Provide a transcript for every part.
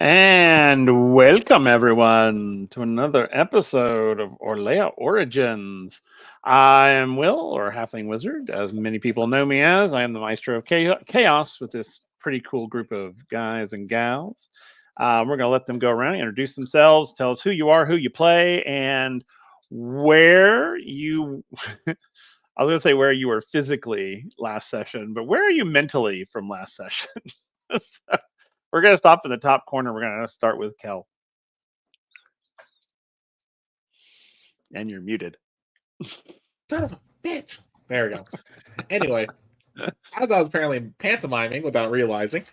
And welcome everyone to another episode of Orlea Origins. I am Will, or Halfling Wizard, as many people know me as. I am the Maestro of Chaos with this pretty cool group of guys and gals. We're going to let them go around, introduce themselves, tell us who you are, who you play, and where you. I was going to say where you were physically last session, but where are you mentally from last session? So, we're going to stop in the top corner. We're going to start with Kel. And you're muted. Son of a bitch. There we go. Anyway, as I was apparently pantomiming without realizing,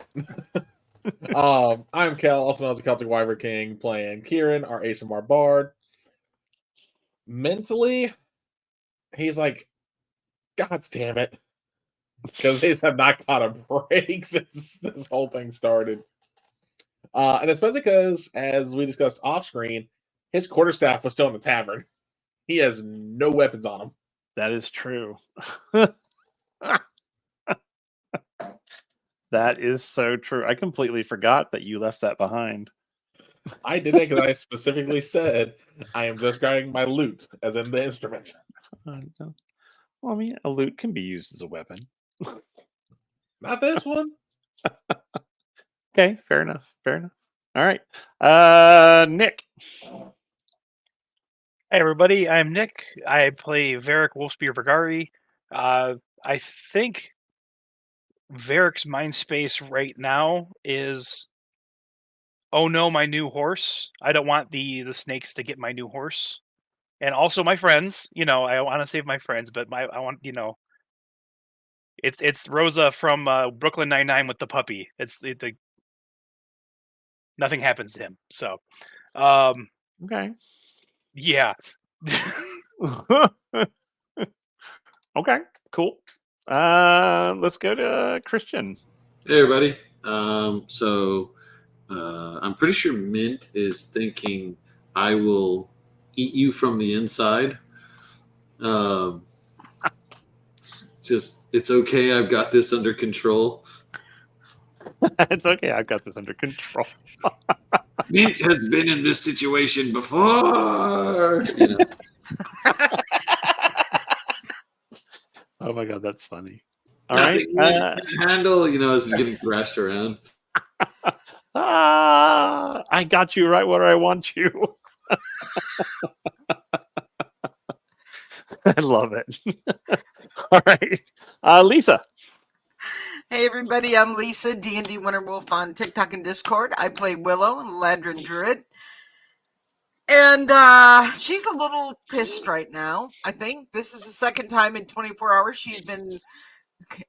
I'm Kel, also known as the Celtic Wyvern King, playing Kieran, our ASMR Bard. Mentally, he's like, God damn it. Because they have not caught a break since this whole thing started. And especially because, as we discussed off screen, his quarterstaff was still in the tavern. He has no weapons on him. That is true. That is so true. I completely forgot that you left that behind. I did it because I specifically said I am just grabbing my loot, as in the instrument. Well, I mean, a lute can be used as a weapon. Not this one. Okay, fair enough. Fair enough. All right. Nick. Hey everybody, I'm Nick. I play Varric Wolfspear Vergari. I think Varric's mind space right now is, oh no, my new horse. I don't want the snakes to get my new horse. And also my friends, I want to save my friends, but I want, it's Rosa from Brooklyn Nine-Nine with the puppy. Nothing happens to him. So, Okay. yeah. Okay, cool. Let's go to Christian. Hey everybody. I'm pretty sure Mint is thinking I will eat you from the inside. It's okay. I've got this under control. It's okay. I've got this under control. Mint has been in this situation before. Oh my god, that's funny. All right. Handle, this is getting thrashed around. I got you right where I want you. I love it. All right. Lisa. Hey everybody, I'm Lisa, D&D Winterwolf on TikTok and Discord. I play Willow, Ladrin Druid. And she's a little pissed right now, I think. This is the second time in 24 hours she's been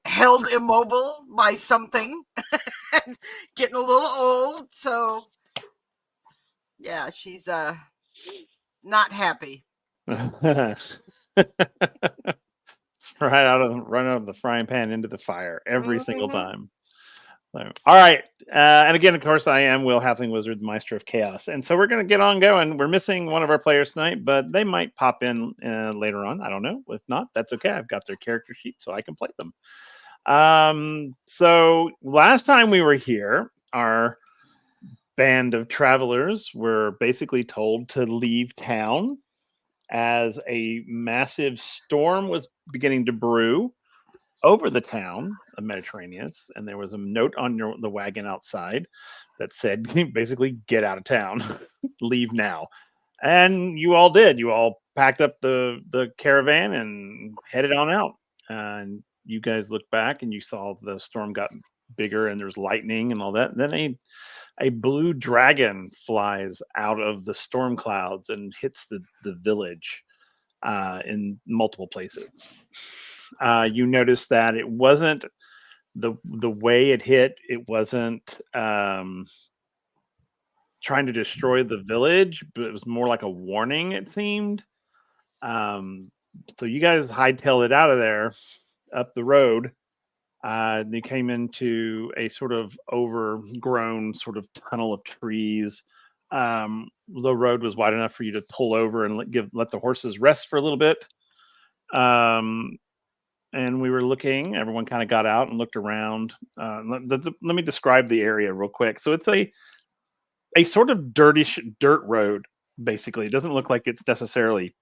held immobile by something. Getting a little old, so yeah, she's not happy. Run out of the frying pan into the fire every single time. So, all right. And again, of course, I am Will Halfling Wizard, the Maestro of Chaos. And so we're going to get on going. We're missing one of our players tonight, but they might pop in later on. I don't know. If not, that's okay. I've got their character sheet, so I can play them. So last time we were here, our band of travelers were basically told to leave town as a massive storm was beginning to brew over the town of Mediterraneous, and there was a note on the wagon outside that said, basically, get out of town, leave now. And you all did. You all packed up the caravan and headed on out. And you guys looked back and you saw the storm got bigger and there's lightning and all that. And then a blue dragon flies out of the storm clouds and hits the village in multiple places. You notice that it wasn't the way it hit. It wasn't trying to destroy the village, but it was more like a warning. It seemed. So you guys hightailed it out of there, up the road. They came into a sort of overgrown sort of tunnel of trees. The road was wide enough for you to pull over and let the horses rest for a little bit. And we were looking. Everyone kind of got out and looked around. Let me describe the area real quick. So it's a sort of dirt road. Basically, it doesn't look like it's necessarily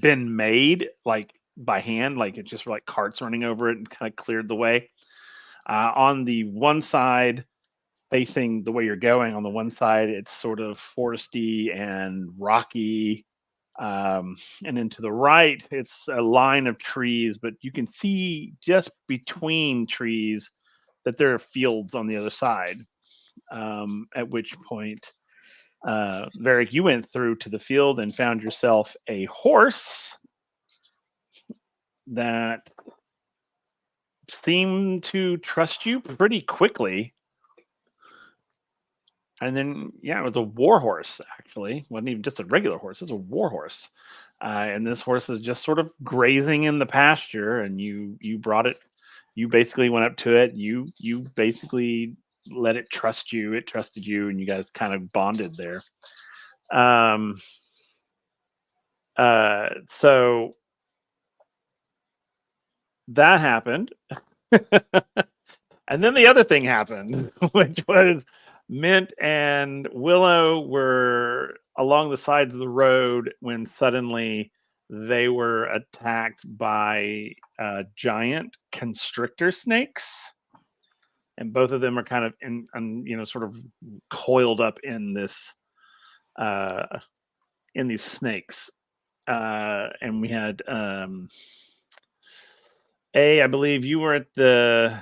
been made like by hand, like it's just like carts running over it and kind of cleared the way. On the one side, facing the way you're going, on the one side, it's sort of foresty and rocky. And then to the right, it's a line of trees, but you can see just between trees that there are fields on the other side. At which point, Varric, you went through to the field and found yourself a horse that seemed to trust you pretty quickly. And then, yeah, it was a war horse, actually. It wasn't even just a regular horse, it was a war horse. And this horse is just sort of grazing in the pasture, and you brought it. You basically went up to it. You basically let it trust you. It trusted you, and you guys kind of bonded there. So that happened. And then the other thing happened, which was Mint and Willow were along the sides of the road when suddenly they were attacked by giant constrictor snakes. And both of them are kind of sort of coiled up in this, in these snakes. And we had I believe you were at the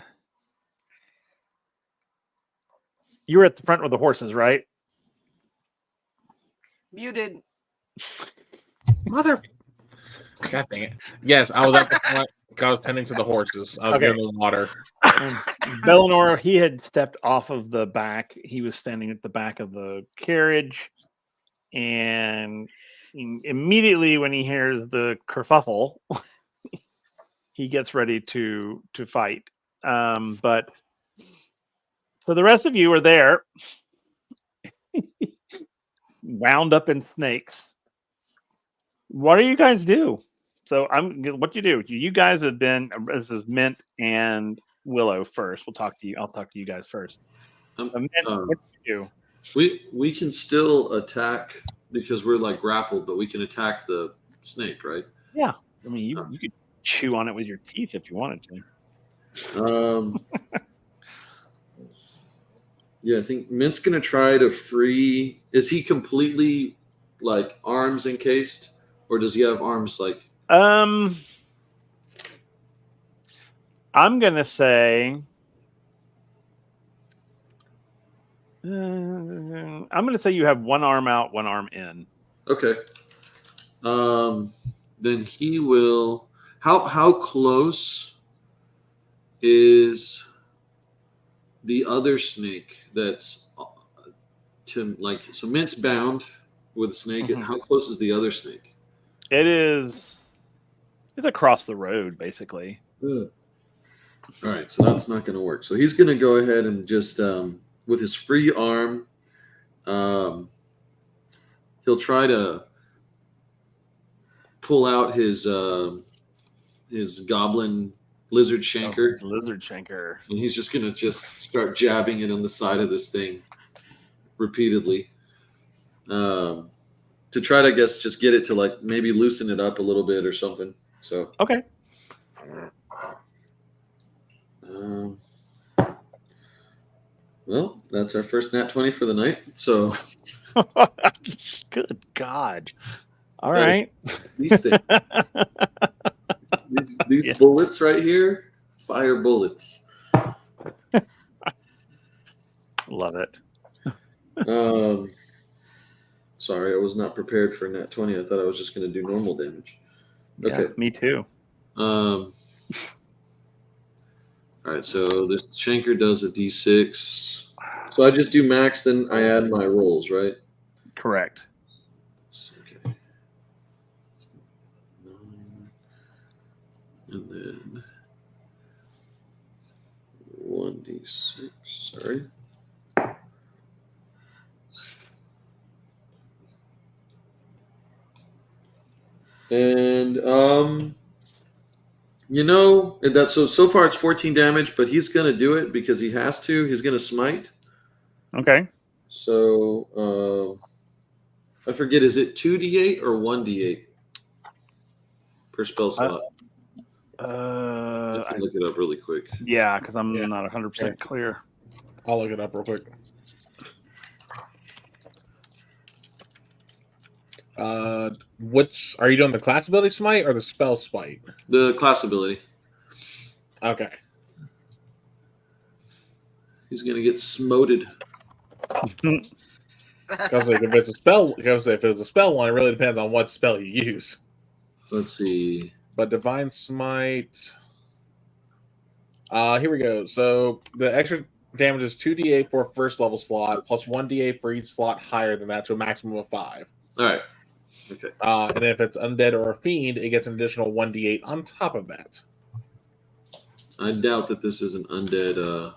front with the horses, right? Muted. Mother. God dang it. Yes, I was at the front because I was tending to the horses. I was Okay. giving them water. Bellinor, he had stepped off of the back. He was standing at the back of the carriage. And immediately when he hears the kerfuffle, he gets ready to fight. But so the rest of you are there, wound up in snakes. What do you guys do? So what do you do? You guys have been, this is Mint and Willow first. I'll talk to you guys first. Mint, what do you do? We can still attack because we're like grappled, but we can attack the snake, right? Yeah. I mean, you could chew on it with your teeth if you wanted to. Yeah, I think Mint's gonna try to free. Is he completely like arms encased, or does he have arms like? I'm gonna say. I'm gonna say you have one arm out, one arm in. Okay. Then he will. How close is the other snake that's to like? So Mint's bound with a snake. Mhm. How close is the other snake? It's across the road, basically. All right, so that's not going to work. So he's going to go ahead and just with his free arm, he'll try to pull out his goblin lizard shanker. Lizard shanker. And he's just going to start jabbing it on the side of this thing repeatedly to try to, I guess, just get it to like maybe loosen it up a little bit or something. So okay. Well, that's our first nat 20 for the night. So good God. All right. These things. These Yeah. bullets right here, fire bullets. Love it. Sorry, I was not prepared for nat 20. I thought I was just going to do normal damage. Okay. Yeah, me too. All right, so this Shanker does a d6. So I just do max, then I add my rolls, right? Correct. Okay. 9, and then 1d6. Sorry. And so far it's 14 damage, but he's gonna do it because he has to. He's gonna smite. Okay. So I forget, is it 2d8 or 1d8 per spell slot? I can look it up really quick. Yeah, because I'm Yeah. not 100% clear. I'll look it up real quick. Which are you doing, the class ability smite or the spell smite? The class ability. Okay. He's gonna get smoted. Because if it's a spell, because if it's a spell one, it really depends on what spell you use. Let's see. But divine smite. Here we go. So the extra damage is 2d8 for a first level slot, plus 1d8 for each slot higher than that, to a maximum of 5. All right. Okay. And if it's undead or a fiend, it gets an additional 1d8 on top of that. I doubt that this is an undead.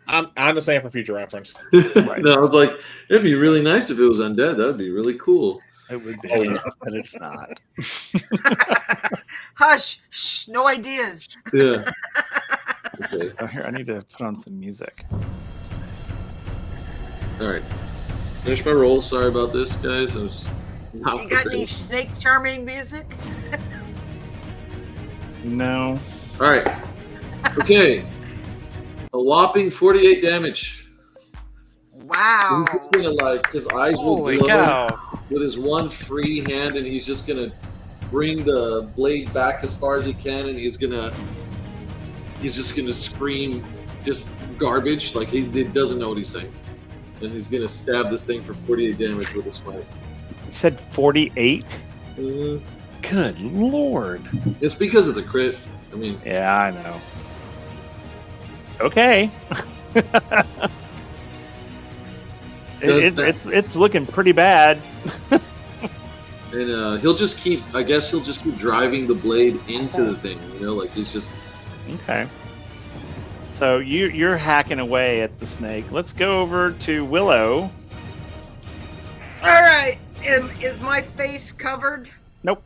I'm just saying for future reference. No, I was like, it'd be really nice if it was undead. That'd be really cool. It would be, but it's not. Hush! Shh! No ideas. Yeah. Okay. Oh, here, I need to put on some music. All right. Finish my roll. Sorry about this, guys. I was not You got any prepared. snake charming music? No. All right. Okay. A whopping 48 damage. Wow. He's just gonna, like, his eyes will Holy glow cow! with his one free hand, and he's just gonna bring the blade back as far as he can, and he's just gonna scream just garbage, like he doesn't know what he's saying, and he's gonna stab this thing for 48 damage with a smite. You said 48? Good lord. It's because of the crit. I mean, Yeah, I know. Okay. It's looking pretty bad. and he'll just keep driving the blade into the thing, like he's just. Okay. So you're hacking away at the snake. Let's go over to Willow. All right. Is my face covered? Nope.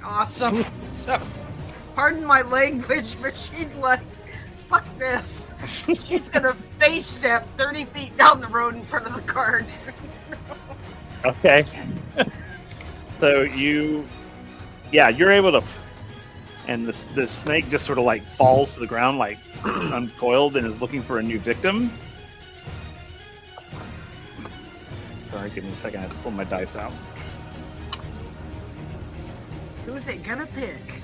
Awesome. So, pardon my language, but she's like, fuck this. She's gonna face step 30 feet down the road in front of the cart. Okay. So you're able to, and the snake just sort of like falls to the ground, like uncoiled, and is looking for a new victim. Sorry, give me a second. I have to pull my dice out. Who's it gonna pick?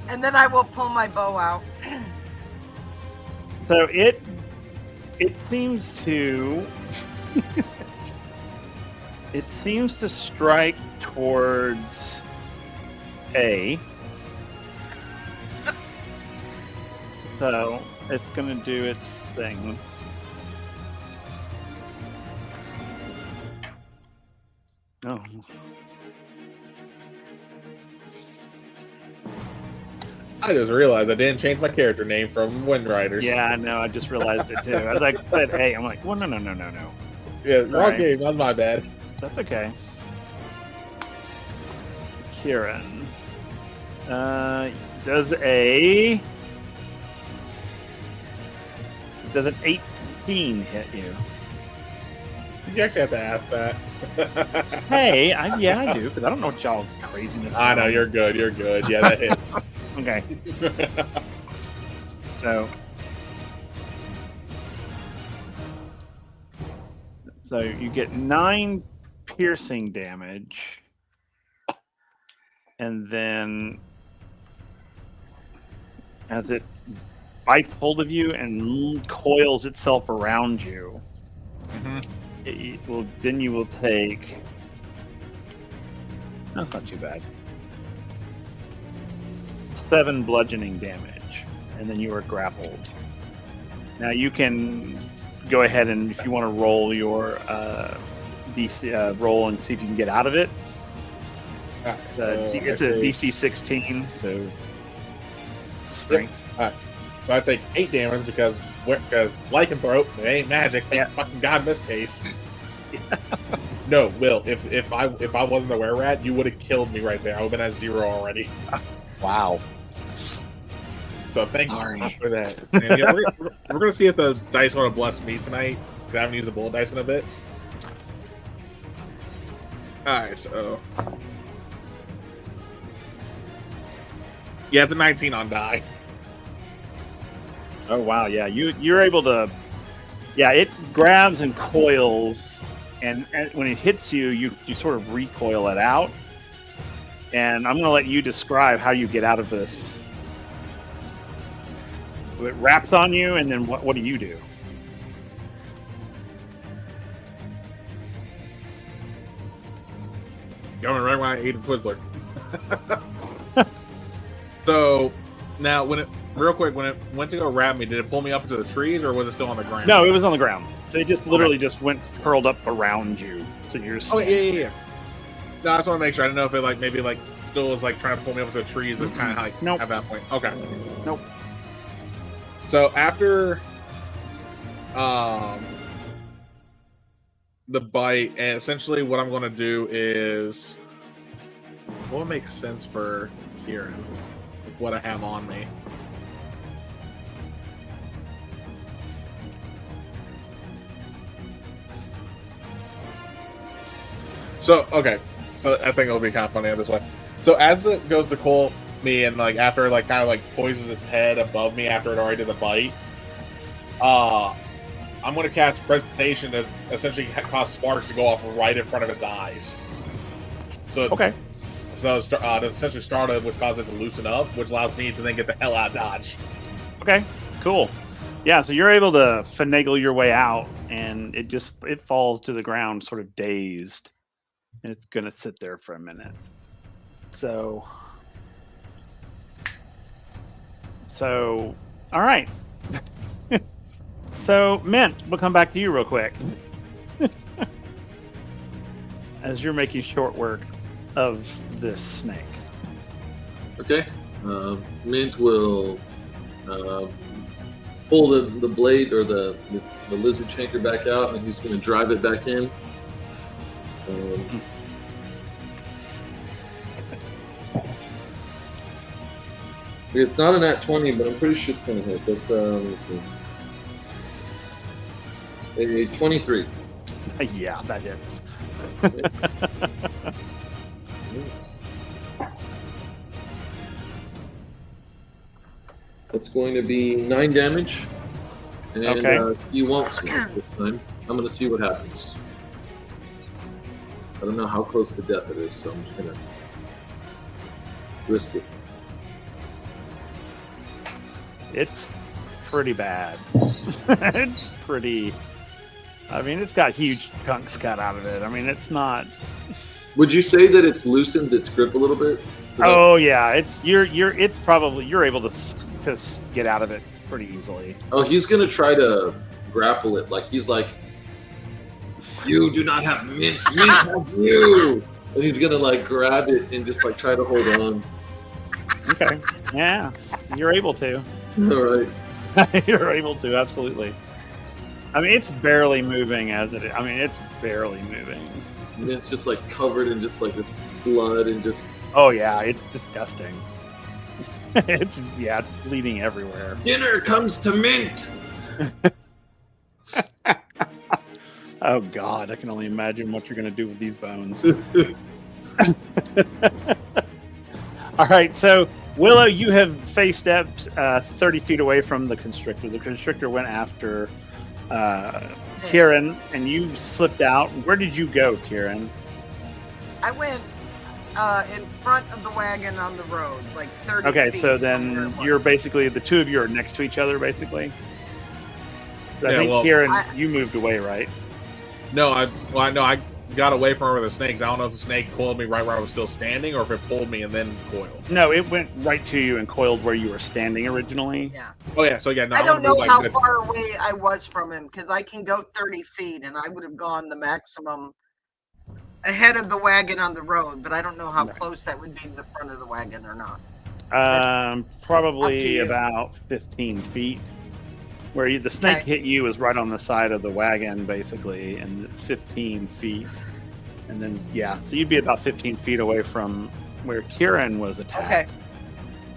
And then I will pull my bow out. So it seems to strike towards A. So it's gonna do its thing. Oh. I just realized I didn't change my character name from Wind Riders. Yeah, I know. I just realized it too. I was like, said, hey, I'm like, well, no. Yeah, wrong Right. game. That's my bad. That's okay. Kieran does an 18 hit you? You actually have to ask that. Hey, I do, because I don't know what y'all craziness. I know, you're good. You're good. Yeah, that hits. Okay. So you get 9 piercing damage, and then as it bites hold of you and coils itself around you, then you will take. That's not too bad. 7 bludgeoning damage, and then you are grappled. Now you can go ahead and, if you want to roll your DC roll and see if you can get out of it. It's a DC 16, so strength. So I take 8 damage because lycanthrope, it ain't magic. Thank fucking God in this case. No, Will, if I wasn't a were rat, you would have killed me right there. I would have been at 0 already. Wow. So thank you Darn. for that. And, yeah, we're going to see if the dice want to bless me tonight, because I haven't used the bullet dice in a bit. Alright, so... Yeah, it's a 19 on die. Oh wow, yeah. You're able to. Yeah, it grabs and coils, and when it hits you, you sort of recoil it out. And I'm going to let you describe how you get out of this. It wraps on you, and then what do you do? Going right when I ate a Twizzler. So, now, when it went to go wrap me, did it pull me up into the trees, or was it still on the ground? No, it was on the ground. So it just literally just went curled up around you. So you're just Oh, yeah. No, I just want to make sure. I didn't know if it, like, maybe, like, still was, like, trying to pull me up into the trees and kind of, like, Nope. at that point. Okay. Nope. So, after, the bite, and essentially what I'm going to do is, what makes sense for Kieran with what I have on me? So, okay. So, I think it'll be kind of funny this way. So, as it goes to coil me, and, like, after, like, kind of, like, poises its head above me after it already did the bite, I'm going to cast Presentation to essentially cause sparks to go off right in front of its eyes. So, Okay. So, to essentially started, which causes it to loosen up, which allows me to then get the hell out of Dodge. Okay. Cool. Yeah. So you're able to finagle your way out, and it falls to the ground, sort of dazed, and it's gonna sit there for a minute. So, all right. So, Mint, we'll come back to you real quick. As you're making short work of this snake. Okay. Mint will pull the blade or the lizard shanker back out, and he's going to drive it back in. It's not an at 20, but I'm pretty sure it's going to hit. That's a 23. Yeah, that hits. That's going to be 9 damage. And Okay. he won't smoke this time. I'm going to see what happens. I don't know how close to death it is, so I'm just going to risk it. It's pretty bad. It's pretty. I mean, it's got huge chunks cut out of it. I mean, it's not. Would you say that it's loosened its grip a little bit? Oh yeah, it's you're able to get out of it pretty easily. Oh, he's gonna try to grapple it. Like he's like, you do not have mint. Mint has you. And he's gonna like grab it and just like try to hold on. Okay. Yeah, you're able to. All right. You're able to, absolutely. I mean, it's barely moving as it is. I mean, it's barely moving. And it's just like covered in just like this blood and just. Oh yeah, it's disgusting. It's bleeding everywhere. Dinner comes to mint. Oh God, I can only imagine what you're going to do with these bones. All right, so Willow, you have face-stepped 30 feet away from the constrictor. The constrictor went after Kieran, and you slipped out. Where did you go, Kieran? I went in front of the wagon on the road, like 30 Okay, feet. so from where then it was. you're basically, the two of you are next to each other, basically. So I Yeah, think, well, Kieran, you moved away, right? No, I got away from where the snakes. I don't know if the snake coiled me right where I was still standing, or if it pulled me and then coiled. No, it went right to you and coiled where you were standing originally. Yeah. Oh yeah, so yeah. No, I don't know like how this. far away I was from him, because I can go 30 feet, and I would have gone the maximum ahead of the wagon on the road, but I don't know how Right. close that would be to the front of the wagon or not. Probably up to you. about 15 feet. Where the snake Okay. hit you is right on the side of the wagon, basically, and it's 15 feet. And then, so you'd be about 15 feet away from where Kieran was attacked. Okay.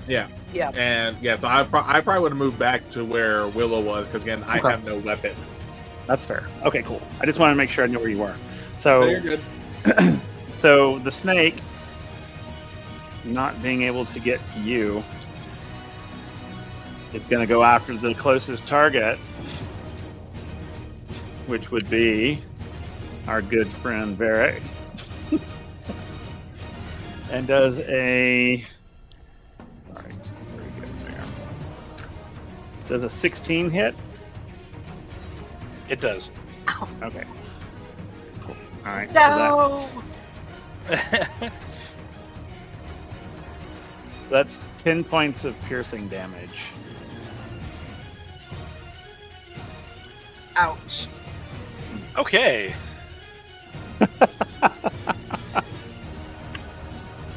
Yeah. Yeah. And yeah, so I probably would have moved back to where Willow was because again, I Okay. have no weapon. That's fair. Okay, cool. I just wanted to make sure I knew where you were. So So, you're good. so the snake not being able to get to you is going to go after the closest target, which would be our good friend Varric. And does a... Sorry, very good there. Does a 16 hit? It does. Okay. Cool. All right. so that- No. That's 10 points of piercing damage. Ouch. Okay.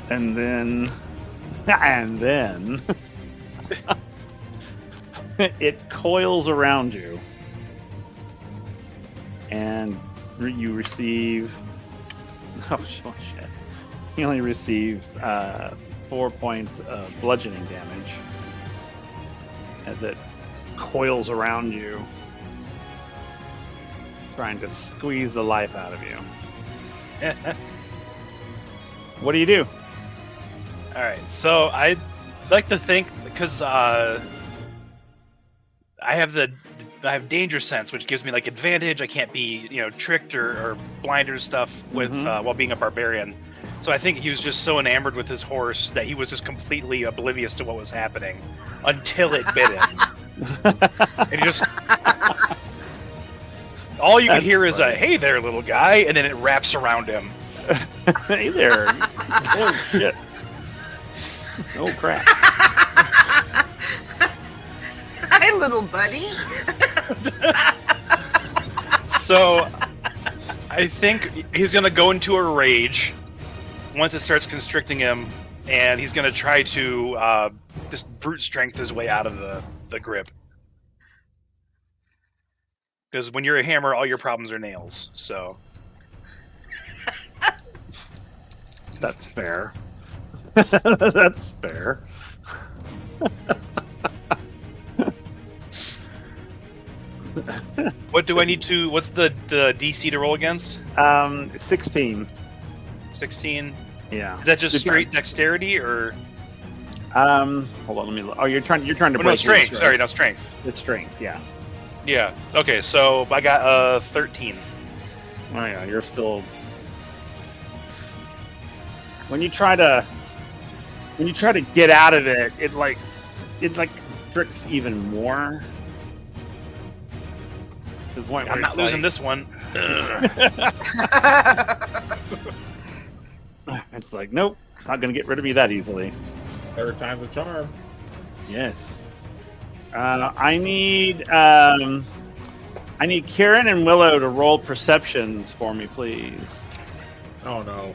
And then it coils around you. And you receive... Oh, shit. You only receive 4 points of bludgeoning damage as it coils around you, trying to squeeze the life out of you. What do you do? All right. So I'd like to think because I have danger sense, which gives me like advantage. I can't be tricked or blinded or stuff with while being a barbarian. So I think he was just so enamored with his horse that he was just completely oblivious to what was happening until it bit him. And he just all you can hear is a "Hey there, little guy," and then it wraps around him. Hey there. Oh, shit. Oh, crap. Hi, little buddy. So I think he's going to go into a rage once it starts constricting him, and he's going to try to just brute strength his way out of the grip. Because when you're a hammer, all your problems are nails. So That's fair. That's fair. what do I need to... What's the DC to roll against? 16. 16? Yeah. Is that just Good straight dexterity, or... Hold on, let me look. Oh, you're trying to Oh, no, break strength. loose, Sorry, right? no, strength. It's strength, yeah. Yeah. Okay, so I got 13. Oh yeah, you're still. When you try to get out of it, it constricts even more. To the point where I'm not it's losing like- this one. It's like, nope, not gonna get rid of me that easily. Third time's a charm. Yes. I need Kieran and Willow to roll perceptions for me, please. Oh no.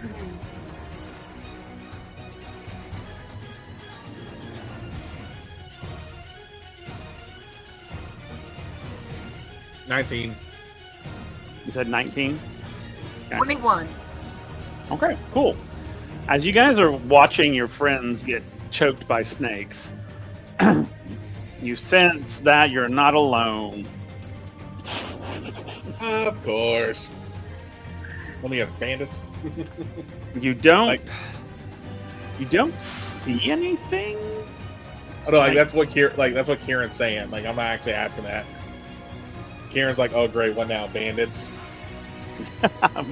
$19. You said 19? 21. Okay, cool. As you guys are watching your friends get choked by snakes, you sense that you're not alone. Of course. Only have bandits. You don't Like- you don't see anything? Oh no, that's what Kieran's saying. Like I'm not actually asking that. Kieran's like, oh great, what now? Bandits?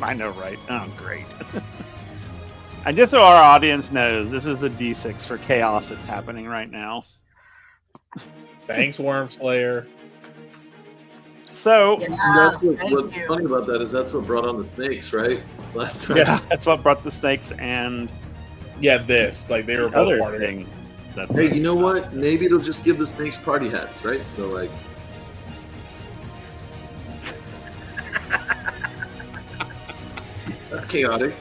I know, right? Oh, great. And just so our audience knows, this is a D6 for chaos that's happening right now. Thanks, Worm Slayer. So, Yeah, What's thank you. funny about that is that's what brought on the snakes, right? Last time. yeah, that's what brought the snakes and Yeah, this. Like they were the both other part of it. thing. That's Hey, you know what? Maybe it'll just give the snakes party hats, right? So like, that's chaotic.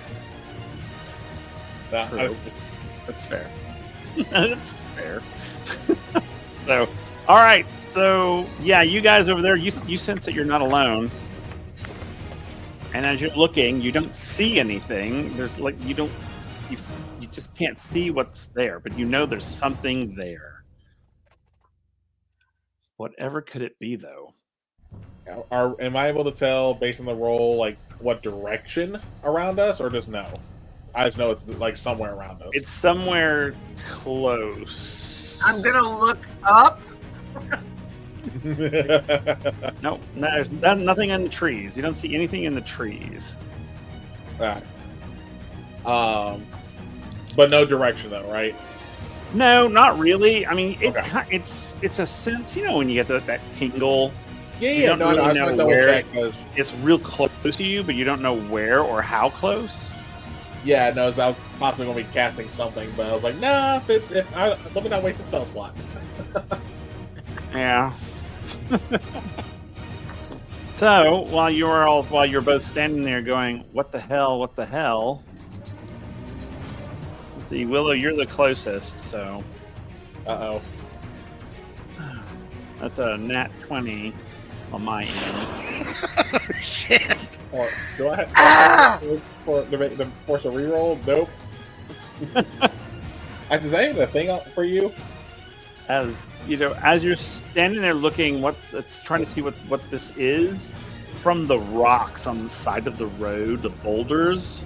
That's fair. That's fair. So, all right. So, yeah, you guys over there, you sense that you're not alone. And as you're looking, you don't see anything. There's like you just can't see what's there, but you know there's something there. Whatever could it be, though? Am I able to tell based on the roll like what direction around us, or just no? I just know it's like somewhere around us. It's somewhere close. I'm gonna look up. No, there's nothing in the trees. You don't see anything in the trees. Right. But no direction though, right? No, not really. I mean, Okay. it's a sense, you know, when you get that tingle. Yeah, You yeah. don't No, really I was know going to double where- check because It's real close to you, but you don't know where or how close. yeah, no, so I was possibly going to be casting something, but I was like, nah, let me not waste a spell slot. Yeah. So while you're both standing there going, "What the hell? What the hell?" See, Willow, you're the closest, so Uh that's a nat 20 on my end. Shit. oh. Or do I have Ah! to force a reroll? Nope. Is that even a thing for you? As you know, as you're standing there looking, trying to see what this is, from the rocks on the side of the road, the boulders,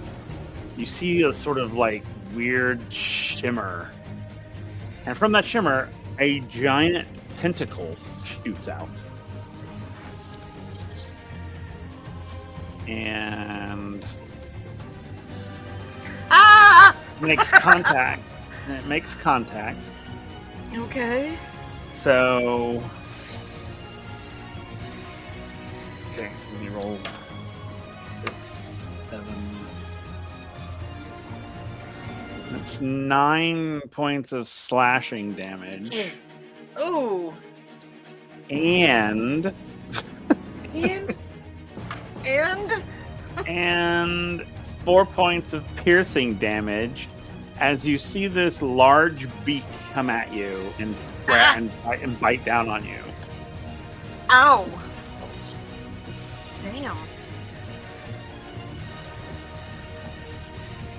you see a sort of like weird shimmer, and from that shimmer, a giant tentacle shoots out, and Ah! makes contact. And it makes contact. Okay. So, okay, so let me roll 6, 7. That's 9 points of slashing damage, Ooh. and And 4 points of piercing damage as you see this large beak come at you and bite down on you. ow. Damn.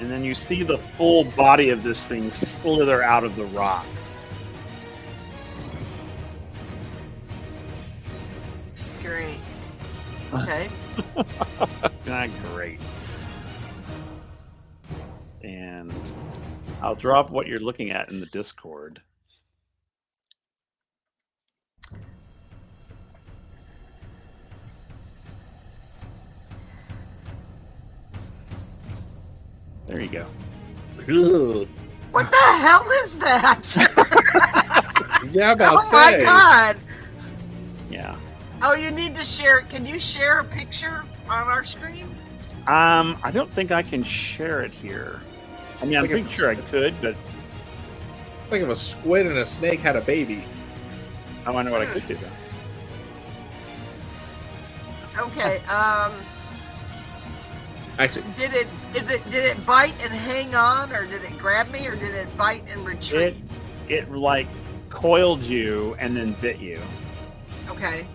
And then you see the full body of this thing slither out of the rock. Great. Okay. Not great. And I'll drop what you're looking at in the Discord. There you go. What the hell is that? Yeah, about Oh my god. Yeah. Oh, you need to share. Can you share a picture on our screen? I don't think I can share it here. I mean, I'm Like pretty sure I could, but Think if a squid and a snake had a baby. I wonder what I could do. Okay. Actually, Did it bite and hang on, or did it grab me, or did it bite and retreat? It like coiled you and then bit you. Okay.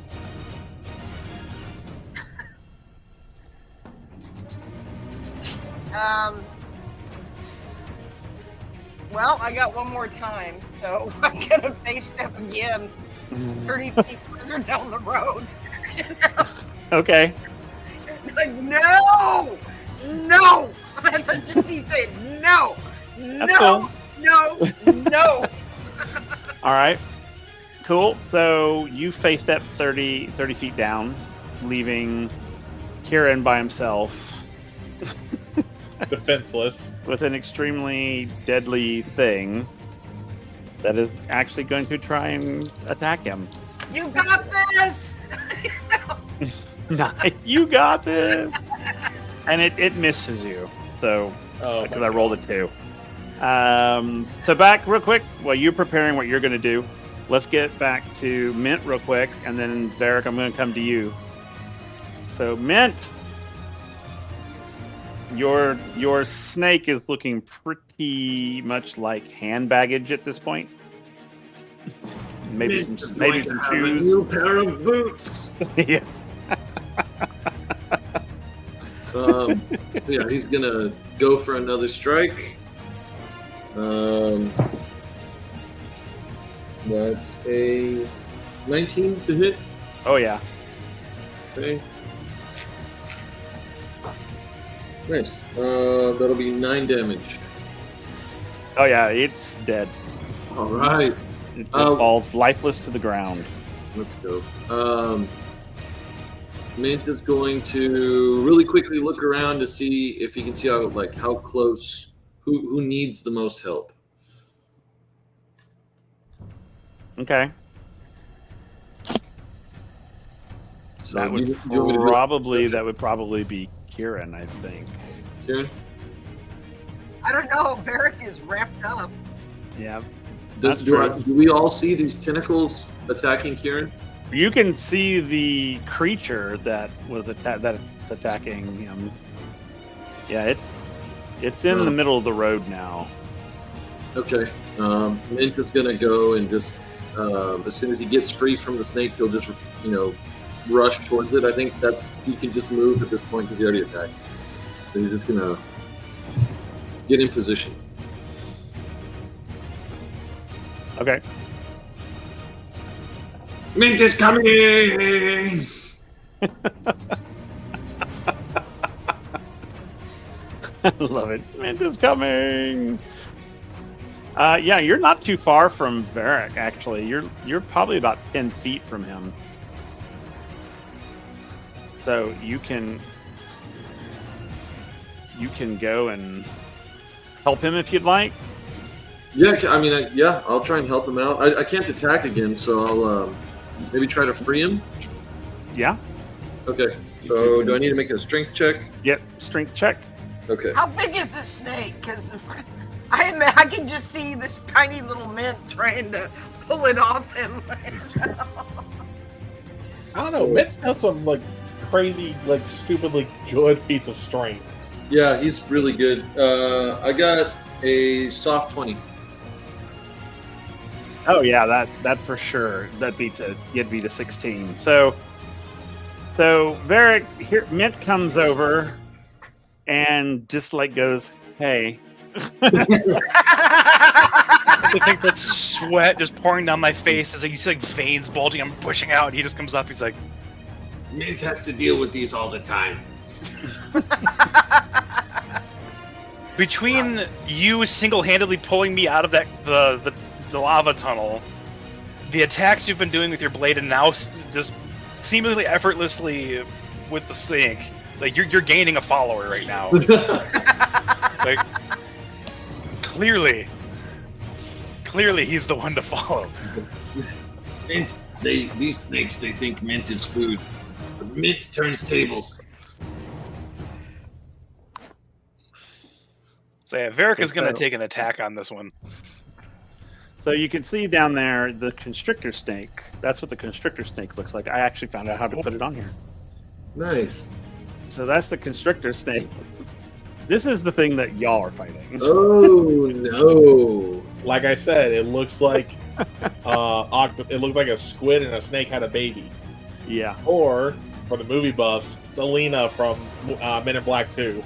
Well, I got one more time, so I'm gonna face step again, 30 feet further down the road. Okay. Like, no! No! That's what she said. No! That's No! cool. No! No! All right. Cool. So you face step 30 feet down, leaving Kieran by himself defenseless. with an extremely deadly thing that is actually going to try and attack him. You got this! Nice. You got this. And it misses you. So Oh, because I rolled a 2. So back real quick while you're preparing what you're going to do. Let's get back to Mint real quick, and then Derek, I'm going to come to you. So Mint, your snake is looking pretty much like hand baggage at this point. Maybe Mint is some going to have a shoes. new pair of boots. Yeah. Yeah, he's gonna go for another strike. That's a 19 to hit. Oh yeah. Okay. Nice. That'll be 9 damage. Oh yeah, it's dead. All right. It just falls lifeless to the ground. Let's go. Mint is going to really quickly look around to see if he can see how close, who needs the most help. Okay. So That would probably be Kieran, I think. Kieran? I don't know. Varric is wrapped up. Yeah. Do we all see these tentacles attacking Kieran? You can see the creature that was that's attacking him. Yeah, it's in the middle of the road now. Okay. Mint is gonna go and just as soon as he gets free from the snake, he'll just rush towards it. I think he can just move at this point because he already attacked. So he's just gonna get in position. Okay. Mint is coming! I love it. Mint is coming. Yeah, you're not too far from Varric, actually. You're probably about 10 feet from him. So you can go and help him if you'd like. Yeah, I'll try and help him out. I can't attack again, so I'll maybe try to free him. Yeah. Okay. So do I need to make a strength check? Yep. Strength check. Okay. How big is this snake? Because I can just see this tiny little mint trying to pull it off him. I don't know. Mitt's got some crazy, stupidly good feats of strength. Yeah, he's really good. I got a soft 20. Oh yeah, that for sure. You'd beat a 16. So Varric here, Mint comes over and just goes, "Hey." I think that sweat just pouring down my face as you see veins bulging. I'm pushing out, and he just comes up. He's like, Mint has to deal with these all the time. between you single-handedly pulling me out of the lava tunnel, the attacks you've been doing with your blade, and now just seemingly effortlessly with the snake, you're gaining a follower right now. Clearly he's the one to follow. Mint, these snakes, they think mint is food. But mint turns tables. So yeah, Varric is going to take an attack on this one. So you can see down there the constrictor snake. That's what the constrictor snake looks like. I actually found out how to put it on here. Nice. So that's the constrictor snake. This is the thing that y'all are fighting. Oh no! Like I said, it looks like it looked like a squid and a snake had a baby. Yeah. Or for the movie buffs, Selena from Men in Black 2.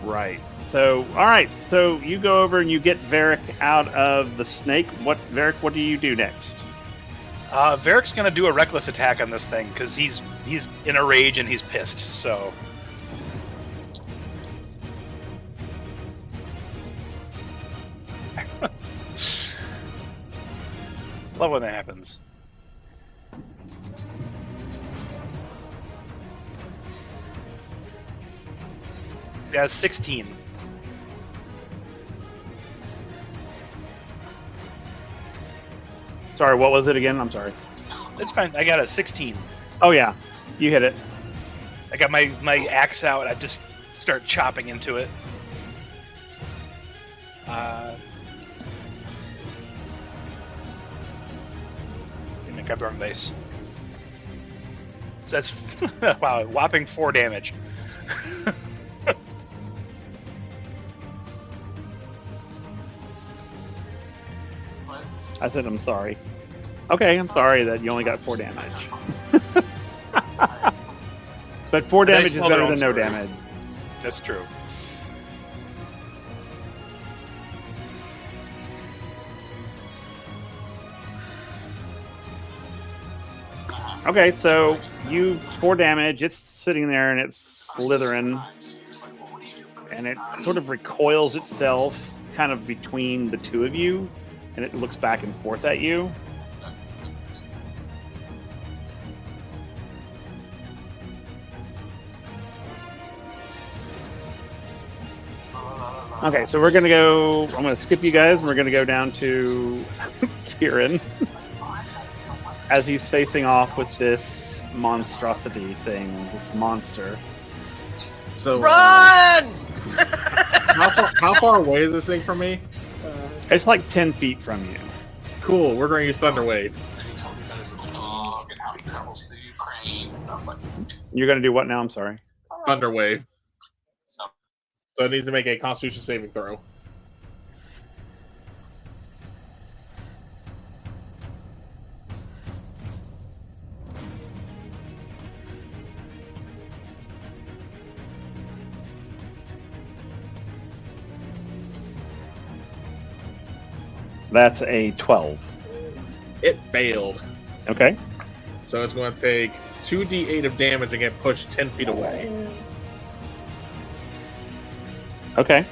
Right. So, all right. So you go over and you get Varric out of the snake. Varric, what do you do next? Varric's going to do a reckless attack on this thing because he's in a rage and he's pissed. So. Love when that happens. Yeah, 16. Sorry, what was it again? I'm sorry. It's fine. I got a 16. Oh yeah, you hit it. I got my axe out. I just start chopping into it. Didn't make up the wrong base. So that's wow, whopping 4 damage. I said I'm sorry. Okay, I'm sorry that you only got 4 damage. But 4 damage is better than no damage. That's true. Okay, so you 4 damage. It's sitting there and it's slithering, and it sort of recoils itself, kind of between the two of you, and it looks back and forth at you. Okay, so we're gonna go. I'm gonna skip you guys, and we're gonna go down to Kieran as he's facing off with this monstrosity thing, this monster. So Run! how far away is this thing from me? It's like 10 feet from you. Cool. We're going to use Thunder Wave. You're gonna do what now? I'm sorry. Thunder Wave. So it needs to make a Constitution saving throw. That's a 12. It failed. Okay. So it's going to take 2d8 of damage and get pushed 10 feet away. Okay.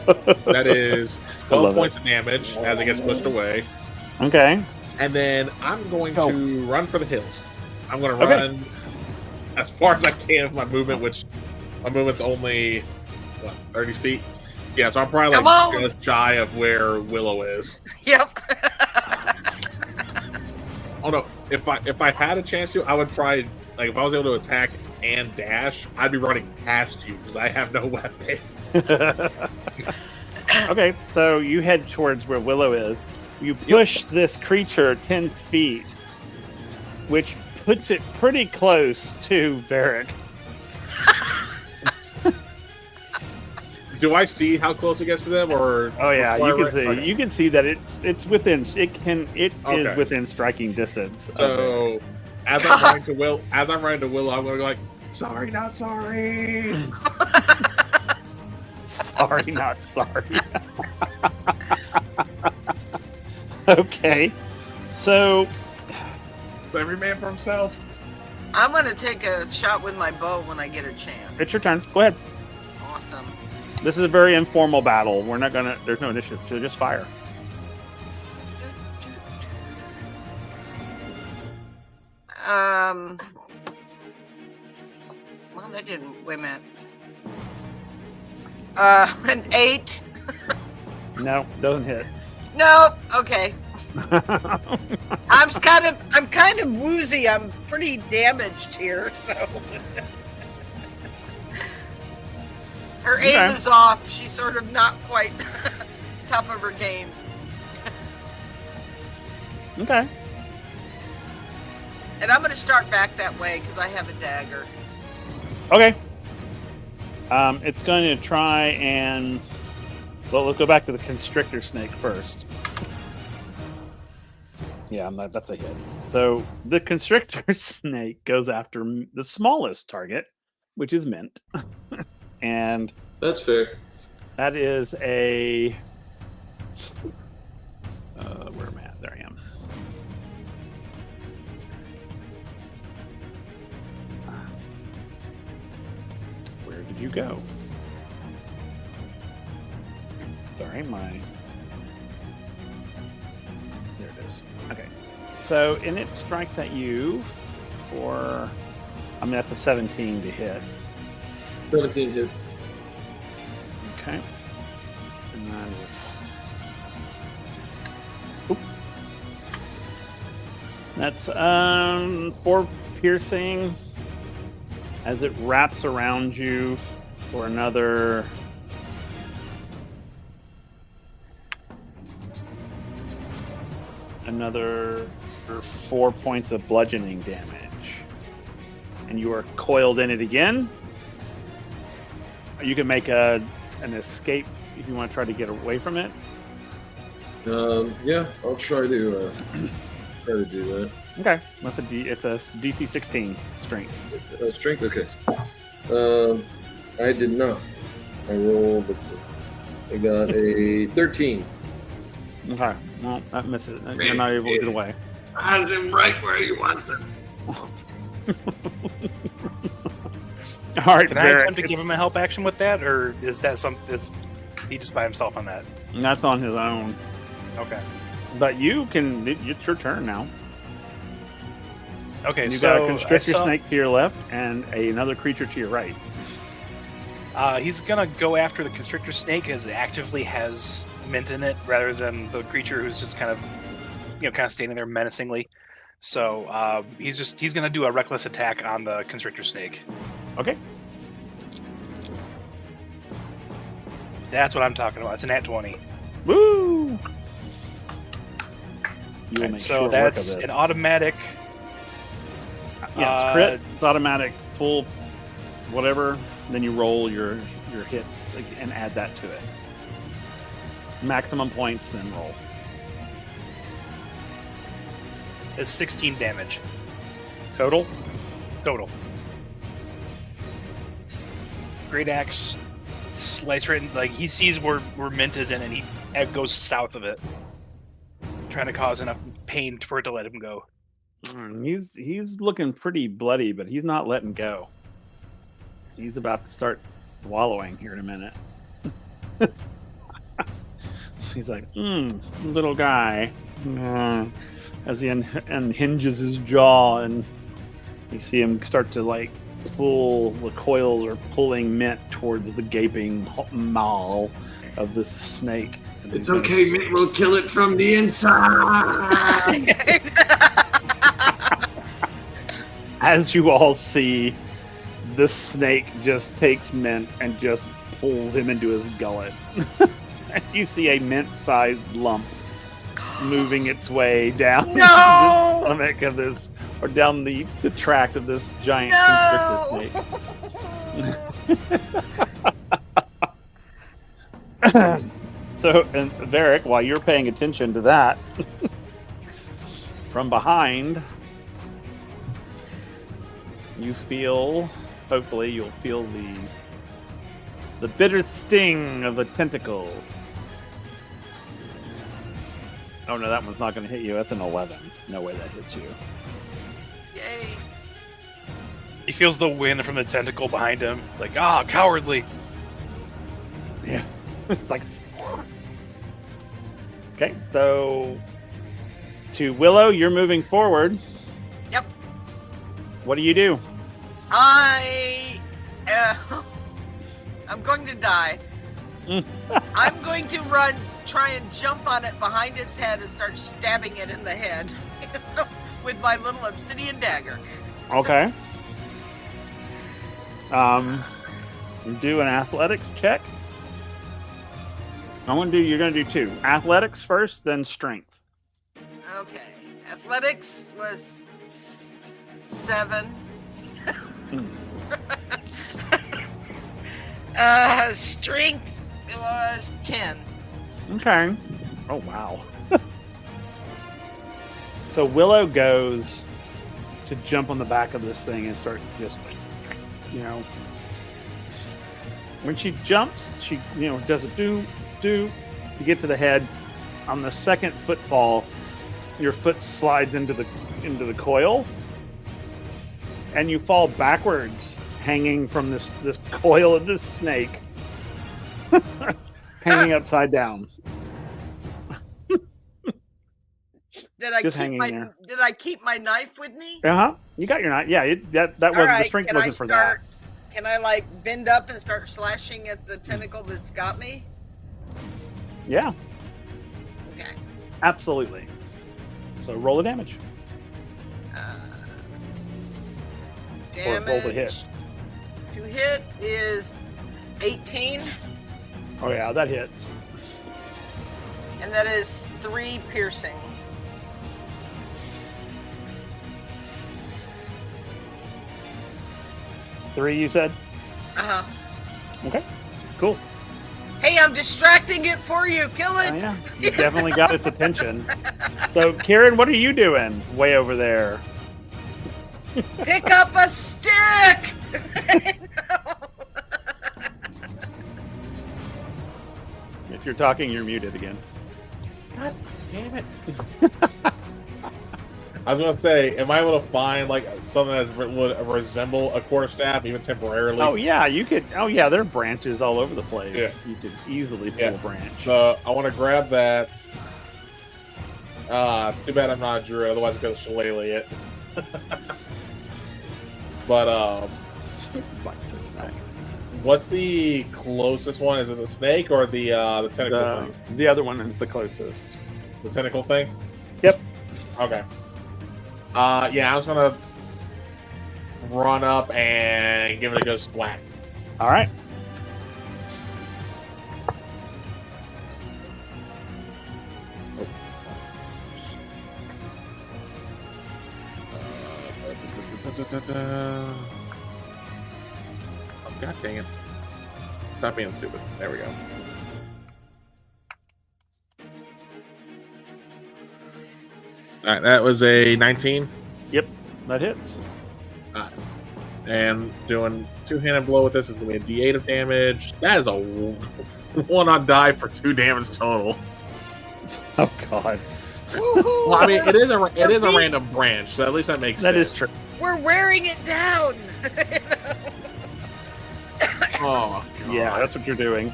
That is 12 love points of damage as it gets pushed away. Okay. And then I'm going Go. to run for the hills. I'm going to Okay. run as far as I can with my movement, which my movement's only, 30 feet? Yeah, so I'm probably Come on! just shy of where Willow is. Yep. Oh no, if I had a chance to, I would try, like, if I was able to attack and dash, I'd be running past you because I have no weapon. Okay, so you head towards where Willow is. You push this creature 10 feet, which puts it pretty close to Varric. Do I see how close it gets to them, or? Oh yeah, you can see. Okay. You can see that it's within. It is Okay. within striking distance. of it. So as I'm running to Willow, I'm gonna go like, sorry, not sorry. Sorry, not sorry. Okay, so Every man for himself. I'm gonna take a shot with my bow when I get a chance. it's your turn. Go ahead. Awesome. This is a very informal battle. We're not gonna. There's no initiative. So just fire. Well, that didn't. Wait a minute. An 8. No, doesn't hit. Nope. Okay. I'm kind of woozy. I'm pretty damaged here, so her aim Okay. is off. She's sort of not quite top of her game. Okay. And I'm going to start back that way because I have a dagger. Okay. It's going to try and. Well, let's go back to the constrictor snake first. Yeah, that's a hit. So the constrictor snake goes after the smallest target, which is Mint. And That's fair. that is a. Where am I at? There I am. Where did you go? Sorry, my. There it is. Okay. So, and it strikes at you for. I mean, that's a 17 to hit. 17 hit. Okay. And that is. Oop. That's 4 piercing as it wraps around you for another. Another 4 points of bludgeoning damage. And you are coiled in it again. You can make an escape if you want to try to get away from it. Yeah, I'll try to do that. Okay, that's it's a DC 16 strength. Strength, okay. I did not. I rolled. I got a 13. Okay, well that misses. You're not able to get away. Has him right where he wants him. All right, Can I Varric, attempt to give him a help action with that, or is that is he just by himself on that? that's on his own. Okay. But you can. It's your turn now. Okay. You so got a constrictor I saw- snake to your left and another creature to your right. He's gonna go after the constrictor snake as it actively has mint in it, rather than the creature who's just kind of standing there menacingly. So he's gonna do a reckless attack on the constrictor snake. Okay. That's what I'm talking about. It's an nat 20. Woo! You will And make so short that's work of an automatic. Yeah, it's crit. It's automatic. Full, whatever. Then you roll your hits and add that to it. Maximum points, then roll. Is 16 damage Total. total. Great axe, slice right in, like he sees where mint is in, and he goes south of it, trying to cause enough pain for it to let him go. He's looking pretty bloody, but he's not letting go. He's about to start swallowing here in a minute. He's like, little guy. As he unhinges his jaw, and you see him start to like pull the coils or pulling mint towards the gaping maw of this snake. And It's he's okay, Mint will kill it from the inside. As you all see, this snake just takes mint and just pulls him into his gullet. And you see a mint-sized lump moving its way down No! the stomach of this, or down the tract of this giant No! constrictor snake. So, and Varric, while you're paying attention to that, from behind, you feel, hopefully you'll feel the bitter sting of a tentacle. Oh no, that one's not going to hit you. That's an 11. No way that hits you. Yay. He feels the wind from the tentacle behind him, like cowardly. Yeah. It's like... Okay, so to Willow, you're moving forward. Yep. What do you do? I'm going to die. Mm. I'm going to try and jump on it behind its head and start stabbing it in the head with my little obsidian dagger. Okay. Do an athletics check. You're going to do two. Athletics first, then strength. Okay. Athletics was 7. Strength was 10. Okay. Oh, wow. So Willow goes to jump on the back of this thing and start just, when she jumps, she, does a do to get to the head. On the second footfall, your foot slides into the coil, and you fall backwards, hanging from this coil of this snake, hanging upside down. Did I Just keep hanging my there. Did I keep my knife with me? You got your knife. Yeah, that was All right, the strength can I wasn't for that. Can I bend up and start slashing at the tentacle that's got me? Yeah, Okay. absolutely. So roll the damage. Or roll the hit. To hit is 18, Oh yeah, that hits. and that is 3 piercing. Three, you said? Uh-huh. Okay, cool. Hey, I'm distracting it for you. Kill it. Oh, yeah, you definitely got its attention. So, Kieran, what are you doing way over there? Pick up a stick. If you're talking, you're muted again. God damn it. I was gonna say, am I able to find like something that would resemble a quarterstaff, even temporarily? Oh yeah, you could. Oh yeah, there are branches all over the place. Yeah. You could easily pull a branch. So I want to grab that. Too bad I'm not a druid, otherwise I could shillelagh it. But Bites a snake. what's the closest one? Is it the snake or the tentacle thing? The other one is the closest. The tentacle thing? Yep. Okay. Yeah, I'm just gonna run up and give it a good swat. All right. Oh, God dang it. Stop being stupid. There we go. Alright, that was a 19. Yep, that hits. And doing two-handed blow with this is going to be a D8 of damage. That is a one-on die for 2 damage total. Oh God. Well, I mean, it is a random branch, so at least that makes That sense. is true. We're wearing it down. Oh, God. Yeah, that's what you're doing.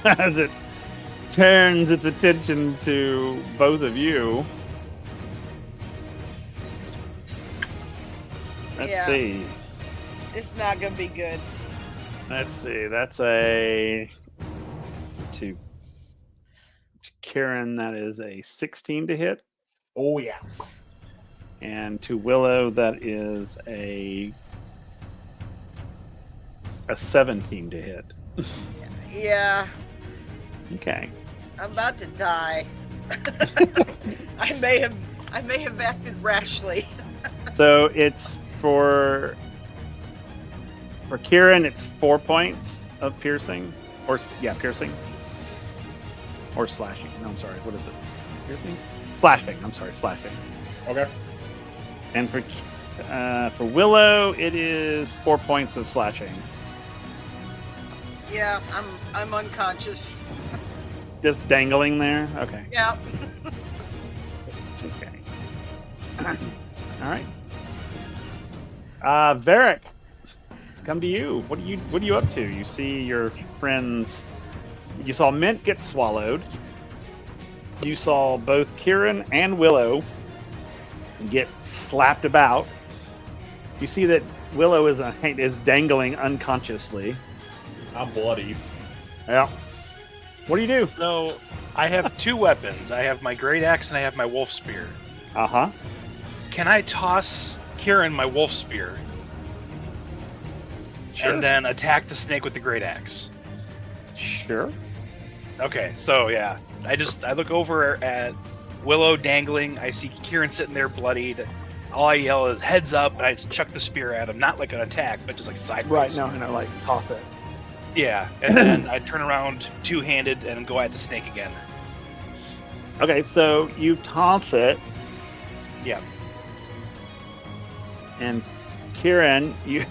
As it turns its attention to both of you. Let's Yeah. see. It's not gonna be good. Let's see. That's a to Karen. That is a 16 to hit, Oh, yeah. and to Willow that is a 17 to hit. Yeah, Okay. I'm about to die. I may have acted rashly. So it's for Kieran, it's 4 points of piercing, piercing, or slashing. No, I'm sorry. What is it? Piercing, slashing. I'm sorry, slashing. Okay. And for Willow, it is 4 points of slashing. Yeah, I'm unconscious. Just dangling there. Okay. Yeah. Okay. All right. Varric, it's come to you. What are you up to? You see your friends. You saw Mint get swallowed. You saw both Kieran and Willow get slapped about. You see that Willow is dangling unconsciously. I'm bloody. Yeah. What do you do? So I have 2 weapons. I have my great axe and I have my wolf spear. Uh-huh. Can I toss Kieran my wolf spear Sure. and then attack the snake with the great axe? Sure. Okay, so yeah, I look over at Willow dangling. I see Kieran sitting there bloodied. All I yell is "heads up!" and I just chuck the spear at him, not like an attack, but just like sideways. Right. No, like toss it. Yeah, and then I turn around two-handed and go at the snake again. Okay, so you toss it, Yeah. and Kieran, you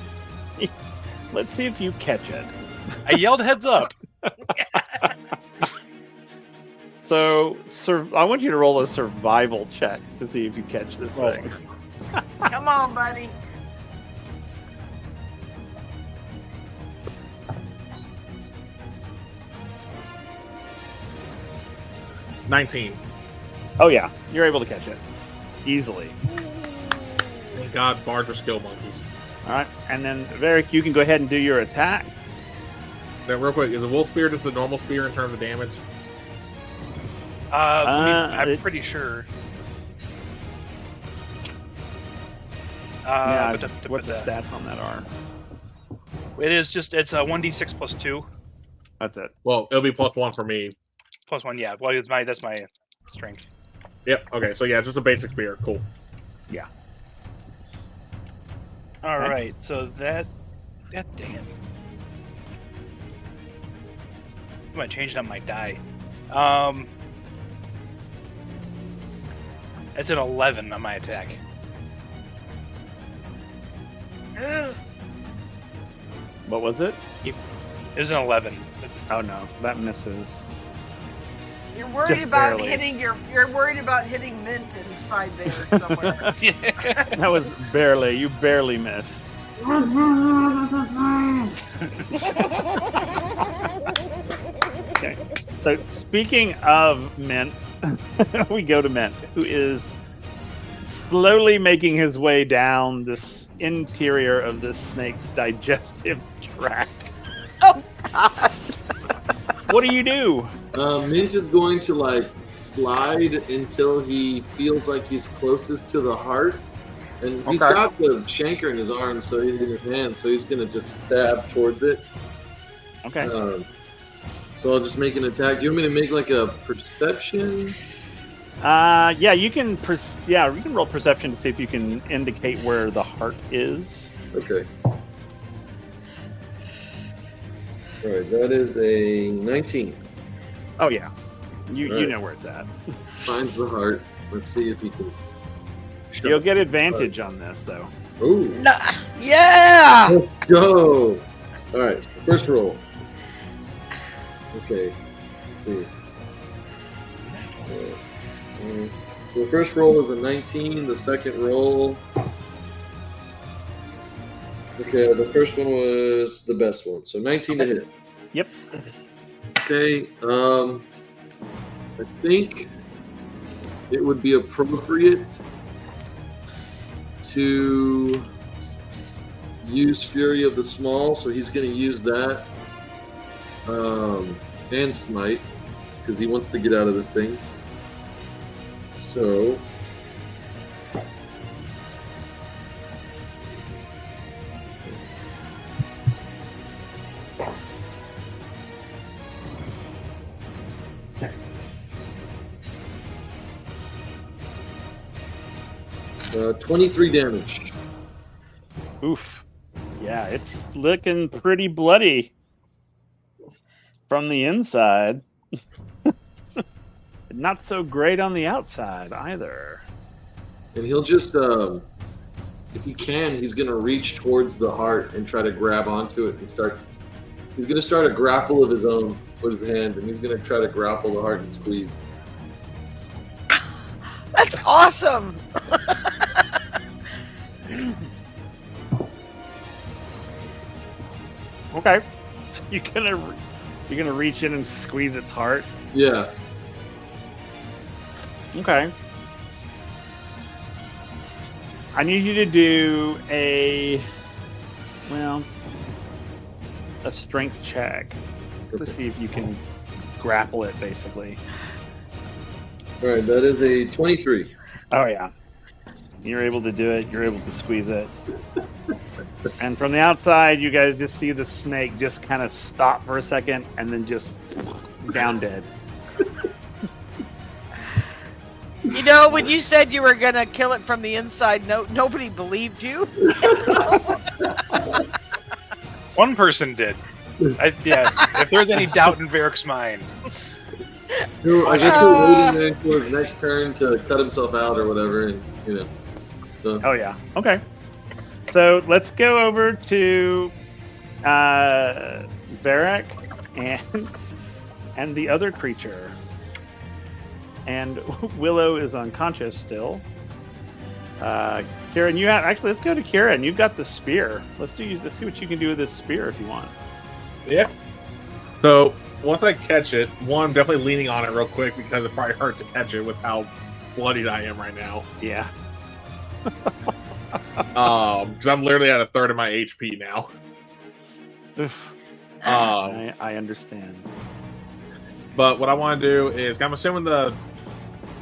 let's see if you catch it. I yelled "heads up!" So, I want you to roll a survival check to see if you catch this thing. Come on, buddy. – 19. Oh yeah, you're able to catch it easily. Thank God, bards are skill monkeys. All right, and then Varric, you can go ahead and do your attack. Then, real quick, is a wolf spear just a normal spear in terms of damage? I'm pretty sure. What the stats on that are? It's a 1d6 plus 2. That's it. Well, it'll be +1 for me. Plus 1, yeah. Well, that's my strength. Yep. Okay. So yeah, just a basic spear. Cool. Yeah. All Okay. right. So that. God damn. I might change on my die. It's an 11 on my attack. Ugh. What was it? It was an 11. Oh no, that misses. You're worried Just about barely. you're worried about hitting mint inside there somewhere. That was barely. You barely missed. Okay. So speaking of Mint, we go to Mint, who is slowly making his way down this interior of this snake's digestive tract. Oh God. What do you do? Mint is going to like slide until he feels like he's closest to the heart, and he's Okay. got the shanker in his arm, so he's in his hand, so he's gonna just stab towards it. Okay. So I'll just make an attack. Do you want me to make like a perception? Yeah, you can. You can roll perception to see if you can indicate where the heart is. Okay. All right, that is a 19. Oh yeah, you Right. know where it's at. Finds the heart. Let's see if he can. You'll get advantage on this though. Ooh. Yeah. Let's go. All right, first roll. Okay. Let's see. So the first roll is a 19. The second roll. Okay, the first one was the best one. So 19 to hit. Yep. Okay. I think it would be appropriate to use Fury of the Small, so he's going to use that and Smite because he wants to get out of this thing. So 23 damage. Oof. Yeah, it's looking pretty bloody from the inside. Not so great on the outside either. And he'll just, if he can, he's going to reach towards the heart and try to grab onto it and start. He's going to start a grapple of his own with his hand, and he's going to try to grapple the heart and squeeze. That's awesome. Okay. You're gonna reach in and squeeze its heart. Yeah. Okay. I need you to do a strength check to see if you can grapple it, basically. All right, that is a 23. Oh yeah, you're able to do it. You're able to squeeze it. And from the outside, you guys just see the snake just kind of stop for a second and then just down dead. You know, when you said you were gonna kill it from the inside, nobody believed you. One person did. If there's any doubt in Varric's mind. No, I guess we're waiting there for his next turn to cut himself out or whatever, and So. Oh yeah. Okay. So let's go over to Varric and the other creature. And Willow is unconscious still. Kieran, let's go to Kieran. You've got the spear. Let's see what you can do with this spear if you want. Yeah. So once I catch it, I'm definitely leaning on it real quick because it probably hurt to catch it with how bloodied I am right now. Yeah. Because I'm literally at a third of my HP now. Oof. Um, I understand. But what I want to do is, I'm assuming the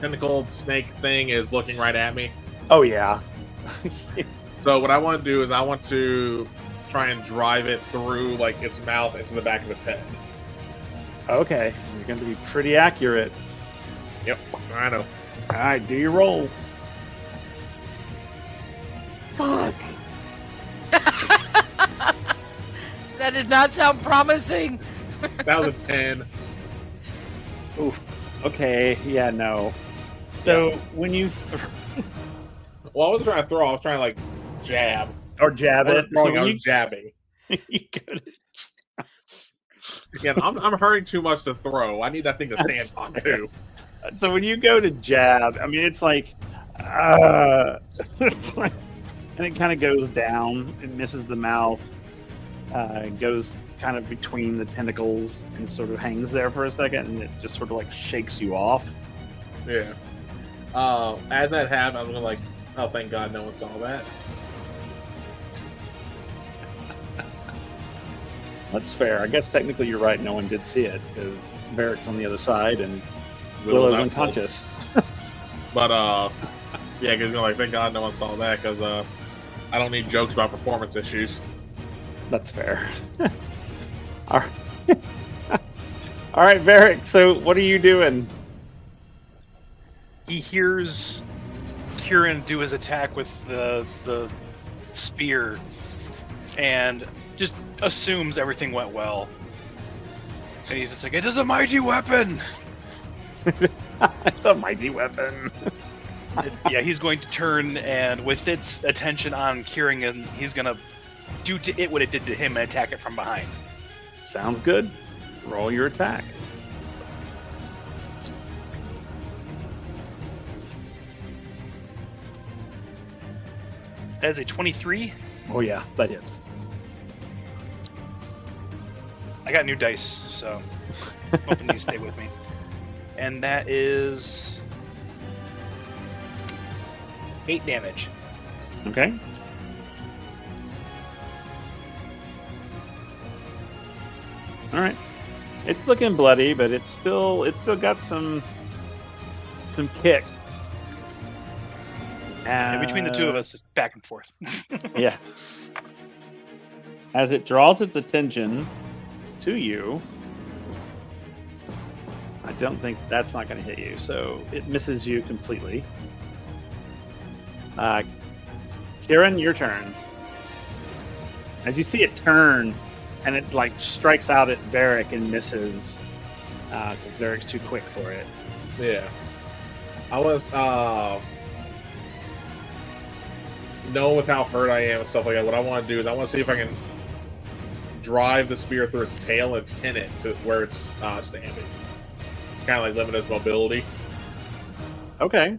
tentacled snake thing is looking right at me. Oh yeah. So what I want to do is I want to try and drive it through like its mouth into the back of its head. Okay. You're going to be pretty accurate. Yep, I know. All right, do your roll. Fuck. That did not sound promising. That was a 10. Oof. Okay. Yeah. No. So when you Well, I wasn't trying to throw. I was trying to like jab. or jab I it, wasn't throwing, so I when was jabbing. you go to, Again, I'm hurting too much to throw. I need that thing to stand on too. So when you go to jab, I mean, it's like, it's like, and it kind of goes down. It misses the mouth. Goes kind of between the tentacles and sort of hangs there for a second, and it just sort of like shakes you off. Yeah. As that happened, I was like, oh, thank God no one saw that. That's fair. I guess technically you're right. No one did see it because Varric's on the other side and Willow's unconscious. But yeah, because like, thank God no one saw that because I don't need jokes about performance issues. That's fair. All right. All right, Varric. So what are you doing? He hears Kieran do his attack with the spear and just assumes everything went well. And he's just like, it is a mighty weapon! It's a mighty weapon. Yeah, he's going to turn and with its attention on Kieran, he's going to do to it what it did to him and attack it from behind. Sounds good. Roll your attack. That is a 23. Oh yeah, that hits. I got new dice, so hoping these stay with me. And that is 8 damage. Okay. All right. It's looking bloody, but it's still got some kick. And between the two of us, it's back and forth. Yeah. As it draws its attention to you, I don't think that's not going to hit you, so it misses you completely. Kieran, your turn. As you see it turn, and it like strikes out at Varric and misses, because Varric's too quick for it. Yeah. I was knowing with how hurt I am and stuff like that, what I want to do is I want to see if I can drive the spear through its tail and pin it to where it's standing. Kind of like limit its mobility. Okay.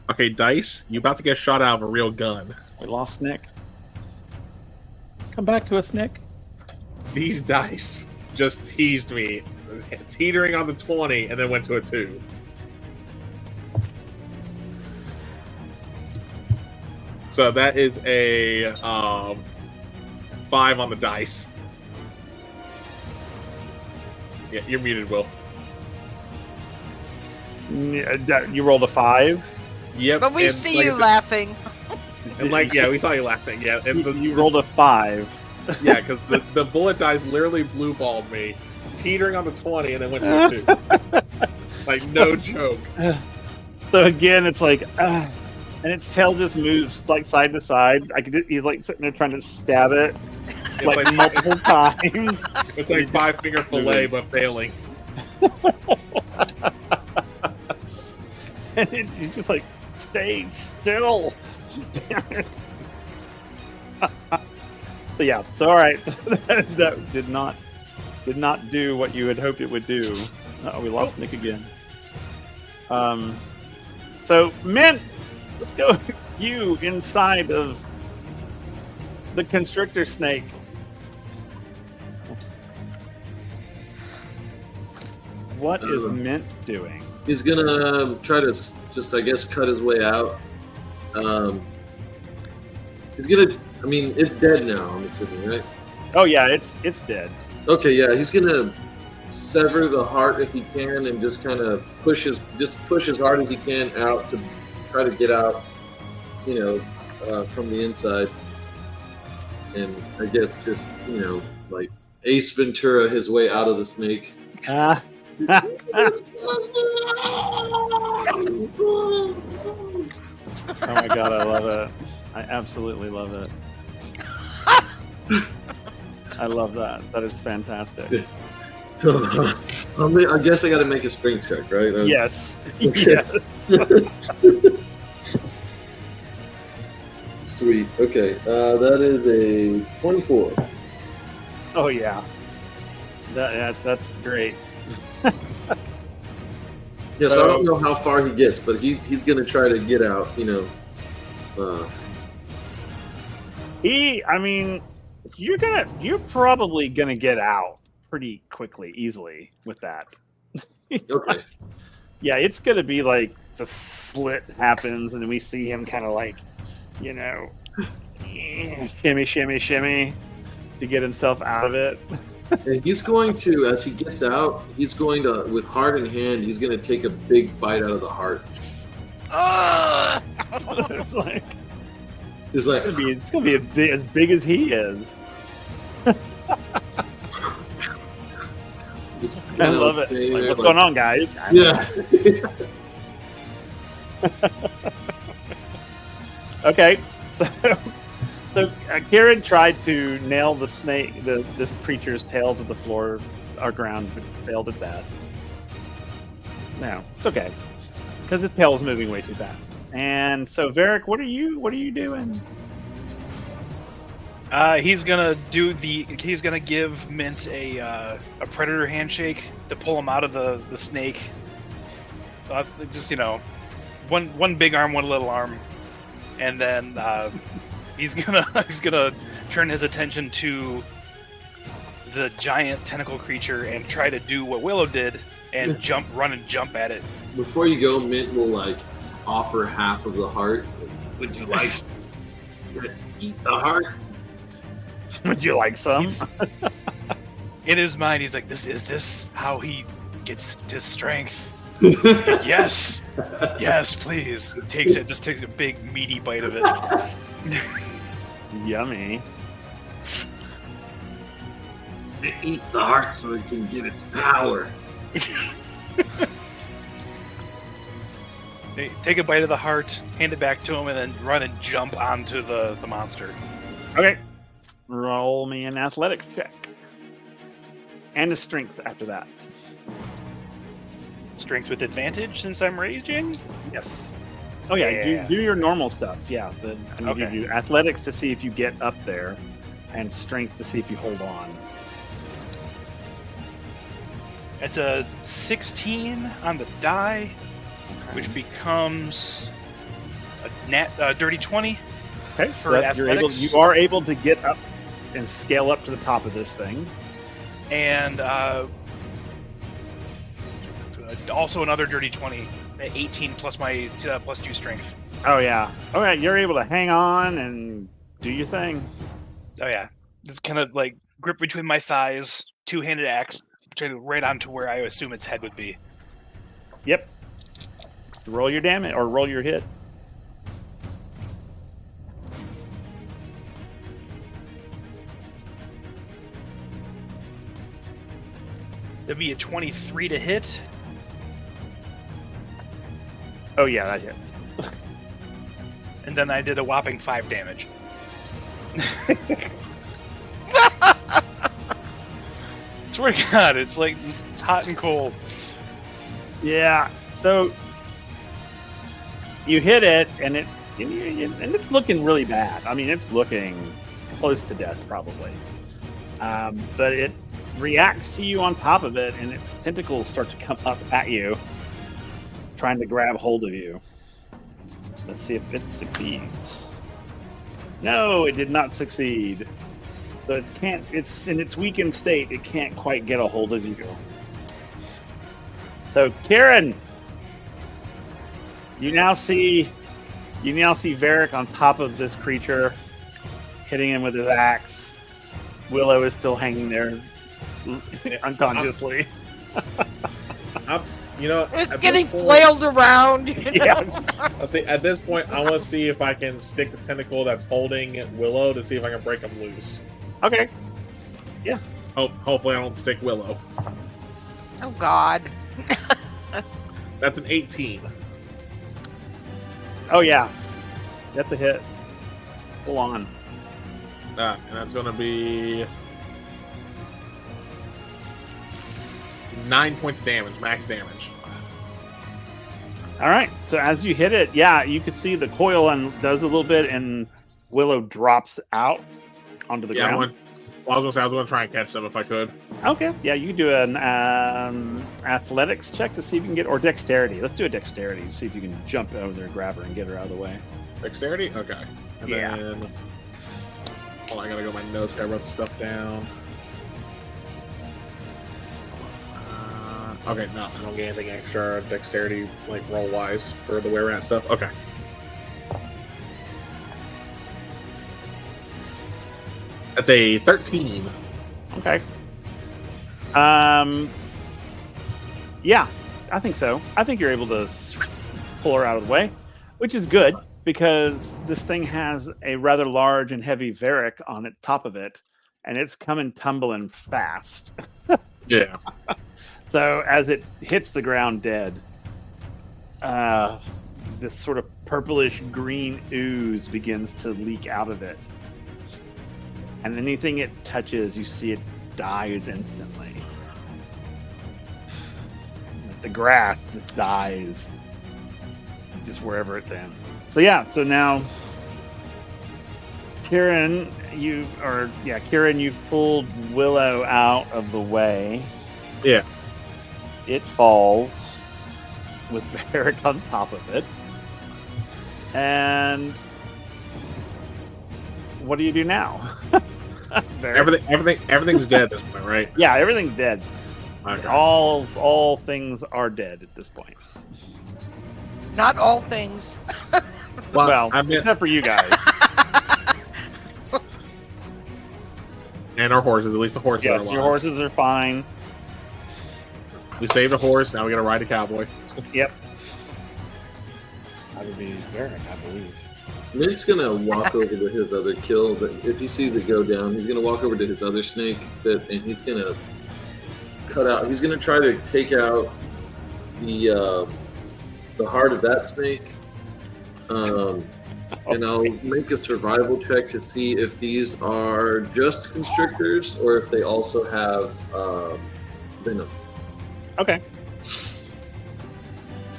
Okay, Dice, you about to get shot out of a real gun. We lost Nick. Come back to us, Nick. These dice just teased me, teetering on the 20, and then went to a 2. So that is a 5 on the dice. Yeah, you're muted, Will. You rolled a 5. Yep. But we and see like you I said- laughing. And like, yeah, we saw you laughing. Yeah, and You rolled a 5. yeah, because the bullet dice literally blue balled me, teetering on the 20, and then went to a 2. Like, no joke. So again, it's like, and its tail just moves like side to side. He's like sitting there trying to stab it It's like like multiple times. it's like 5-finger fillet, but failing. And he's just like, stay still. So yeah, so all right, that did not do what you had hoped it would do. Oh, we lost Nick again. So Mint, let's go with you inside of the constrictor snake. What is Mint doing? He's gonna try to just, I guess, cut his way out. He's gonna. I mean, it's dead now. I'm assuming, right? Oh yeah, it's dead. Okay, yeah. He's gonna sever the heart if he can, and just kind of push as hard as he can out to try to get out. From the inside, and I guess just like Ace Ventura his way out of the snake. Ah. Oh my god, I love it. I absolutely love it. I love that. That is fantastic. So, I guess I got to make a strength check, right? Yes. Okay. Yes. Sweet. Okay. That is a 24. Oh yeah. That's great. Yes, I don't know how far he gets, but he's gonna try to get out. I mean, you're probably gonna get out pretty quickly, easily with that. Okay. Yeah, it's gonna be like the slit happens, and we see him kind of like, shimmy, shimmy, shimmy to get himself out of it. And he's going to, as he gets out, he's going to, with heart in hand, he's going to take a big bite out of the heart. It's like He's like, it's gonna be as big as he is. I love it. Like, what's going on, guys? Yeah. Okay, so Kieran tried to nail the snake, this creature's tail to the floor or ground, but failed at that. No, it's okay, because his tail is moving way too fast. And so, Varric, what are you doing? He's gonna give Mint a predator handshake to pull him out of the snake. Just one big arm, one little arm, and then he's gonna turn his attention to the giant tentacle creature and try to do what Willow did and run and jump at it. Before you go, Mint will offer half of the heart. Would you like to eat the heart? Would you like some? In his mind, he's like, "Is this how he gets his strength?" Yes, please. Takes a big meaty bite of it. Yummy. It eats the heart so it can get its power. Take a bite of the heart, hand it back to him, and then run and jump onto the monster. Okay. Roll me an athletics check. And a strength after that. Strength with advantage since I'm raging? Yes. Oh yeah, Yeah. Do your normal stuff. Yeah. Okay. You do athletics to see if you get up there, and strength to see if you hold on. It's a 16 on the die, which becomes a dirty 20. Okay. For So athletics. you are able to get up and scale up to the top of this thing. And also another dirty 20, 18 plus my plus 2 strength. Oh yeah. Oh yeah. You're able to hang on and do your thing. Oh yeah, just kind of like grip between my thighs, two-handed axe, right onto where I assume its head would be. Yep. Roll your damage or roll your hit. That'd be a 23 to hit. Oh yeah, that hit. And then I did a whopping 5 damage. Swear to God, it's like hot and cold. Yeah. So you hit it, and it's looking really bad. I mean, it's looking close to death, probably. But it reacts to you on top of it, and its tentacles start to come up at you, trying to grab hold of you. Let's see if it succeeds. No, it did not succeed. So it's in its weakened state, it can't quite get a hold of you. So Kieran, you now see Varric on top of this creature, hitting him with his axe. Willow is still hanging there unconsciously. It's getting flailed around. Yeah. At this point, I want to see if I can stick the tentacle that's holding Willow to see if I can break him loose. Okay. Hopefully, I don't stick Willow. Oh God. That's an 18. Oh yeah. That's a hit. Full on. And that's going to be 9 points of damage, max damage. All right. So as you hit it, yeah, you can see the coil and does a little bit, and Willow drops out onto the Yeah, ground. I was gonna try and catch them if I could. Okay, yeah, you can do an athletics check to see if you can get, or dexterity. Let's do a dexterity, see if you can jump over there, grab her, and get her out of the way. Dexterity? Okay. And Yeah. then I gotta go my notes, gotta write the stuff down. Okay, no, I don't get anything extra dexterity, like roll-wise, for the were-rat stuff. Okay. That's a 13. Okay. Yeah, I think so. I think you're able to pull her out of the way, which is good because this thing has a rather large and heavy Varric on the top of it, and it's coming tumbling fast. Yeah. So as it hits the ground dead, this sort of purplish green ooze begins to leak out of it. And anything it touches, you see it dies instantly. The grass just dies just wherever it's in. So yeah, so now Kieran, you've pulled Willow out of the way. Yeah. It falls with Barrick on top of it. And what do you do now? Everything's dead at this point, right? Yeah, everything's dead. Okay. All things are dead at this point. Not all things. Well, I mean, except for you guys. and our horses. At least the horses are Yes, alive. your horses are fine. We saved a horse. Now we gotta ride a cowboy. Yep. That would be Barrick, I believe. Mint's gonna walk over to his other kill. But if he sees it go down, he's gonna walk over to his other snake and he's gonna cut out. He's gonna try to take out the heart of that snake. And I'll make a survival check to see if these are just constrictors or if they also have venom. Okay.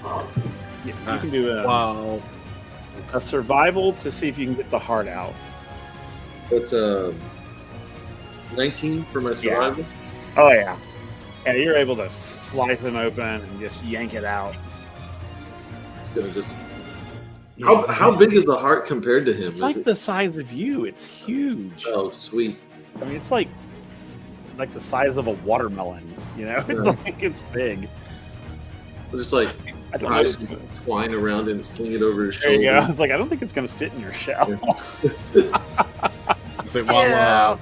Yeah, you can do Wow. a survival to see if you can get the heart out. That's 19 for my survival. Oh yeah. Yeah, you're able to slice them open and just yank it out. It's gonna just. How big is the heart compared to him? It's Is like it? the size of you. It's huge. Oh, sweet. I mean, it's like the size of a watermelon. You know, Yeah. it's like it's big. Just like I don't tie know. some twine around it and sling it over his There you shoulder. go. It's like I don't think it's going to fit in your shell. So Yeah.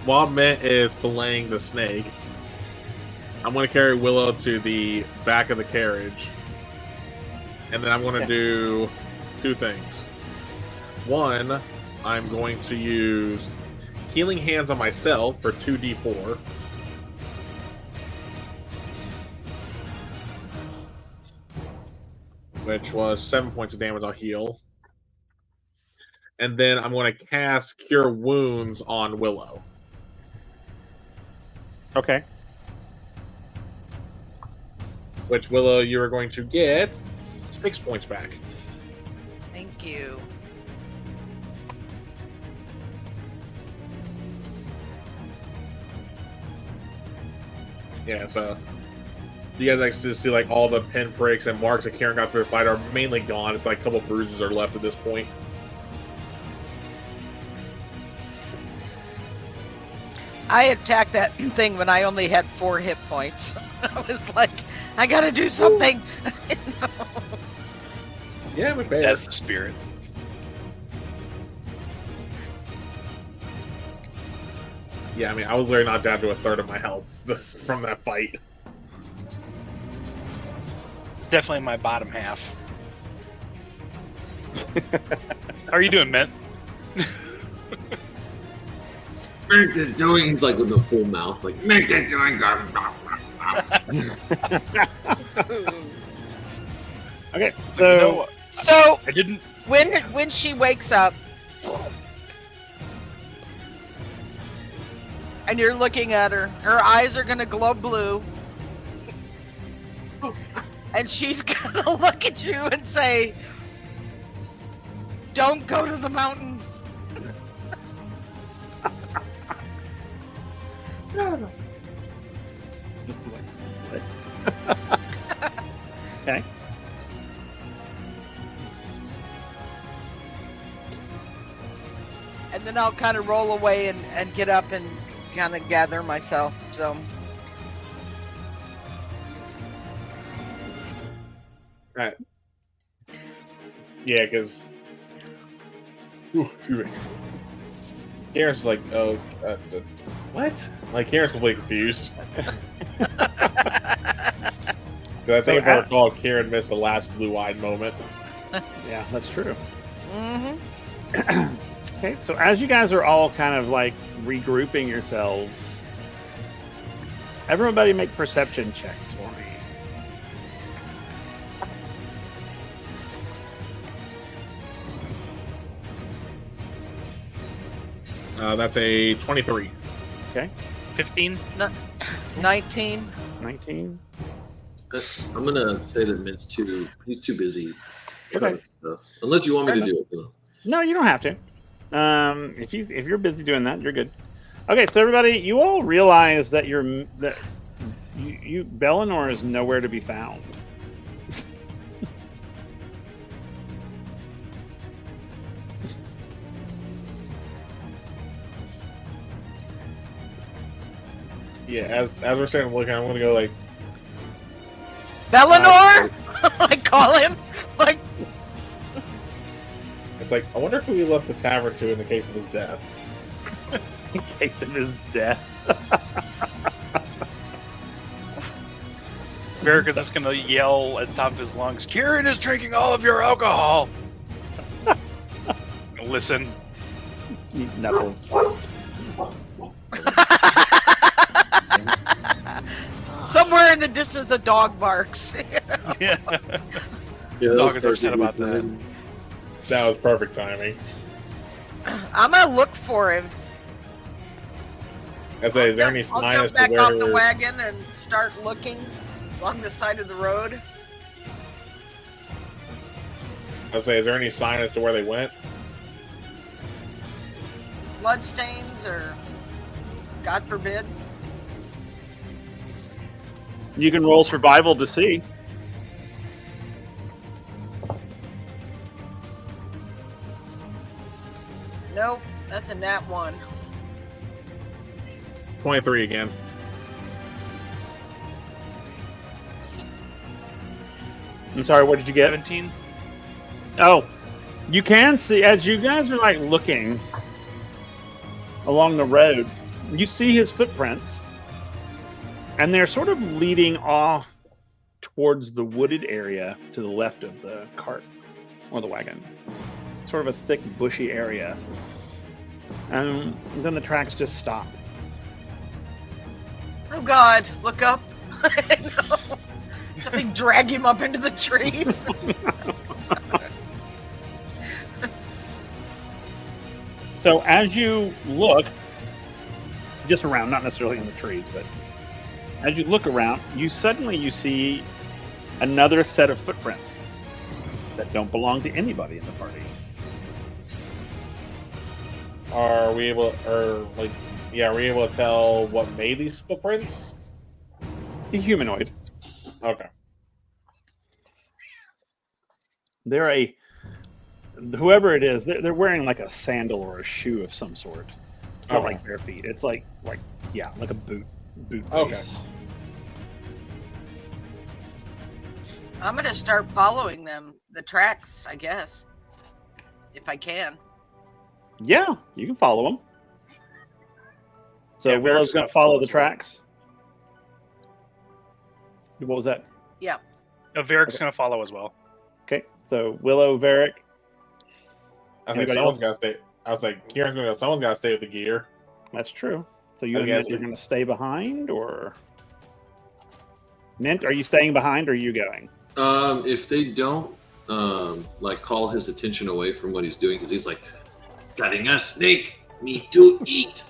while Mint is filleting the snake, I'm going to carry Willow to the back of the carriage, and then I'm going to do two things. One, I'm going to use Healing Hands on myself for 2d4. Which was 7 points of damage. I'll heal. And then I'm going to cast Cure Wounds on Willow. Okay. Which, Willow, you are going to get 6 points back. Thank you. Yeah, so you guys actually see like all the pinpricks and marks that Karen got through the fight are mainly gone. It's like a couple bruises are left at this point. I attacked that thing when I only had 4 hit points. I was like, I gotta do something. Yeah, we fair. That's the spirit. Yeah, I mean, I was literally not down to a third of my health from that fight. Definitely my bottom half. How are you doing, Mint? Mint is doing. He's like with a full mouth, like Mint is doing. Okay. So, you know what? So I didn't. when she wakes up and you're looking at her, her eyes are gonna glow blue. And she's gonna look at you and say, Don't go to the mountain. Okay. And then I'll kind of roll away and get up and kind of gather myself. So, Right. Yeah, because Karen's like, oh, what? Like, Karen's completely confused. I think if I recall, Karen missed the last blue-eyed moment. Yeah, that's true. mm-hmm. Okay, so as you guys are all kind of like regrouping yourselves, everybody make perception checks for me. That's a 23. Okay, 15. 19. 19. I'm gonna say that Mint's he's too busy. Okay. trying Stuff. Unless you want me Fair to do it. Though. No, you don't have to. If you're busy doing that, you're good. Okay, so everybody, you all realize that you Bellinor is nowhere to be found. Yeah, as we're saying, look, I'm gonna go like, Bellinor? I call him. Like, it's like, I wonder who he left the tavern to in the case of his death. In case of his death. Varric is just gonna yell at the top of his lungs, Kieran is drinking all of your alcohol! Listen. Nothing. somewhere in the distance, the dog barks. Yeah. Yeah, Dog is upset about that. That was perfect timing. I'm gonna look for him. I say, is there any I'll sign jump as to back where? off the wagon and start looking along the side of the road. I say, is there any sign as to where they went? Bloodstains or, God forbid. You can roll survival to see. Nope, that's a nat 1. 23 again. I'm sorry, what did you get? 17. Oh, you can see, as you guys are like looking along the road, you see his footprints, and they're sort of leading off towards the wooded area to the left of the cart or the wagon. Sort of a thick, bushy area. And then the tracks just stop. Oh God, look up. No. Something drag him up into the trees. So as you look, just around, not necessarily in the trees, but as you look around, you see another set of footprints that don't belong to anybody in the party. Are we able, are we able to tell what made these footprints? A humanoid. Okay. They're whoever it is, they're wearing like a sandal or a shoe of some sort. Not Okay. like bare feet. It's like a boot Okay. base. I'm gonna start following them, the tracks, I guess, if I can. Yeah, you can follow them. So Yeah, Willow's Varric's going gonna to follow follow the as well. tracks. What was that? Yeah. Varric's going to follow as well. Okay, so Willow, Varric. I think Anybody someone's else? got to stay. I was like, Kieran's going to go, someone's got to stay with the gear. That's true. So you I admit guess you're we- going to stay behind, or Mint? Are you staying behind, or are you going? If they don't call his attention away from what he's doing, because he's like, cutting a snake, meat to eat.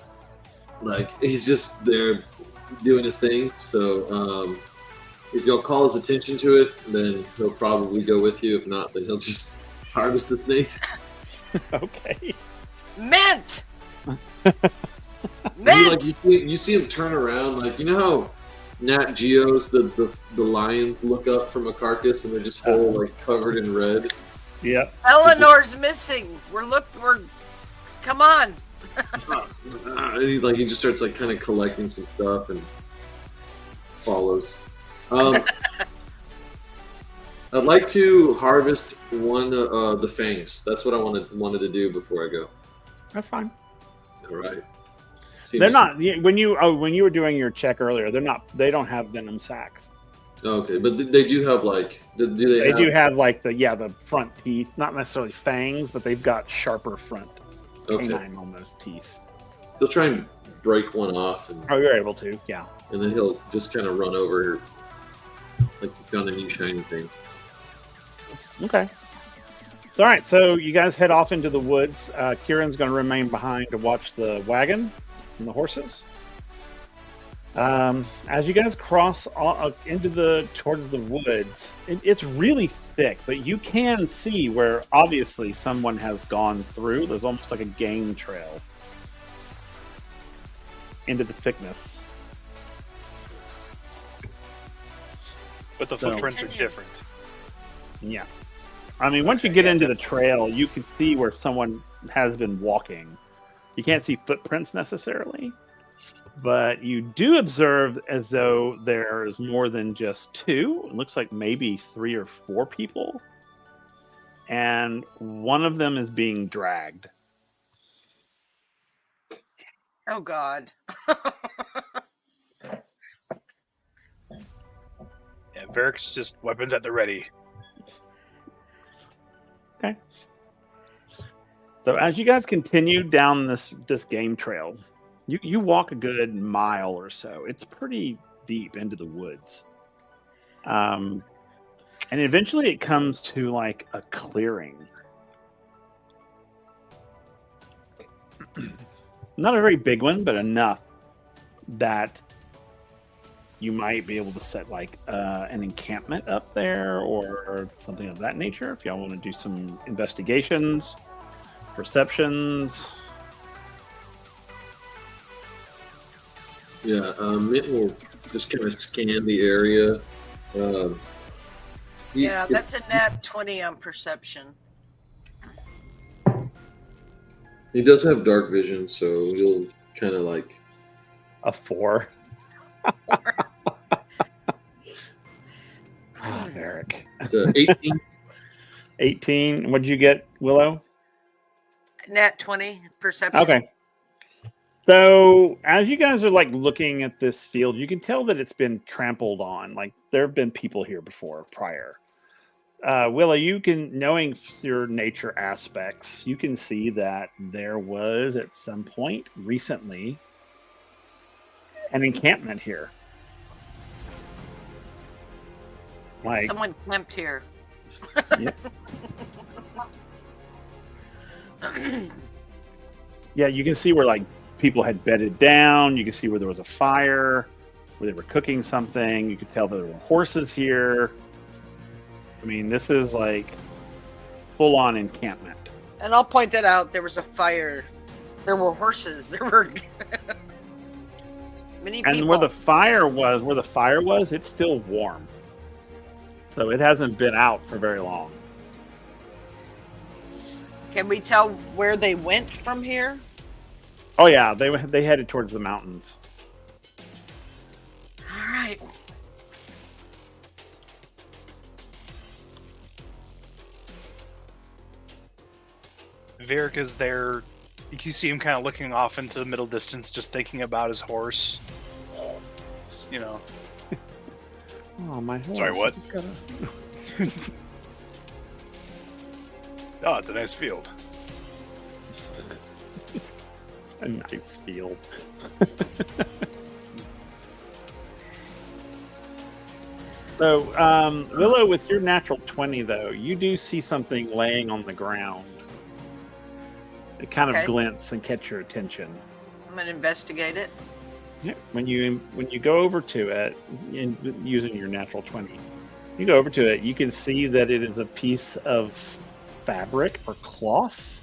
Like he's just there doing his thing. So if you'll call his attention to it, then he'll probably go with you. If not, then he'll just harvest the snake. Okay. Mint! You, Mint! you see him turn around, like, you know how Nat Geo's the lions look up from a carcass and they're just whole like covered in red. Yep. Eleanor's missing. We're come on. He just starts like kind of collecting some stuff and follows. I'd like to harvest one the fangs. That's what I wanted to do before I go. That's fine. All right. They're not when you were doing your check earlier. They don't have venom sacs. Okay, but they do have like do they? They do have like the front teeth, not necessarily fangs, but they've got sharper front canine almost teeth. He'll try and break one off, and you're able to, yeah. And then he'll just kind of run over like he found a new shiny thing. Okay. So, all right, so you guys head off into the woods. Kieran's going to remain behind to watch the wagon and the horses. As you guys cross towards the woods, it's really thick, but you can see where obviously someone has gone through. There's almost like a game trail into the thickness. But the footprints are different. Yeah. I mean, once you get into the trail, you can see where someone has been walking. You can't see footprints necessarily, but you do observe as though there's more than just two. It looks like maybe 3 or 4 people, and one of them is being dragged. Oh, God. Yeah, Varric's just weapons at the ready. Okay. So as you guys continue down this game trail, you walk a good mile or so. It's pretty deep into the woods. And eventually it comes to like a clearing. Not a very big one, but enough that you might be able to set like an encampment up there or something of that nature. If y'all want to do some investigations, perceptions. Yeah, Mitt will just kind of scan the area. That's a nat 20 on perception. He does have dark vision, so he'll kind of like a 4. Eric. It's 18. 18. What did you get, Willow? Nat 20 perception. Okay. So as you guys are like looking at this field, you can tell that it's been trampled on. Like there have been people here before, prior. Willow, you can, knowing your nature aspects, you can see that there was at some point recently an encampment here. Like someone camped here. Yeah. Yeah, you can see where like people had bedded down. You can see where there was a fire, where they were cooking something. You could tell that there were horses here. I mean, this is like full-on encampment. And I'll point that out. There was a fire. There were horses. There were many people. And where the fire was, it's still warm. So it hasn't been out for very long. Can we tell where they went from here? Oh yeah, they headed towards the mountains. All right. Varric is there. You can see him kind of looking off into the middle distance, just thinking about his horse. You know. Oh, my horse. Sorry, what? Oh, it's a nice field. A nice field. So, Willow, with your natural 20, though, you do see something laying on the ground. It kind of glints and catch your attention. I'm going to investigate it. Yeah. When you go over to it, using your natural 20, you go over to it, you can see that it is a piece of fabric or cloth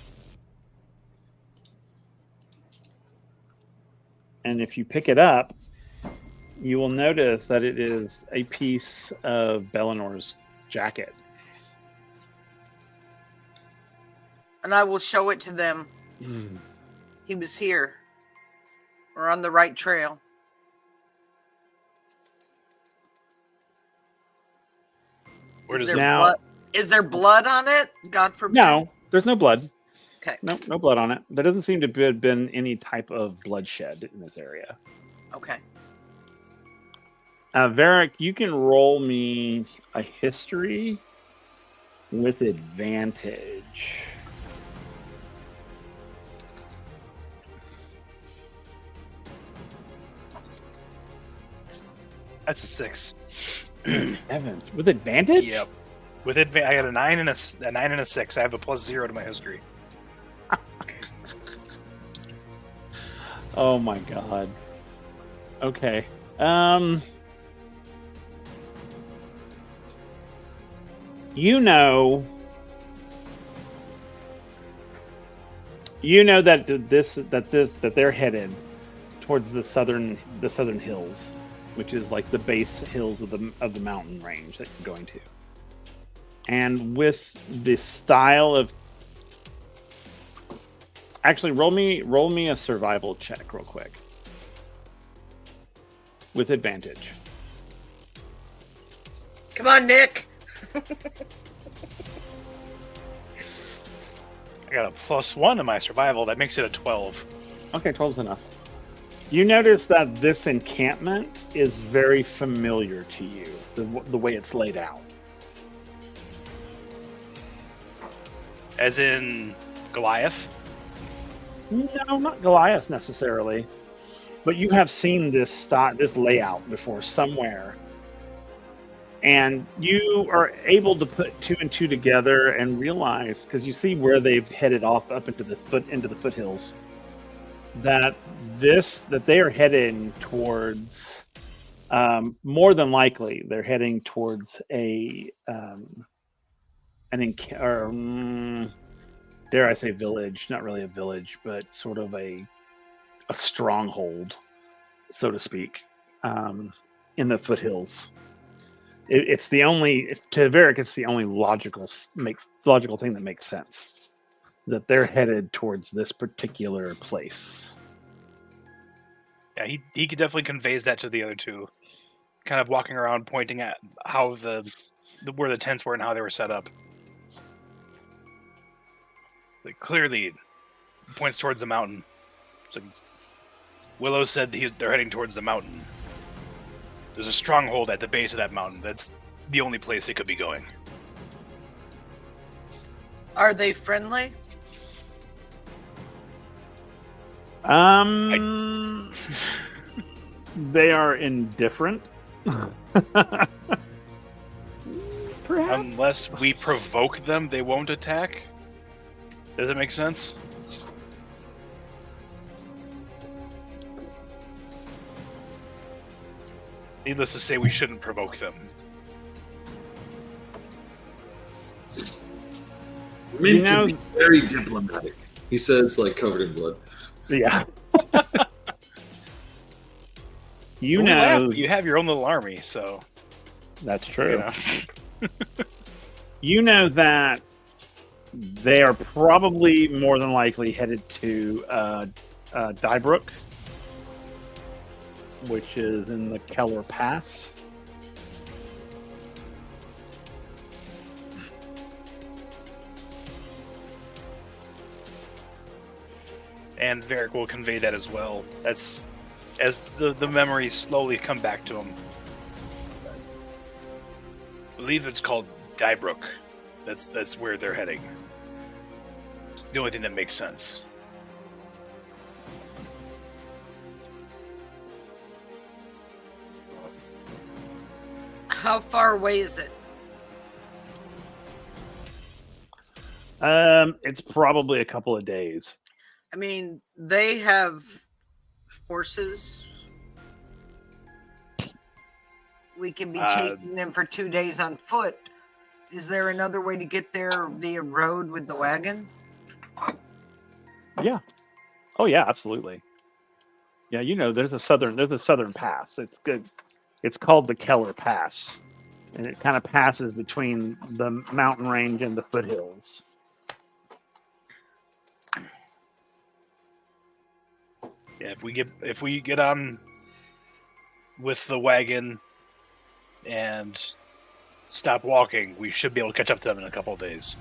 And if you pick it up, you will notice that it is a piece of Bellinor's jacket. And I will show it to them. He was here. We're on the right trail. Where Is does there now- blood? Is there blood on it? God forbid. No, there's no blood. Okay. No blood on it. There doesn't seem to have been any type of bloodshed in this area. Okay. Varric, you can roll me a history with advantage. That's a 6. Evans, with advantage? Yep. With I got a 9 and a 9 and a 6. I have a +0 to my history. Oh my god. Okay. You know that they're headed towards the southern hills, which is like the base hills of the mountain range that you're going to. And with the style of, actually roll me a survival check real quick with advantage. Come on, Nick. I got a +1 to my survival. That makes it a 12. Okay, 12's enough. You notice that this encampment is very familiar to you, the way it's laid out. As in Goliath? No, not Goliath necessarily, but you have seen this layout before somewhere, and you are able to put 2 and 2 together and realize, because you see where they've headed off up into the foothills, that they are heading towards, more than likely, they're heading towards dare I say village, not really a village, but sort of a stronghold, so to speak, in the foothills. It's the only, to Varric, it's the only logical thing that makes sense, that they're headed towards this particular place. Yeah, he could definitely conveys that to the other two. Kind of walking around pointing at how where the tents were and how they were set up. Like, clearly points towards the mountain. It's like, Willow said they're heading towards the mountain. There's a stronghold at the base of that mountain. That's the only place they could be going. Are they friendly? They are indifferent. Perhaps. Unless we provoke them, they won't attack. Does it make sense? Needless to say, we shouldn't provoke them. Mint can be very diplomatic. He says, like, covered in blood. Yeah. You We know, laugh, but you have your own little army, so that's true. you know. You know that they are probably more than likely headed to Dybrook, which is in the Keller Pass. And Varric will convey that as well. That's as the memories slowly come back to him. I believe it's called Dybrook. That's where they're heading. It's the only thing that makes sense. How far away is it? It's probably a couple of days. I mean, they have horses. We can be chasing them for 2 days on foot. Is there another way to get there via road with the wagon? Yeah. Oh, yeah, absolutely. Yeah, you know, there's a southern pass. It's good. It's called the Keller Pass, and it kind of passes between the mountain range and the foothills. Yeah, if we get on with the wagon and stop walking, we should be able to catch up to them in a couple of days.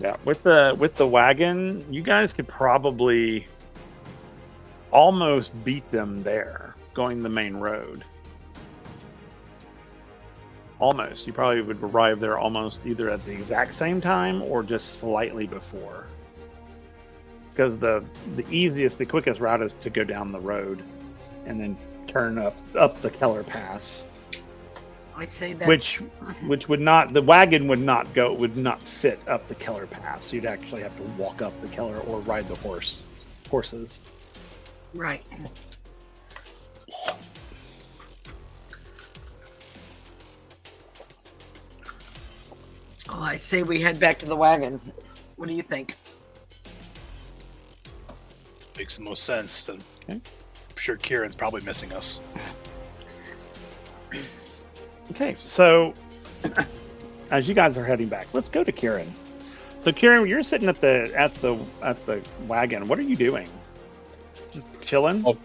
Yeah, with the wagon, you guys could probably almost beat them there, going the main road. Almost. You probably would arrive there almost either at the exact same time or just slightly before. Because the quickest route is to go down the road and then turn up the Keller Pass. I say that. Which would not, the wagon would not fit up the Keller Pass. You'd actually have to walk up the Keller or ride the horses. Right. Well, I say we head back to the wagon. What do you think? Makes the most sense. And Okay. I'm sure Kieran's probably missing us. Okay, so as you guys are heading back, let's go to Kieran. So Kieran, you're sitting at the wagon. What are you doing? Just chilling? Oh.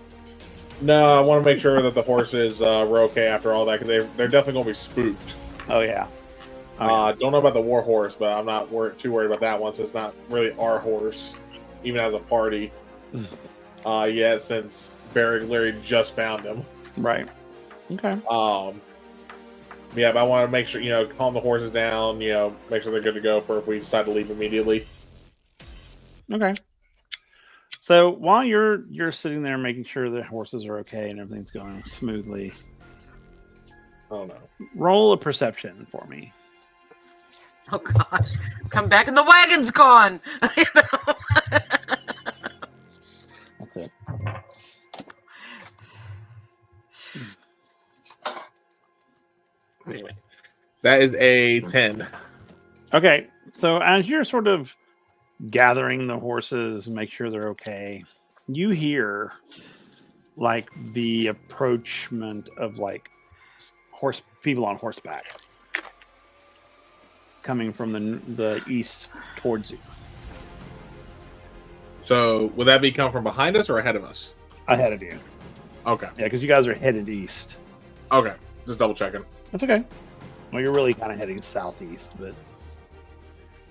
No, I want to make sure that the horses were okay after all that, because they're definitely going to be spooked. Oh yeah. Oh, Don't know about the war horse, but I'm not too worried about that one, since it's not really our horse, even as a party. Yet, since Barry Larry just found him. right. Okay. Yeah, but I want to make sure, calm the horses down, make sure they're good to go for if we decide to leave immediately. Okay. So while you're sitting there making sure the horses are okay and everything's going smoothly, Oh no. roll a perception for me. Oh God! Come back and the wagon's gone. That's it. Anyway, that is a 10. Okay. So as you're sort of gathering the horses, make sure they're okay, you hear like the approachment of like people on horseback coming from the east towards you. So, would that be coming from behind us or ahead of us? Ahead of you. Okay. Yeah, because you guys are headed east. Okay. Just double checking. That's okay. Well, you're really kind of heading southeast, but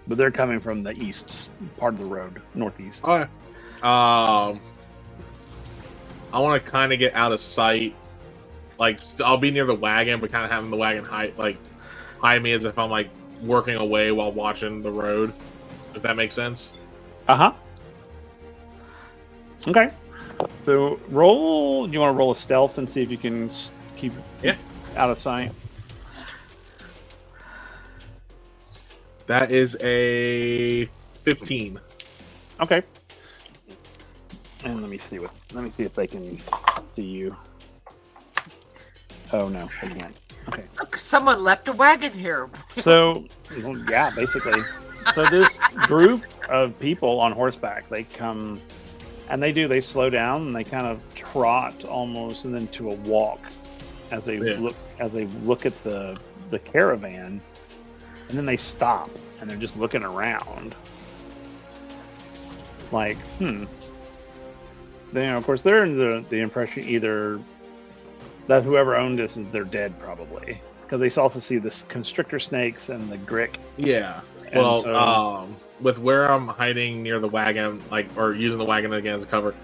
they're coming from the east part of the road, northeast. All right. I want to kind of get out of sight. Like, I'll be near the wagon, but kind of having the wagon hide me as if I'm like working away while watching the road. If that makes sense. Uh-huh. Okay. So roll. Do you want to roll a stealth and see if you can keep out of sight? That is a 15. Okay. And let me see if they can see you. Oh no, they can't. Okay. Look, someone left a wagon here. So yeah, basically. So this group of people on horseback, they come and they slow down and they kind of trot almost and then to a walk as they look at the caravan, and then they stop and they're just looking around. Like, They, of course, they're in the impression either that whoever owned this is they're dead, probably, because they also see the constrictor snakes and the grick. Yeah. And Well, so- with where I'm hiding near the wagon, or using the wagon again as a cover,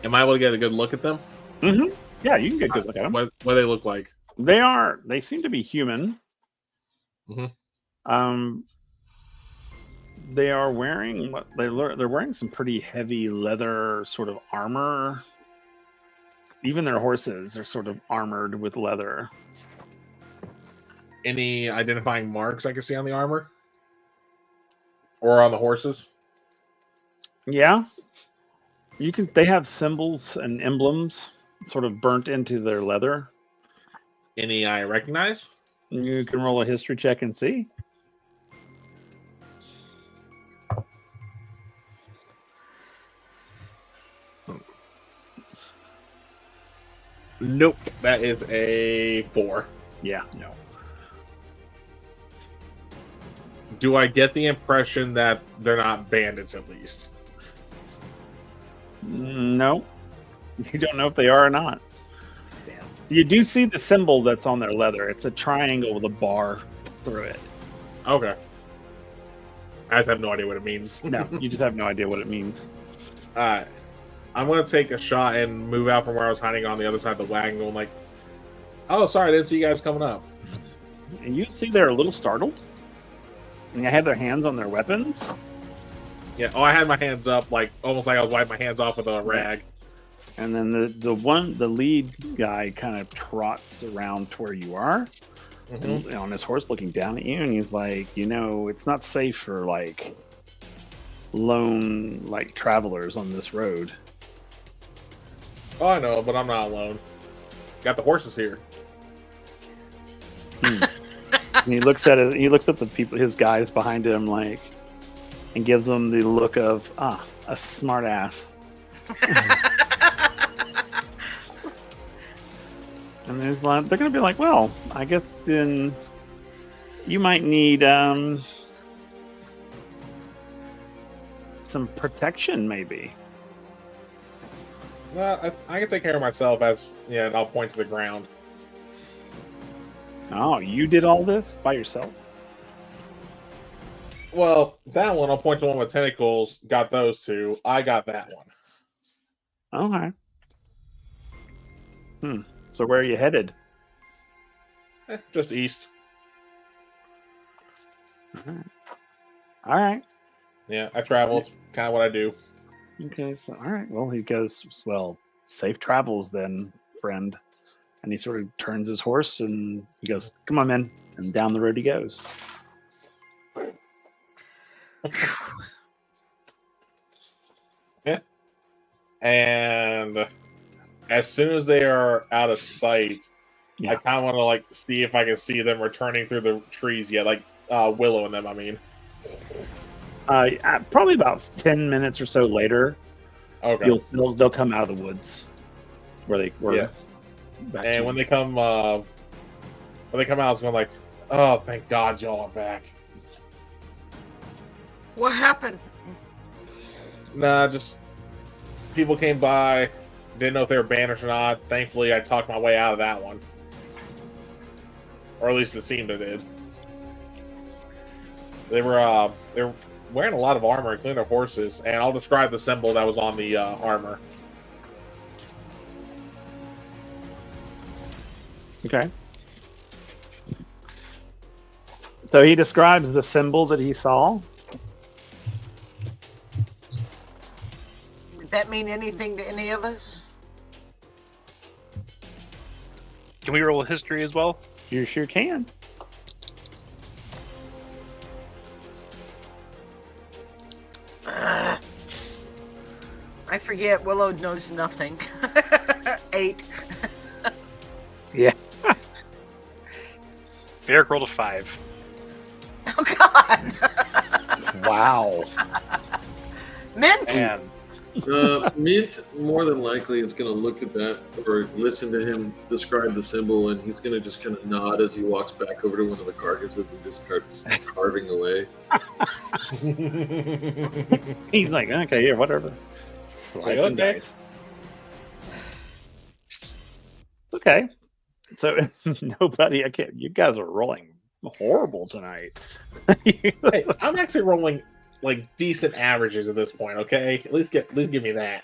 am I able to get a good look at them? Mm-hmm. Yeah, you can get a good look at them. What do they look like? They seem to be human. Mhm. They are wearing they're wearing some pretty heavy leather sort of armor. Even their horses are sort of armored with leather. Any identifying marks I can see on the armor? Or on the horses? Yeah. They have symbols and emblems sort of burnt into their leather. Any I recognize? You can roll a history check and see. Nope, that is a 4. Yeah, no. Do I get the impression that they're not bandits at least? No. You don't know if they are or not. You do see the symbol that's on their leather. It's a triangle with a bar through it. Okay. I just have no idea what it means. No, you just have no idea what it means. Alright. I'm going to take a shot and move out from where I was hiding on the other side of the wagon, going like, oh, sorry, I didn't see you guys coming up. And you see they're a little startled. And they have their hands on their weapons. Yeah, I had my hands up, like almost like I was wiping my hands off with a rag. And then the lead guy kind of trots around to where you are, and on his horse, looking down at you, and he's like, it's not safe for like lone travelers on this road. Oh, I know, but I'm not alone. Got the horses here. And he looks at the people, his guys behind him, and gives them the look of a smart ass. And they're going to be like, well, I guess then you might need some protection, maybe. Well, I can take care of myself and I'll point to the ground. Oh, you did all this by yourself? Well, that one, I'll point to one with tentacles. Got those two. I got that one. Okay. So where are you headed? Just east. All right. Yeah, I travel. It's kind of what I do. Okay, so all right. Well, he goes, well, safe travels then, friend. And he sort of turns his horse and he goes, come on, man. And down the road he goes. Yeah. And as soon as they are out of sight, I kind of want to see if I can see them returning through the trees yet, Willow and them, I mean. Probably about 10 minutes or so later, okay, they'll come out of the woods where they were. Yeah. And when they come out, it's going like, oh, thank God y'all are back. What happened? Nah, just people came by, didn't know if they were bandits or not. Thankfully, I talked my way out of that one. Or at least it seemed I did. They were wearing a lot of armor, including their horses, and I'll describe the symbol that was on the armor. Okay. So he describes the symbol that he saw. Would that mean anything to any of us? Can we roll a history as well? You sure can. I forget. Willow knows nothing. 8. Yeah. Varric rolled a 5. Oh God! Wow. Mint. And Mint more than likely is going to look at that or listen to him describe the symbol, and he's going to just kind of nod as he walks back over to one of the carcasses and just starts carving away. He's like, okay, yeah, whatever. Slice and dice. Okay. So nobody, I can't. You guys are rolling horrible tonight. Hey, I'm actually rolling decent averages at this point. Okay, at least give me that.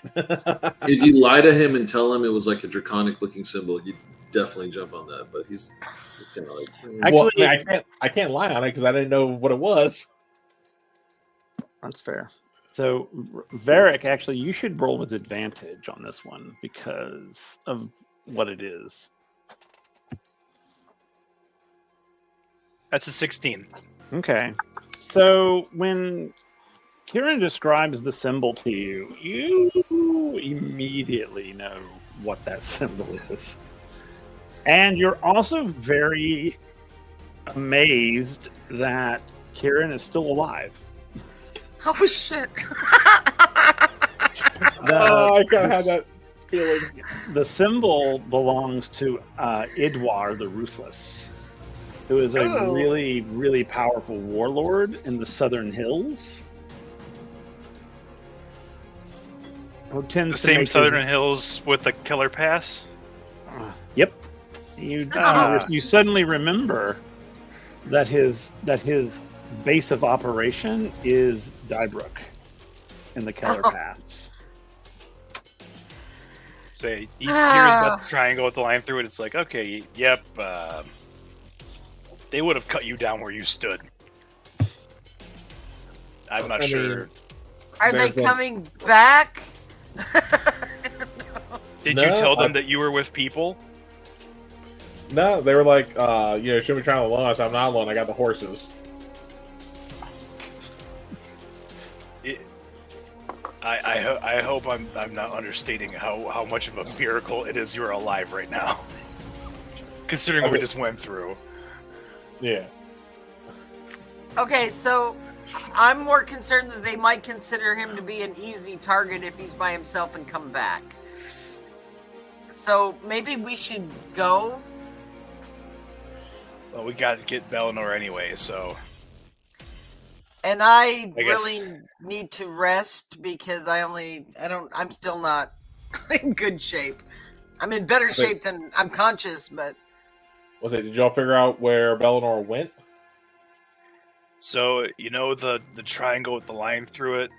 If you lie to him and tell him it was like a draconic looking symbol, he'd definitely jump on that. But he's kind of like, Actually, well, I can't lie on it because I didn't know what it was. That's fair. So, Varric, actually, you should roll with advantage on this one because of what it is. that's a 16. Okay. So, when Kieran describes the symbol to you, you immediately know what that symbol is. And you're also very amazed that Kieran is still alive. Oh shit! I kind of had that. feeling. The symbol belongs to Idwar the Ruthless, who is a Oh. really, really powerful warlord in the Southern Hills. Who tends The to same make Southern Hills with the Killer Pass. Yep. You suddenly remember that his base of operation is Dybrook in the Keller Pass. So he's hearing about the triangle with the line through it. It's like, okay, yep. They would have cut you down where you stood. I'm not I sure. mean, Are they There's one. coming back? Did No, you tell them I- that you were with people? No, they were like, you shouldn't be trying to alone. I said, I'm not alone. I got the horses. I hope I'm not understating how much of a miracle it is you're alive right now. Considering what we Okay. just went through. Yeah. Okay, so I'm more concerned that they might consider him to be an easy target if he's by himself and come back. So maybe we should go. Well, we got to get Bellinor anyway, so And I I guess- really need to rest because I'm still not in good shape. I'm in better shape than I'm conscious, but Did y'all figure out where Bellinor went? So, you know, the triangle with the line through it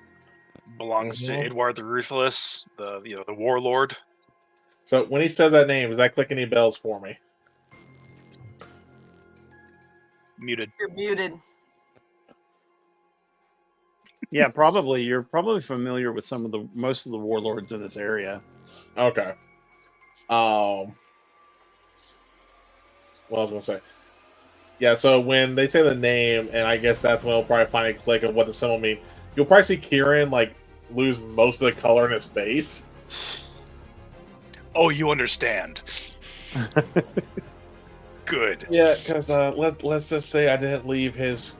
belongs to Mhm. Edward the Ruthless, the warlord. So when he says that name, does that click any bells for me? Muted. you're muted. Yeah, probably. You're probably familiar with most of the warlords in this area. Okay. What I was gonna say. Yeah, so when they say the name, and I guess that's when we'll probably find a click of what the symbol means. You'll probably see Kieran lose most of the color in his face. Oh, you understand. Good. Yeah, because let's just say I didn't leave his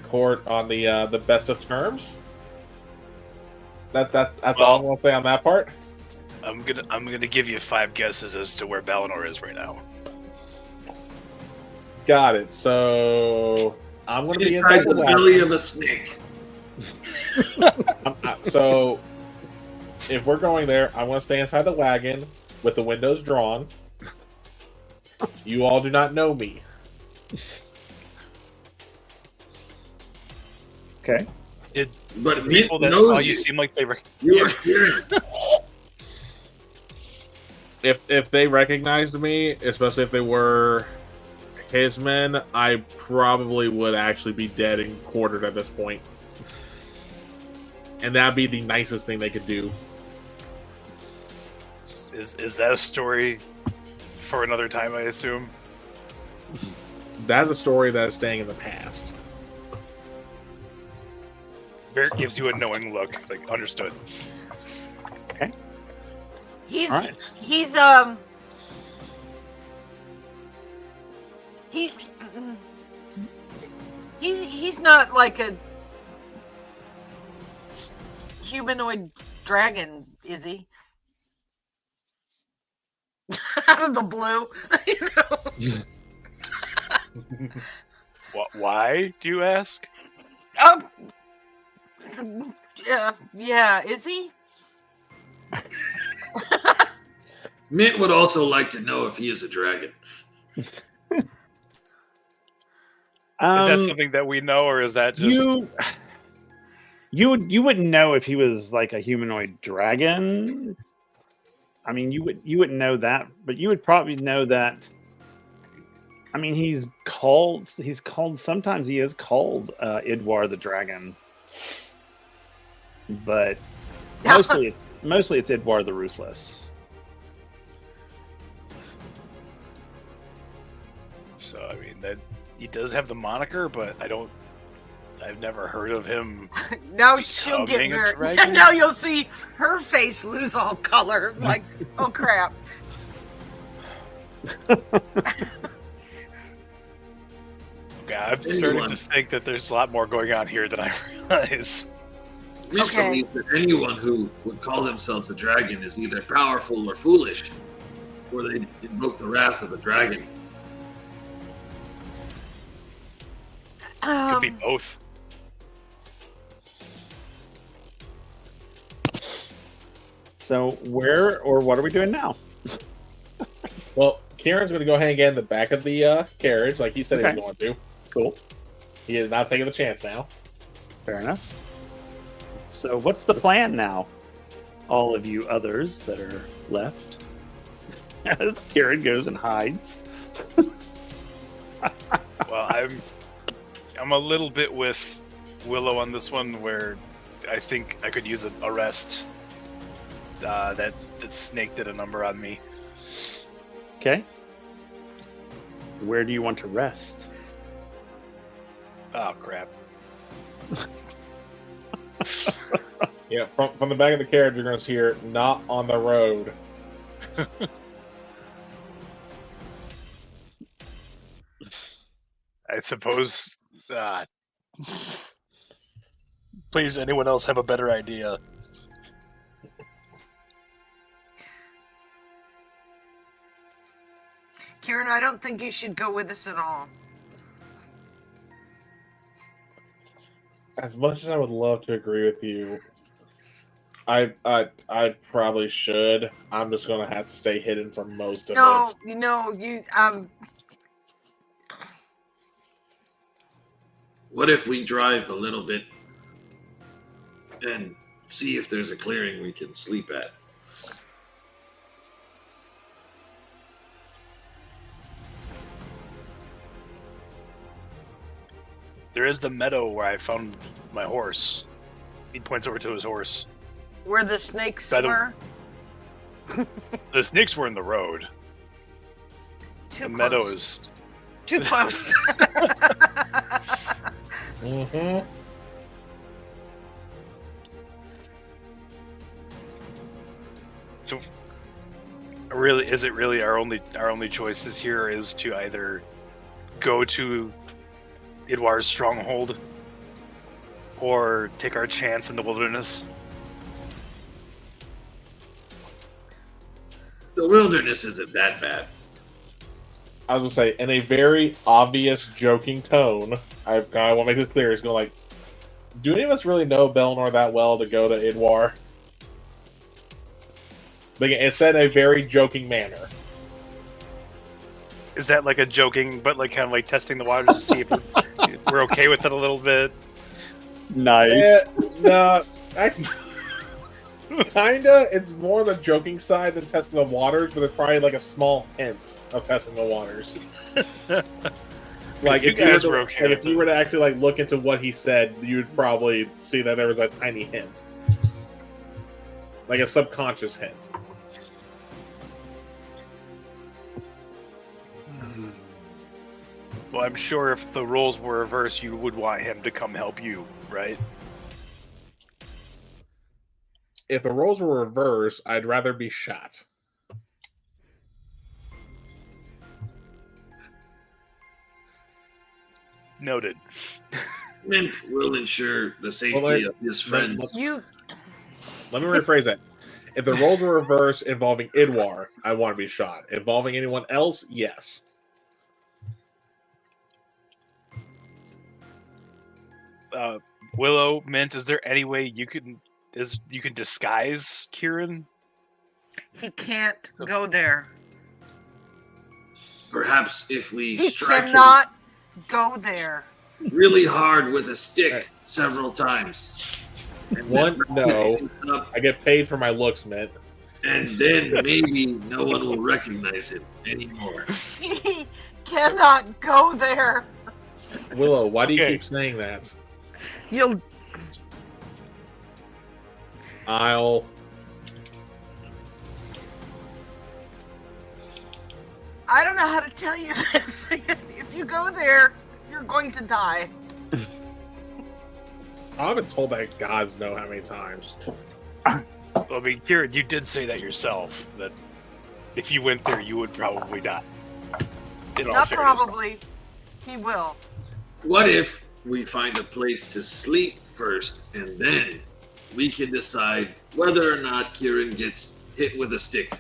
court on the best of terms. That's all I'm gonna say on that part. I'm gonna give you 5 guesses as to where Bellinor is right now. Got it. So I'm gonna be Inside inside the the belly wagon. of a snake. So if we're going there, I want to stay inside the wagon with the windows drawn. You all do not know me. Okay. But The Mint people that knows saw you seem like they were. You are Kieran. If they recognized me, especially if they were his men, I probably would actually be dead and quartered at this point. And that'd be the nicest thing they could do. Is that a story for another time? I assume. That's a story that is staying in the past. Barrett gives you a knowing look, like understood. He's All right. he's he's not like a humanoid dragon, is he? Out of the blue, you know. Why do you ask? Yeah, is he? Mint would also like to know if he is a dragon. Is that something that we know, or is that just you wouldn't know if he was like a humanoid dragon. I mean, you wouldn't know that, but you would probably know that. I mean, he's called. Sometimes he is called Idwar the Dragon, but mostly it's Idwar the Ruthless. So I mean that he does have the moniker, but I've never heard of him. Now she'll get Becoming a her. dragon? Now you'll see her face lose all color. Like, oh crap! Okay, I'm starting to think that there's a lot more going on here than I realize. Mint Okay. believes that anyone who would call themselves a dragon is either powerful or foolish, or they invoke the wrath of the dragon. Could be both. So where or what are we doing now? Well, Kieran's going to go ahead and get in the back of the carriage, like he said he was Okay. going to. Cool. He is not taking the chance now. Fair enough. So what's the plan now? All of you others that are left. As Kieran goes and hides. Well, I'm a little bit with Willow on this one, where I think I could use a rest. That snake did a number on me. Okay. Where do you want to rest? Oh crap! Yeah, from the back of the carriage, you're going to hear, not on the road. I suppose. Please, anyone else have a better idea? Kieran, I don't think you should go with us at all. As much as I would love to agree with you, I probably should. I'm just going to have to stay hidden for most of No, it. you What if we drive a little bit and see if there's a clearing we can sleep at? There is the meadow where I found my horse. He points over to his horse. where the snakes Better- were. The snakes were in the road. Too The close. meadow is. Too close. Mm-hmm. So, really, is it really our only choices here is to either go to Idwar's stronghold or take our chance in the wilderness? The wilderness isn't that bad. I was going to say, in a very obvious joking tone, I want to make this clear. He's going like, do any of us really know Belnor that well to go to Idwar? But again, it's said in a very joking manner. Is that like a joking, but like kind of like testing the waters to see if we're okay with it a little bit? Nice. No, actually, kinda. It's more the joking side than testing the waters, but there's probably like a small hint of testing the waters. Like you if you were guys to, were okay like, with if you were to actually like look into what he said, you'd probably see that there was a tiny hint, like a subconscious hint. Well, I'm sure if the roles were reversed, you would want him to come help you, right? If the roles were reversed, I'd rather be shot. Noted. Mint will ensure the safety Well, of his friends. You Let me rephrase that. If the roles were reversed involving Idwar, I want to be shot. Involving anyone else, yes. Willow, Mint, is there any way you can disguise Kieran? he can't go there. Perhaps if we He strike cannot go there. him really hard with a stick several times. And One, then no. raise it up, I get paid for my looks, Mint. and then maybe no one will recognize him anymore. He cannot go there. Willow, why do you Okay. keep saying that? You'll I'll. I don't know how to tell you this. If you go there, you're going to die. I've been told that gods know how many times. I mean, Kieran, you did say that yourself, that if you went there, you would probably die. In all Not fairness. probably. He will. What if we find a place to sleep first and then we can decide whether or not Kieran gets hit with a stick.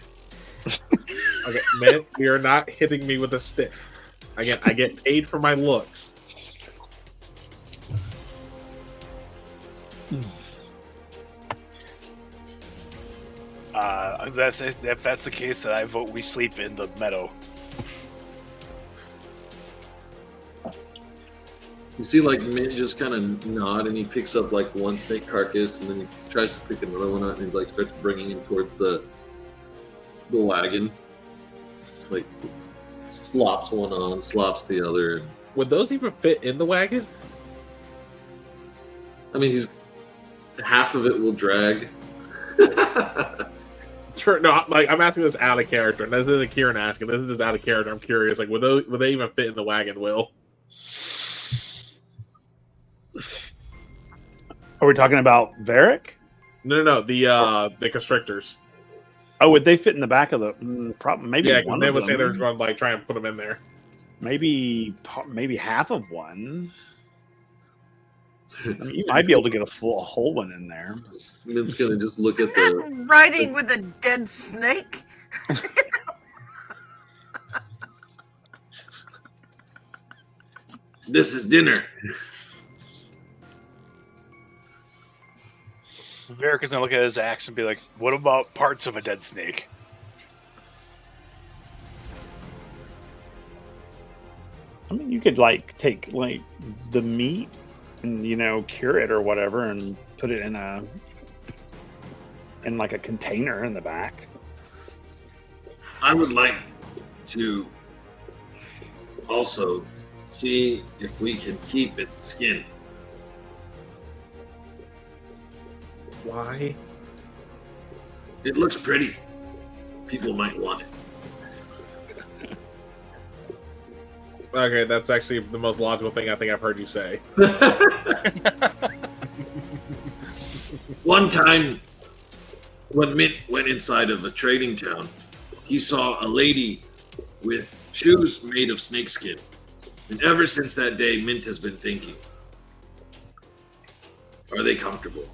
Okay, man, you're not hitting me with a stick. Again, I get paid for my looks. If that's the case, then I vote we sleep in the meadow. You see, like, Mint just kind of nod, and he picks up, like, one snake carcass, and then he tries to pick another one up, and he, like, starts bringing him towards the wagon. Like, slops one on, slops the other. And, Would those even fit in the wagon? I mean, half of it will drag. Sure, no, like I'm asking this out of character, and this isn't Kieran asking. This is just out of character. I'm curious, like, would they even fit in the wagon? Will? Are we talking about Varric? No, the constrictors. Oh, would they fit in the back of the? Probably, maybe. Yeah, because one they of would say them. they were going to like try and put them in there. Maybe half of one. I mean, you might be able to get a whole one in there. Mint's gonna just look at You're the. not riding with a dead snake. This is dinner. Varric is gonna look at his axe and be like, "What about parts of a dead snake?" I mean, you could like take like the meat and cure it or whatever, and put it in like a container in the back. I would like to also see if we can keep its skin. Why? It looks pretty. People might want it. Okay, that's actually the most logical thing I think I've heard you say. One time, when Mint went inside of a trading town, he saw a lady with shoes made of snakeskin. And ever since that day, Mint has been thinking, are they comfortable?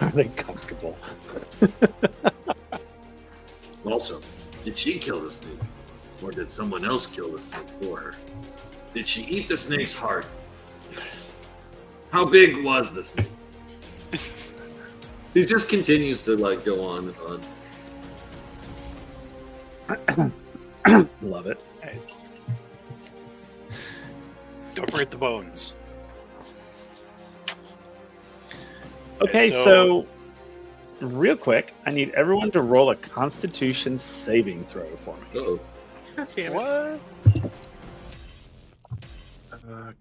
Are they comfortable? Also, did she kill the snake? Or did someone else kill the snake for her? Did she eat the snake's heart? How big was the snake? He just continues to like go on and on. Love it. Don't break the bones. Okay, so- so real quick, I need everyone to roll a Constitution saving throw for me. Uh-oh. What?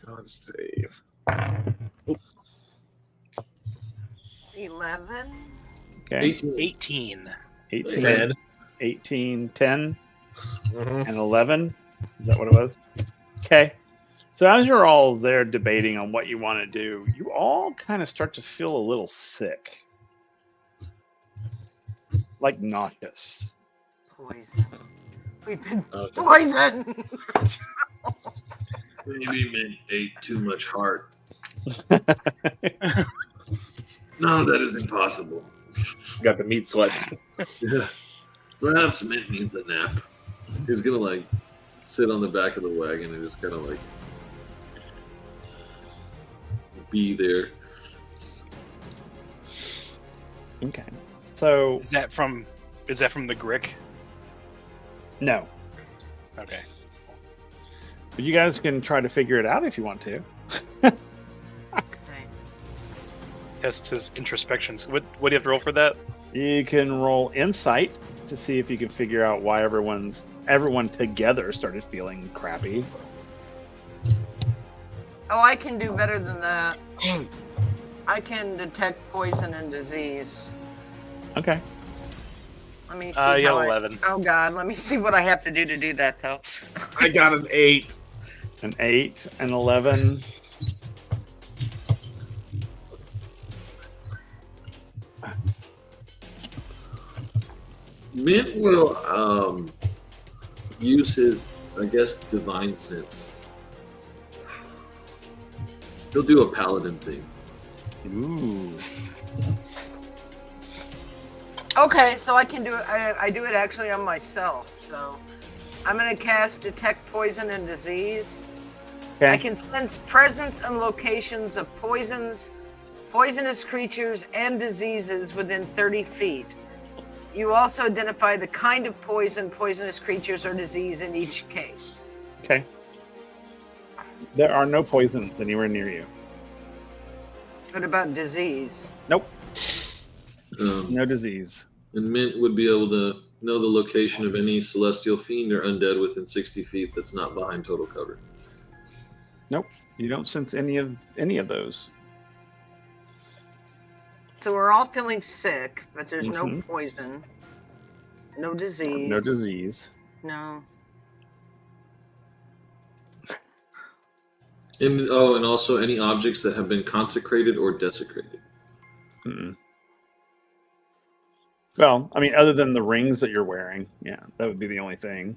God save. 11. Okay, 18. 18. 18, 10. 18, 10, Mhm. and 11. Is that what it was? Okay. So as you're all there debating on what you want to do, you all kind of start to feel a little sick. Like nauseous. Poison. We've been Okay. poisoned. Maybe Mint ate too much heart. No, that is impossible. Got the meat sweats. Yeah. Perhaps Mint needs a nap. He's gonna like sit on the back of the wagon and just kind of like be there. Okay. So Is that from the Grick? no. Okay. But you guys can try to figure it out if you want to. Okay. Test his introspections. What do you have to roll for that? You can roll insight to see if you can figure out why everyone together started feeling crappy. Oh, I can do better than that. I can detect poison and disease. Okay. Let me see. You how have I- 11. Oh God, let me see what I have to do that though. I got an 8. An 8, an 11. Mint will use his, I guess, divine sense He'll do a paladin thing. Ooh. Okay, so I can do it. I do it actually on myself. So I'm going to cast Detect Poison and Disease. Okay. I can sense presence and locations of poisons, poisonous creatures, and diseases within 30 feet. You also identify the kind of poison, poisonous creatures, or disease in each case. Okay. There are no poisons anywhere near you. What about disease? Nope. Um, No disease. and Mint would be able to know the location of any celestial fiend or undead within 60 feet that's not behind total cover. Nope. You don't sense any of those. So we're all feeling sick, but there's no Mhm. poison, no disease. No disease. No. And also any objects that have been consecrated or desecrated. Mm-mm. Well, I mean, other than the rings that you're wearing, yeah, that would be the only thing.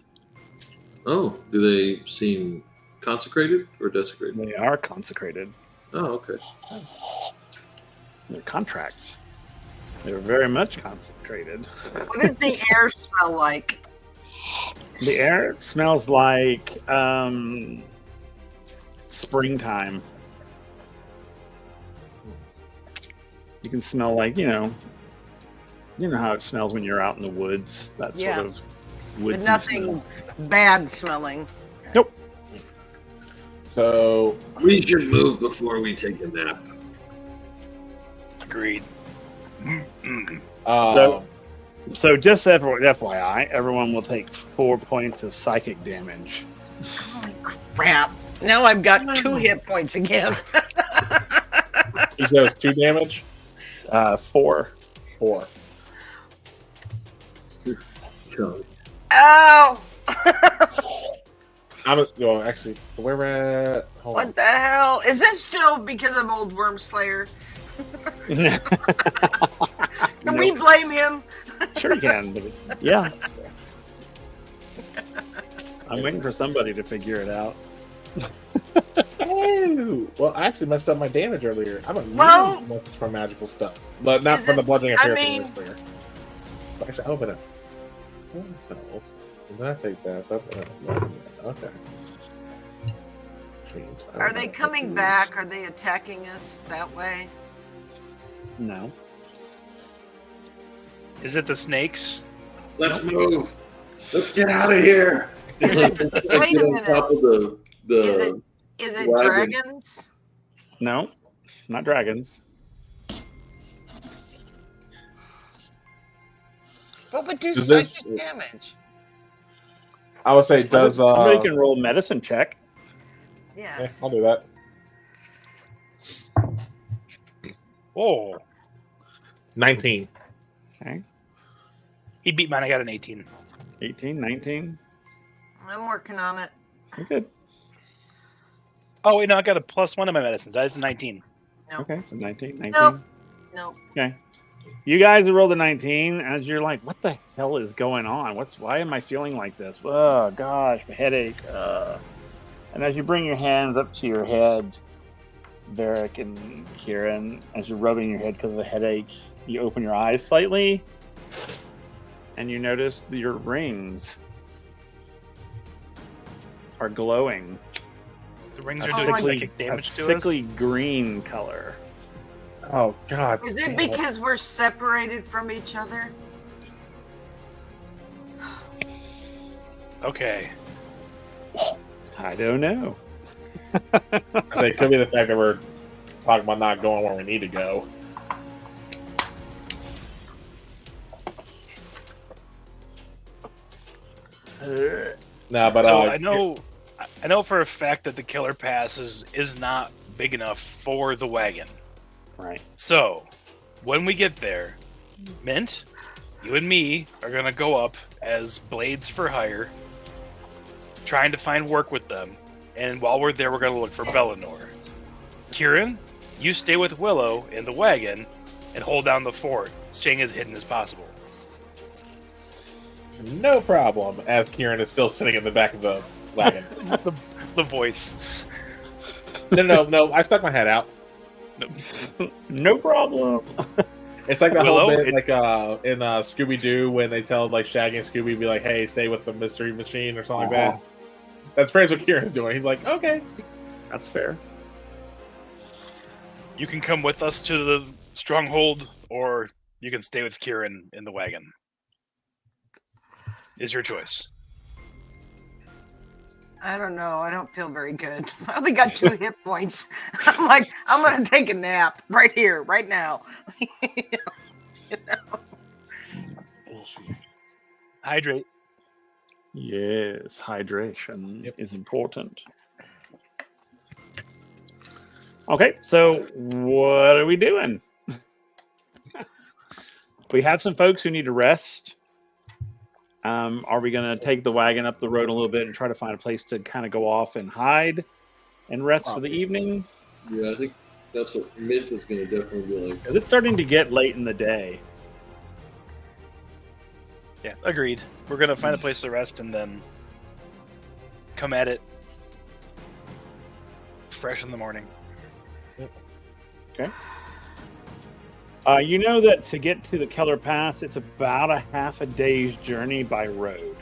Oh, do they seem consecrated or desecrated? They are consecrated. Oh, okay. They're contracts. They're very much consecrated. What does the air smell like? The air smells like springtime. You can smell like, you know how it smells when you're out in the woods. That Yeah. sort of woodsy But nothing smell. bad smelling. Nope. So We should move before we take a nap. Agreed. So just FYI, everyone will take 4 points of psychic damage. Holy crap. Now I've got 2 hit points again. he says 2 damage. 4. 4. God. Ow! Well, actually, where we're at. Hold on. What the hell? Is this still because of old Worm Slayer? Can we blame him? Sure you can. But yeah. I'm waiting for somebody to figure it out. Oh, well, I actually messed up my damage earlier. I'm immune Well- from magical stuff, but not Is from the it- bludgeoning I of mean- Fear. Actually, open it. Did I take that? So okay. Are they coming back? Are they attacking us that way? No. Is it the snakes? Let's move. Let's get out of here. Is it, wait Get a on minute. top of the Is it wagon. dragons? No. Not dragons. What would do Does this- psychic damage? I would say, does Somebody can roll medicine check. yeah, Yes. I'll do that. Oh, 19. Okay. he beat mine. I got an 18. 18, 19. I'm working on it. You're good. Oh, wait, no, I got a +1 on my medicines. That's a 19. No. Okay, so 19, 19. Nope. No. Okay. You guys rolled a 19 as you're like, what the hell is going on? Why am I feeling like this? Oh, gosh, my headache. And as you bring your hands up to your head, Varric and Kieran, as you're rubbing your head because of the headache, you open your eyes slightly and you notice your rings are glowing. The rings A are doing sickly- psychic damage a to sickly us. green color. Oh, God. Is it damn because we're separated from each other? Okay. I don't know. I say it could be the fact that we're talking about not going where we need to go. No, but So I know for a fact that the killer pass is not big enough for the wagon. Right. So when we get there, Mint, you and me are gonna go up as blades for hire, trying to find work with them. And while we're there, we're gonna look for Bellinor. Kieran, you stay with Willow in the wagon and hold down the fort, staying as hidden as possible. no problem. As Kieran is still sitting in the back of the wagon. The voice. No. I stuck my head out. No problem. It's like that Willow, whole bit, like in Scooby Doo when they tell like Shaggy and Scooby, be like, "Hey, stay with the mystery machine" or something like that. That's pretty much what Kieran's doing. He's like, "Okay, That's fair. You can come with us to the stronghold, or you can stay with Kieran in the wagon. Is your choice. I don't know. I don't feel very good. I only got 2 hit points. I'm like, I'm going to take a nap right here, right now. You know? Hydrate. Yes, hydration is important. Okay, so what are we doing? We have some folks who need to rest. Are we going to take the wagon up the road a little bit and try to find a place to kind of go off and hide and rest for the evening? Yeah, I think that's what Mint is going to definitely be like. 'Cause it's starting to get late in the day. Yeah, agreed. We're going to find a place to rest and then come at it fresh in the morning. Okay. You know that to get to the Keller Pass, it's about a half a day's journey by road.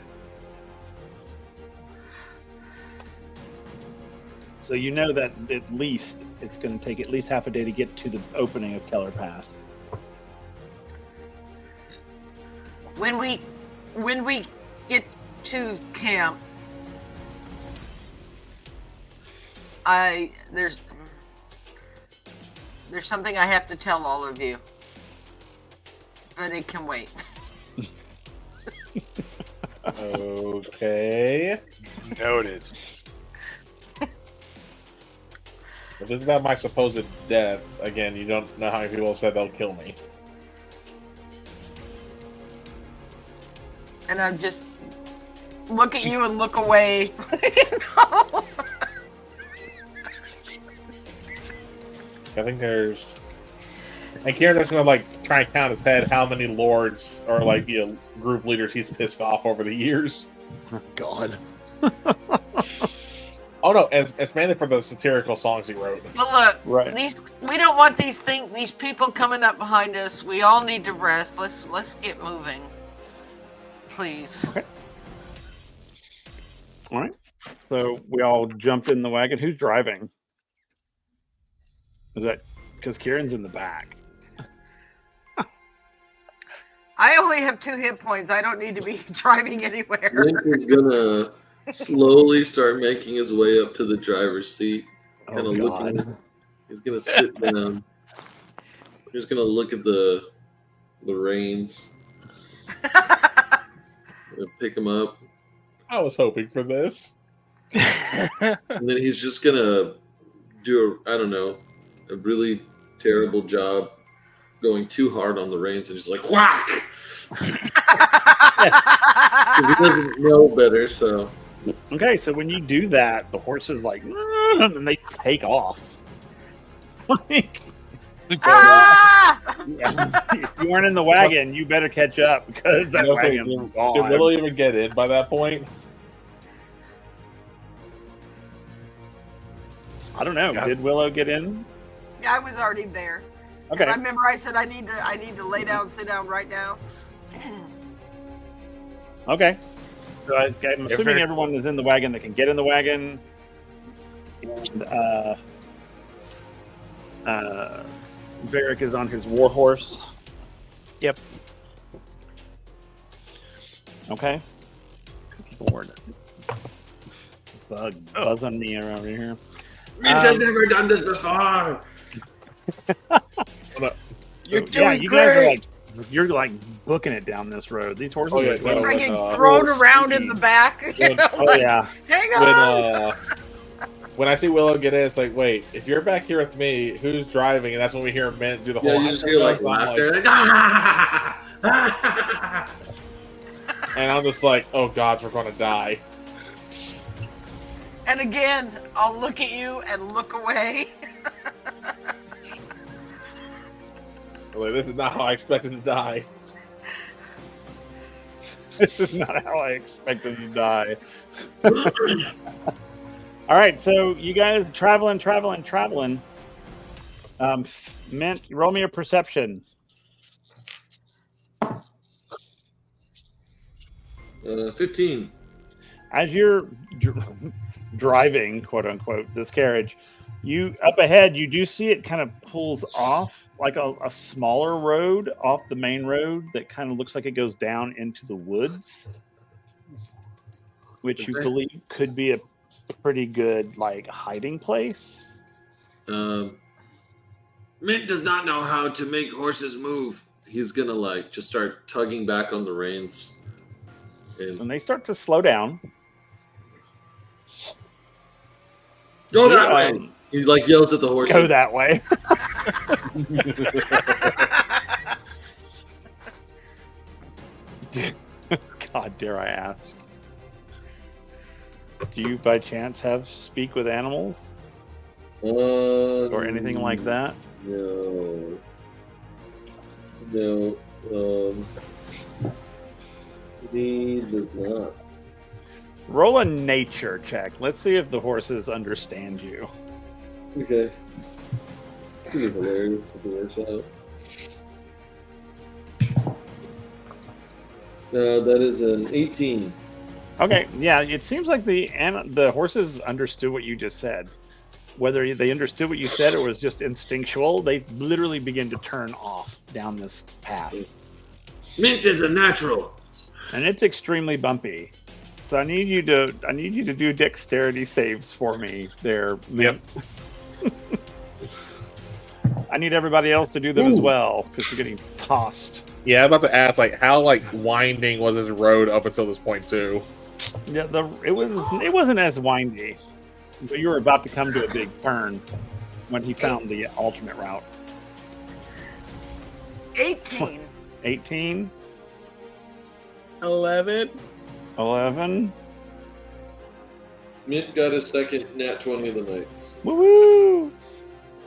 So you know that at least it's going to take at least half a day to get to the opening of Keller Pass. When we get to camp, there's something I have to tell all of you, but it can wait. okay." Noted. If it's about my supposed death, again, you don't know how many people have said they'll kill me. And I just look at you and look away. I think there's, and Kieran is gonna like try and count his head how many lords or like group leaders he's pissed off over the years. God. Oh no, and it's mainly for the satirical songs he wrote. But look, Right. we don't want these people coming up behind us. We all need to rest. Let's get moving, please. Okay. All right. So we all jump in the wagon. Who's driving? Is that because Kieran's in the back? I only have 2 hit points. I don't need to be driving anywhere. Mint is going to slowly start making his way up to the driver's seat. Kind of looking. He's going to sit down. He's going to look at the reins. Pick him up. I was hoping for this. And then he's just going to do a really terrible job going too hard on the reins and just like whack. 'Cause he doesn't know better, so. Okay, so when you do that, the horse is like, and they take off. Like, Ah! if you weren't in the wagon, you better catch up because that wagon's Did gone. Willow even get in by that point? I don't know. Yeah. Did Willow get in? Yeah, I was already there. Okay. I remember I said I need to lay down, sit down right now. Okay. So I'm assuming fair. everyone is in the wagon that can get in the wagon. And Varric is on his war horse. Yep. Okay. Good Lord. Bug buzzing me around here. Mint has never done this before. You're Yeah, doing you guys are great. you're like booking it down this road. These horses Oh, yeah, are slow. no. I get when, thrown Willow's around in speaking. the back. You know, Oh like, yeah. hang on. When I see Willow get in, it's like, wait, if you're back here with me, who's driving? And that's when we hear Mint do the Yeah, whole. you just hear like laughter. And I'm just like, oh god, we're gonna die. And again, I'll look at you and look away. Like, this is not how I expected to die. This is not how I expected to die. All right, so you guys traveling. Mint, roll me a perception. 15. As you're driving, quote unquote, this carriage, you up ahead, you do see it kind of pulls off like a smaller road off the main road that kind of looks like it goes down into the woods, which you Okay. believe could be a pretty good like hiding place. Mint does not know how to make horses move. He's gonna like just start tugging back on the reins. And they start to slow down. Go that way. He like yells at the horse. Go that way. God, dare I ask? Do you by chance have speak with animals or anything like that? No. He does not. Roll a nature check. Let's see if the horses understand you. Okay. This is hilarious if it works out. That is an 18. Okay, yeah, it seems like the horses understood what you just said. Whether they understood what you said or was just instinctual, they literally begin to turn off down this path. Mint is a natural. And it's extremely bumpy. So I need you to do dexterity saves for me there, Mint. I need everybody else to do them as well, because you're getting tossed. Yeah, I'm about to ask, like, how winding was this road up until this point too? Yeah, it wasn't as windy, but you were about to come to a big turn when he found the alternate route. 18. 18, 11. 11. Mint got his second nat 20 of the night. Woo!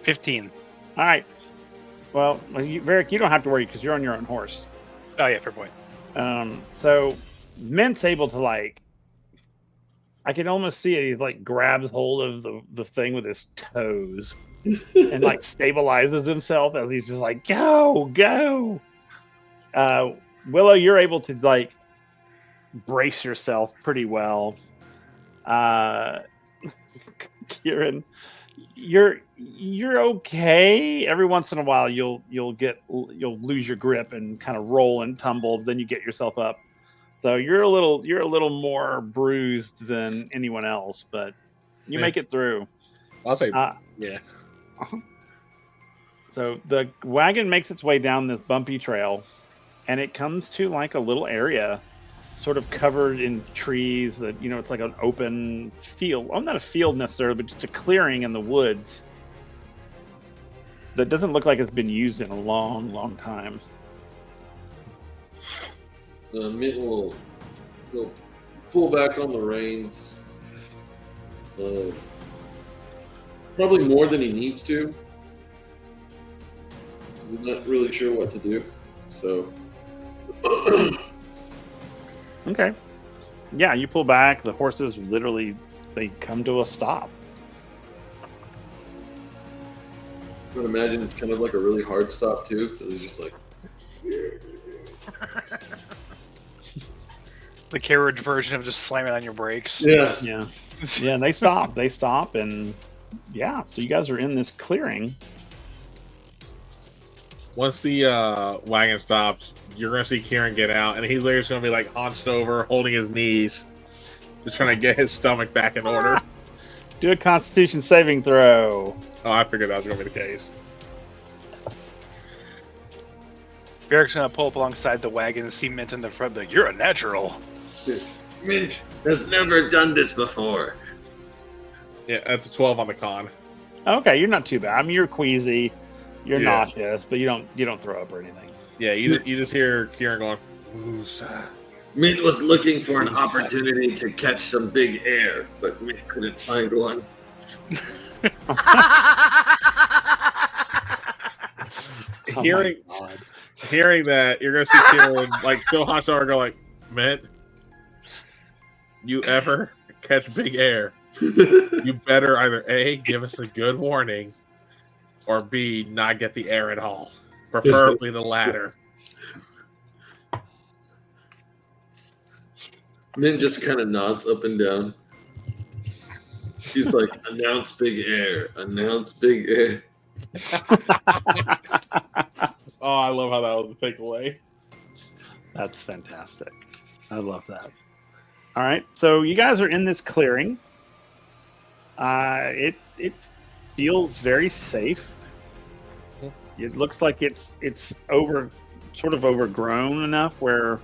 15. All right. Well, Varric, you don't have to worry because you're on your own horse. Oh yeah, fair point. So Mint's able to I can almost see it. He grabs hold of the thing with his toes and stabilizes himself as he's just go. Willow, you're able to brace yourself pretty well. Kieran, you're okay. Every once in a while, you'll lose your grip and kind of roll and tumble. Then you get yourself up. So you're a little more bruised than anyone else, but you make it through. I'll say, yeah. So the wagon makes its way down this bumpy trail, and it comes to a little area, sort of covered in trees. That it's like an open field. Well, not a field necessarily, but just a clearing in the woods that doesn't look like it's been used in a long, long time. Mint will pull back on the reins. Probably more than he needs to. He's not really sure what to do. So. Okay. Yeah, you pull back. The horses literally, they come to a stop. I would imagine it's kind of like a really hard stop too, because he's just like. The carriage version of just slamming on your brakes. Yeah. Yeah. And they stop. And yeah. So you guys are in this clearing. Once the wagon stops, you're gonna see Kieran get out, and he's literally just gonna be hunched over, holding his knees, just trying to get his stomach back in order. Do a Constitution saving throw. Oh, I figured that was gonna be the case. Eric's gonna pull up alongside the wagon and see Mint in the front. Like, you're a natural. Mint has never done this before. Yeah, that's a 12 on the con. Okay, you're not too bad. I mean, you're queasy, you're nauseous, but you don't throw up or anything. Yeah, you just hear Kieran going, "Woosah." Mint was looking for an opportunity to catch some big air, but Mint couldn't find one. Hearing that, you're gonna see Kieran still hunched over, go Mint, you ever catch big air? You better either A, give us a good warning, or B, not get the air at all. Preferably the latter. Mint just kind of nods up and down. He's like, announce big air. Announce big air. Oh, I love how that was a takeaway. That's fantastic. I love that. All right, so you guys are in this clearing. It feels very safe. It looks like it's sort of overgrown enough where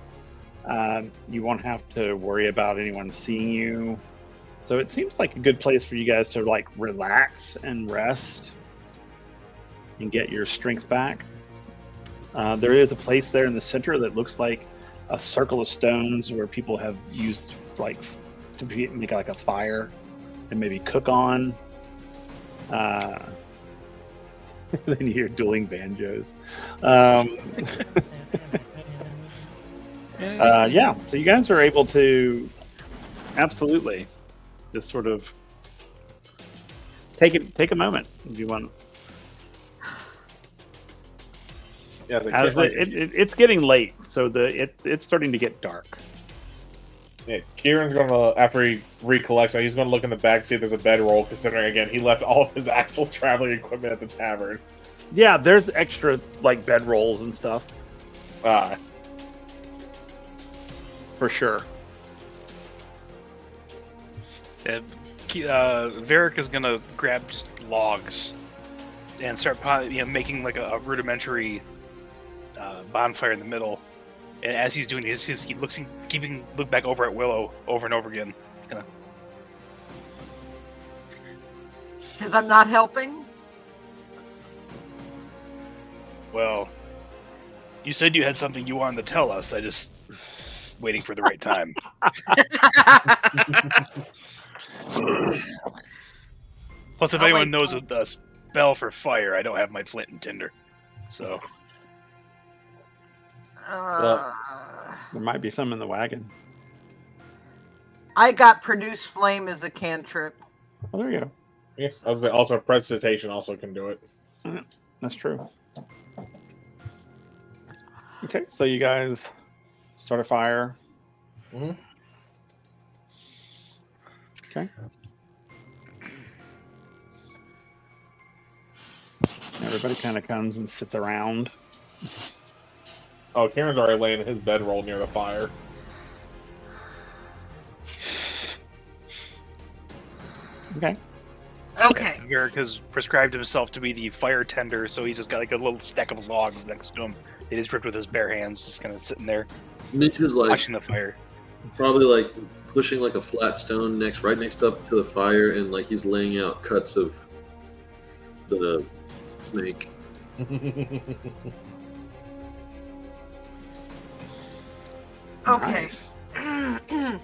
you won't have to worry about anyone seeing you. So it seems like a good place for you guys to like relax and rest and get your strength back. There is a place there in the center that looks like a circle of stones where people have used like to make like a fire and maybe cook on. Then you hear dueling banjos. Yeah, so you guys are able to absolutely just sort of take a moment if you want. Yeah, It's getting late, so it's starting to get dark. Yeah, Kieran's gonna, after he recollects, he's gonna look in the back, see if there's a bedroll, considering again he left all of his actual traveling equipment at the tavern. Yeah, there's extra like bedrolls and stuff for sure. Varric is gonna grab just logs and start making like a rudimentary bonfire in the middle. And as he's doing this, he look back over at Willow over and over again. Because I'm not helping? Well, you said you had something you wanted to tell us. I just waiting for the right time. Plus, if anyone knows a spell for fire, I don't have my flint and tinder. So There might be some in the wagon. I got produce flame as a cantrip. Oh, there you go. Yes, also precipitation also can do it. That's true. Okay, so you guys start a fire. Mm-hmm. Okay. Everybody kind of comes and sits around. Oh, Kieran's already laying in his bedroll near the fire. Okay. Okay. Varric has prescribed himself to be the fire tender, so he's just got like a little stack of logs next to him. It is gripped with his bare hands, just kind of sitting there, Mint is like watching the fire. probably like pushing like a flat stone right next up to the fire, and like he's laying out cuts of the snake. Okay. Nice.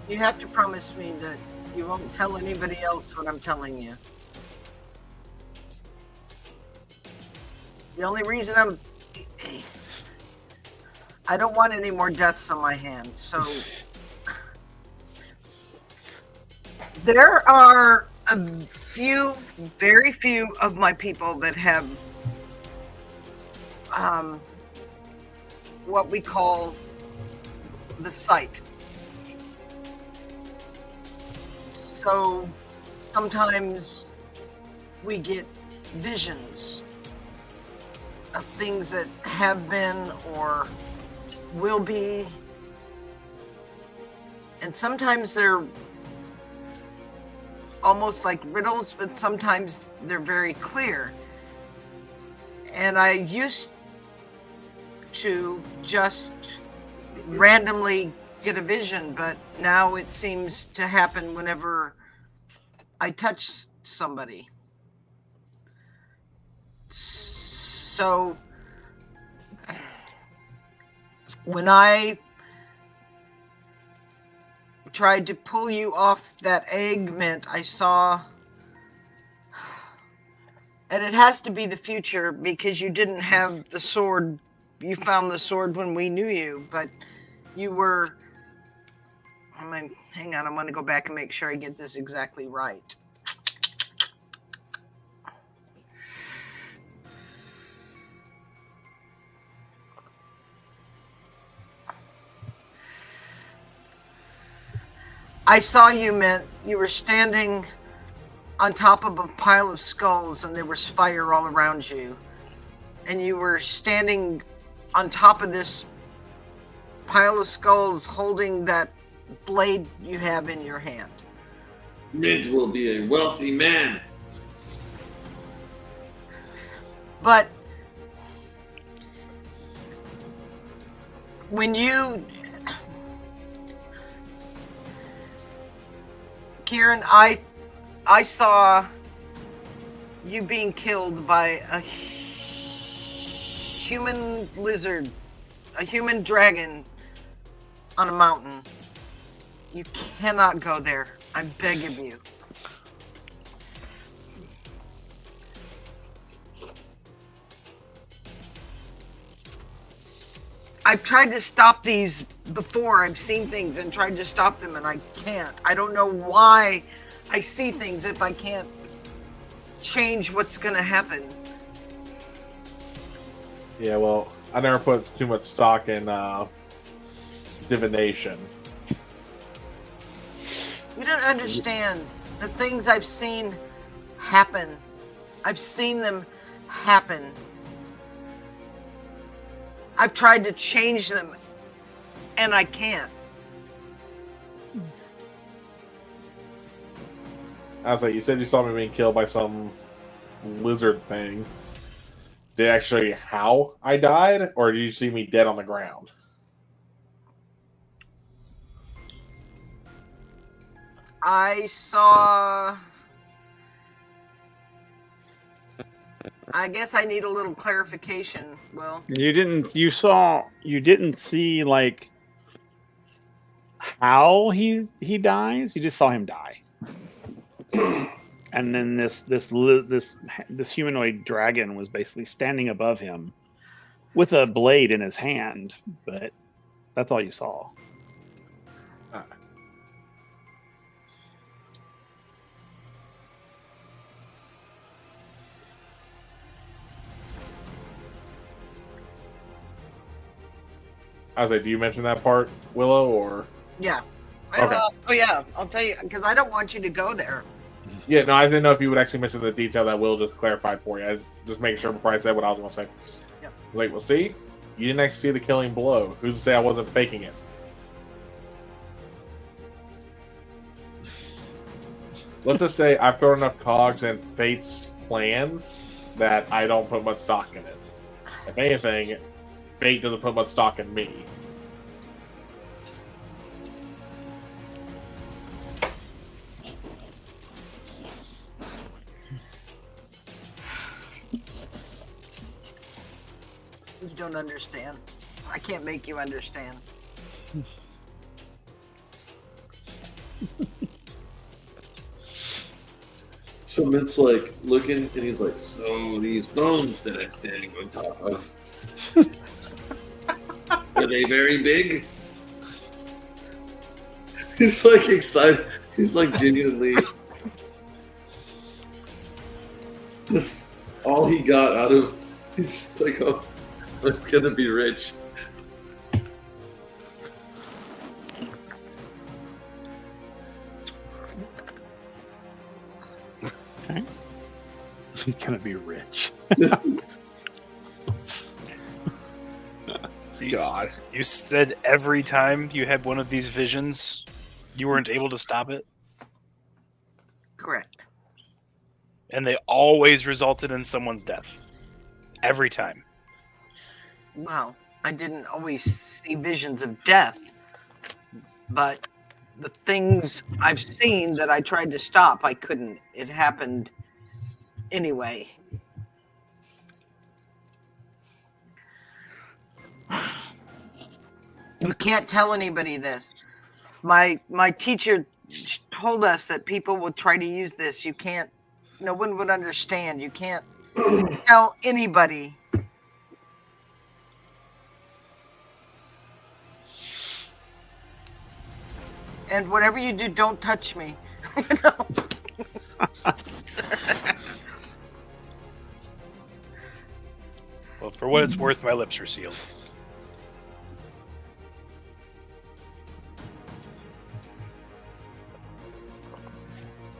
You have to promise me that you won't tell anybody else what I'm telling you. The only reason I don't want any more deaths on my hands, so there are very few of my people that have what we call the sight. So sometimes we get visions of things that have been or will be, and sometimes they're almost like riddles, but sometimes they're very clear. And I used to just randomly get a vision, but now it seems to happen whenever I touch somebody. So when I tried to pull you off that egg mint, I saw, and it has to be the future because you didn't have the sword. You found the sword when we knew you, but you were Hang on, I'm going to go back and make sure I get this exactly right. I saw you, Mint. You were standing on top of a pile of skulls and there was fire all around you. And you were standing on top of this pile of skulls holding that blade you have in your hand. Mint will be a wealthy man. But when you... Kieran, I saw you being killed by a human lizard, a human dragon on a mountain. You cannot go there. I beg of you. I've tried to stop these before. I've seen things and tried to stop them, and I can't. I don't know why I see things if I can't change what's going to happen. Yeah, well, I never put too much stock in divination. You don't understand the things I've seen happen. I've seen them happen. I've tried to change them, and I can't. I was like, you said you saw me being killed by some lizard thing. Did it actually how I died, or did you see me dead on the ground? I saw... I guess I need a little clarification, Will. You didn't see like how he dies. You just saw him die. And then this humanoid dragon was basically standing above him with a blade in his hand, but that's all you saw. I was like, do you mention that part, Willow, or? Yeah. Okay. Oh, yeah. I'll tell you, because I don't want you to go there. Yeah, no, I didn't know if you would actually mention the detail that Will just clarified for you. I was just making sure before I said what I was going to say. Yep. Like, well, see? You didn't actually see the killing blow. Who's to say I wasn't faking it? Let's just say I've thrown enough cogs in Fate's plans that I don't put much stock in it. If anything, Fate doesn't put much stock in me. You don't understand. I can't make you understand. So Mint's like looking, and he's like, "So these bones that I'm standing on top of, are they very big?" He's like excited. He's like genuinely. That's all he got out of. He's just like, "Oh, I'm gonna be rich." Okay. He's gonna be rich. God. You said every time you had one of these visions, you weren't able to stop it, Correct. and they always resulted in someone's death. Every time. Well, I didn't always see visions of death, but the things I've seen that I tried to stop, I couldn't. It happened anyway. You can't tell anybody this. My teacher told us that people will try to use this. You can't. No one would understand. You can't tell anybody. And whatever you do, don't touch me. You know? Well, for what it's worth, my lips are sealed.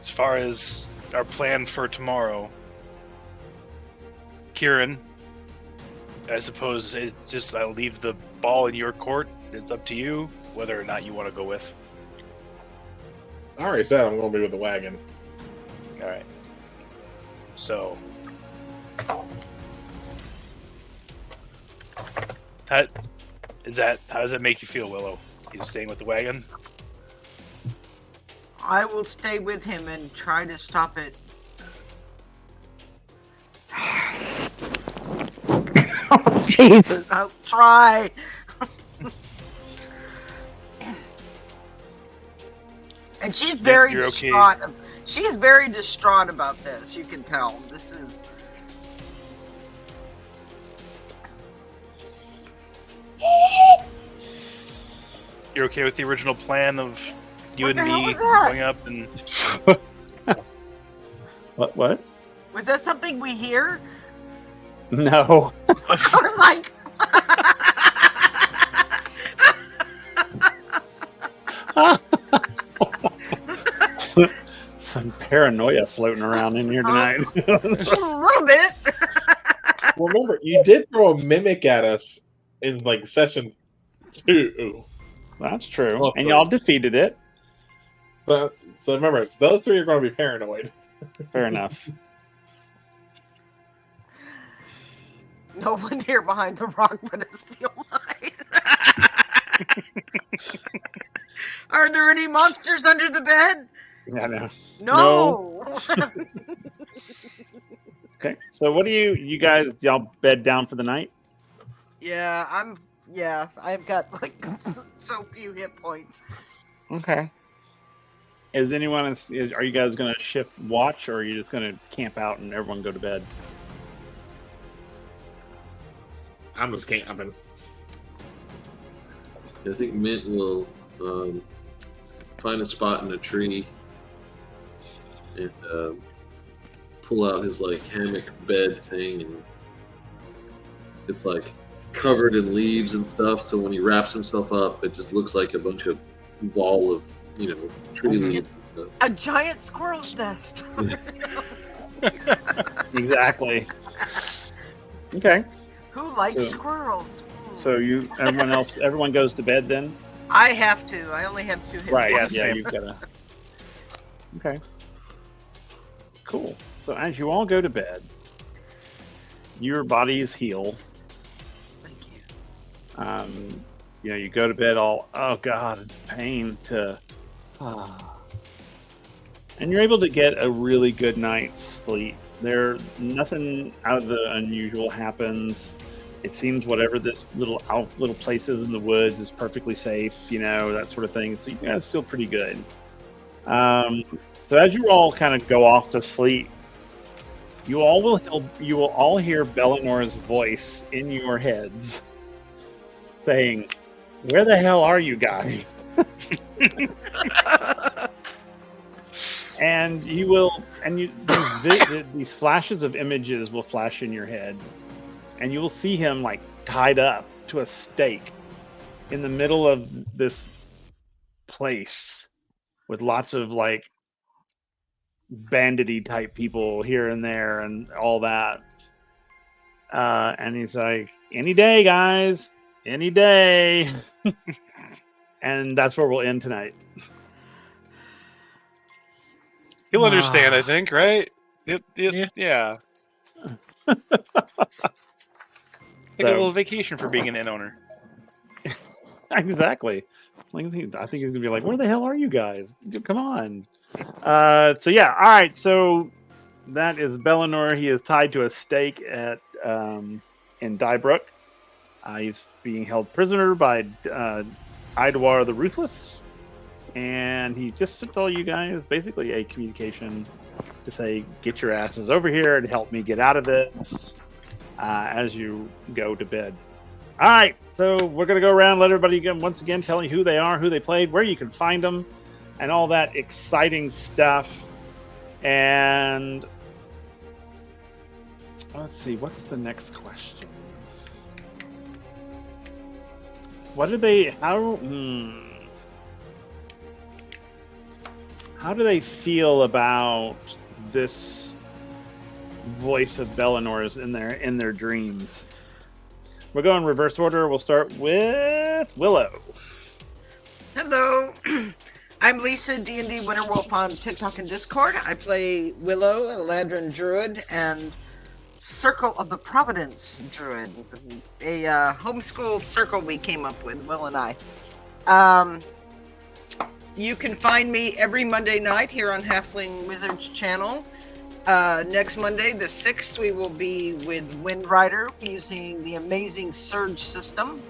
As far as our plan for tomorrow, Kieran, I suppose I'll leave the ball in your court. It's up to you whether or not you want to go with. I already said I'm going to be with the wagon. All right. So, how does that make you feel, Willow? You staying with the wagon? I will stay with him and try to stop it. Oh, Jesus. I'll try. And she's very distraught. Okay. She's very distraught about this. You can tell. This is. You're okay with the original plan of you and me going up and. What? Was that something we hear? No. I was like. Some paranoia floating around in here tonight. A little bit. Well, remember, you did throw a mimic at us in like session 2. That's true. And y'all defeated it. So remember, those 3 are going to be paranoid. Fair enough. No one here behind the rock but us feel nice. Are there any monsters under the bed? Yeah, no. Okay, so what do you guys, y'all bed down for the night? Yeah, I've got like so few hit points. Okay. Are you guys going to shift watch, or are you just going to camp out and everyone go to bed? I'm just camping. I think Mint will find a spot in a tree and pull out his like hammock bed thing, and it's like covered in leaves and stuff. So when he wraps himself up, it just looks like a bunch of ball of tree leaves. A giant squirrel's nest. Exactly. Okay. Who likes squirrels? So everyone goes to bed then? I have to. I only have 2 hit points. Yeah, you've got to. Okay. Cool. So as you all go to bed, your bodies heal. Thank you. You go to bed all, oh God, pain to, and you're able to get a really good night's sleep. Nothing out of the unusual happens. It seems whatever this little place is in the woods is perfectly safe, that sort of thing. So you guys feel pretty good. So as you all kind of go off to sleep, you will all hear Bellinor's voice in your heads saying, "Where the hell are you guys?" And these flashes of images will flash in your head, and you will see him like tied up to a stake in the middle of this place with lots of like bandity type people here and there and all that. And he's like, "Any day, guys, any day." And that's where we'll end tonight. He'll understand, I think, right? Yeah. Take a little vacation for being an inn owner. Exactly. I think he's gonna be like, "Where the hell are you guys? Come on." All right. So that is Bellinor. He is tied to a stake in Dybrook. He's being held prisoner by Idwar the Ruthless, and he just sent all you guys basically a communication to say, "Get your asses over here and help me get out of this." As you go to bed. All right, so we're going to go around, let everybody once again tell you who they are, who they played, where you can find them. and all that exciting stuff. And let's see, what's the next question? What do they? How do they feel about this voice of Bellinor's in their dreams? We'll go in reverse order. We'll start with Willow. Hello, I'm Lisa, D&D Winter Wolf on TikTok and Discord. I play Willow, a Ladrin Druid, and Circle of the Providence Druid, a homeschool circle we came up with, Will and I. You can find me every Monday night here on Halfling Wizards channel. Next Monday, the 6th, we will be with Wind Rider using the amazing Surge system.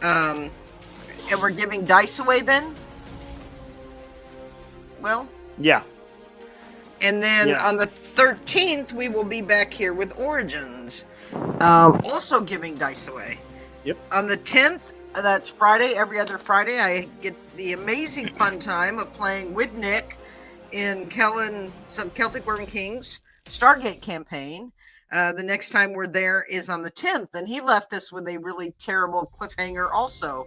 And we're giving dice away then? Well? Yeah. And then on the 13th, we will be back here with Origins. Also giving dice away. Yep. On the 10th, that's Friday, every other Friday, I get the amazing fun time of playing with Nick in some Celtic Worm Kings Stargate campaign. The next time we're there is on the 10th, and he left us with a really terrible cliffhanger also.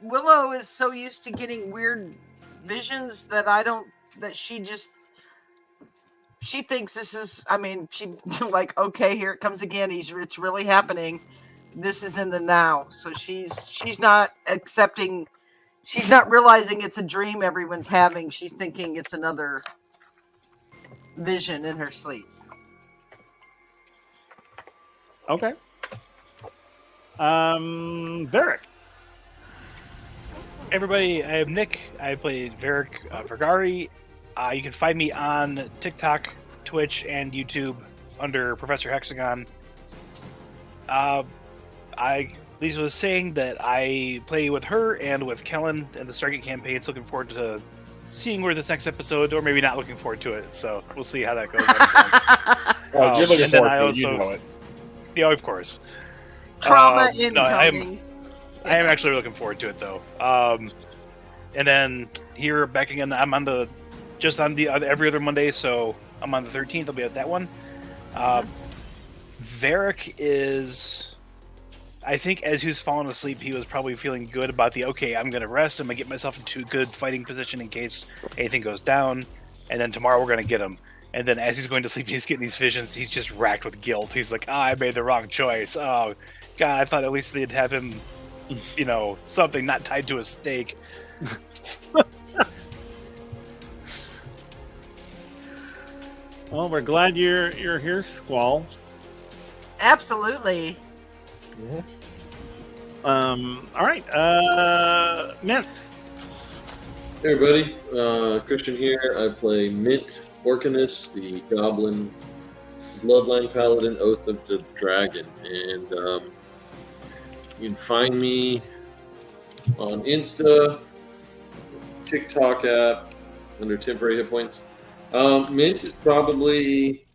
Willow is so used to getting weird visions that she thinks this is, she like, okay, here it comes again. It's really happening. This is in the now. So she's not accepting, she's not realizing it's a dream everyone's having. She's thinking it's another vision in her sleep. Okay. Varric. Everybody, I am Nick. I play Varric Vergari. You can find me on TikTok, Twitch, and YouTube under Professor Hexagon. Lisa was saying that I play with her and with Kellen in the Stargate campaign. Looking forward to seeing where this next episode, or maybe not looking forward to it. So we'll see how that goes. You're looking and then forward I to it. also, You know it. yeah, of course. Trauma No, I incoming. am actually looking forward to it though. And then here back again, I'm on the every other Monday, so I'm on the 13th. I'll be at that one. Varric is, I think, as he was falling asleep, he was probably feeling good about I'm going to rest. I'm going to get myself into a good fighting position in case anything goes down, and then tomorrow we're going to get him. And then as he's going to sleep, he's getting these visions. He's just racked with guilt. He's like, I made the wrong choice. Oh, God, I thought at least they'd have him, something not tied to a stake. Well, we're glad you're here, Squall. Absolutely. Yeah. All right. Mint. Hey everybody, Christian here. I play Mint Orcanus, the Goblin Bloodline Paladin, Oath of the Dragon, and you can find me on Insta, TikTok app under Temporary Hit Points. Mint is probably,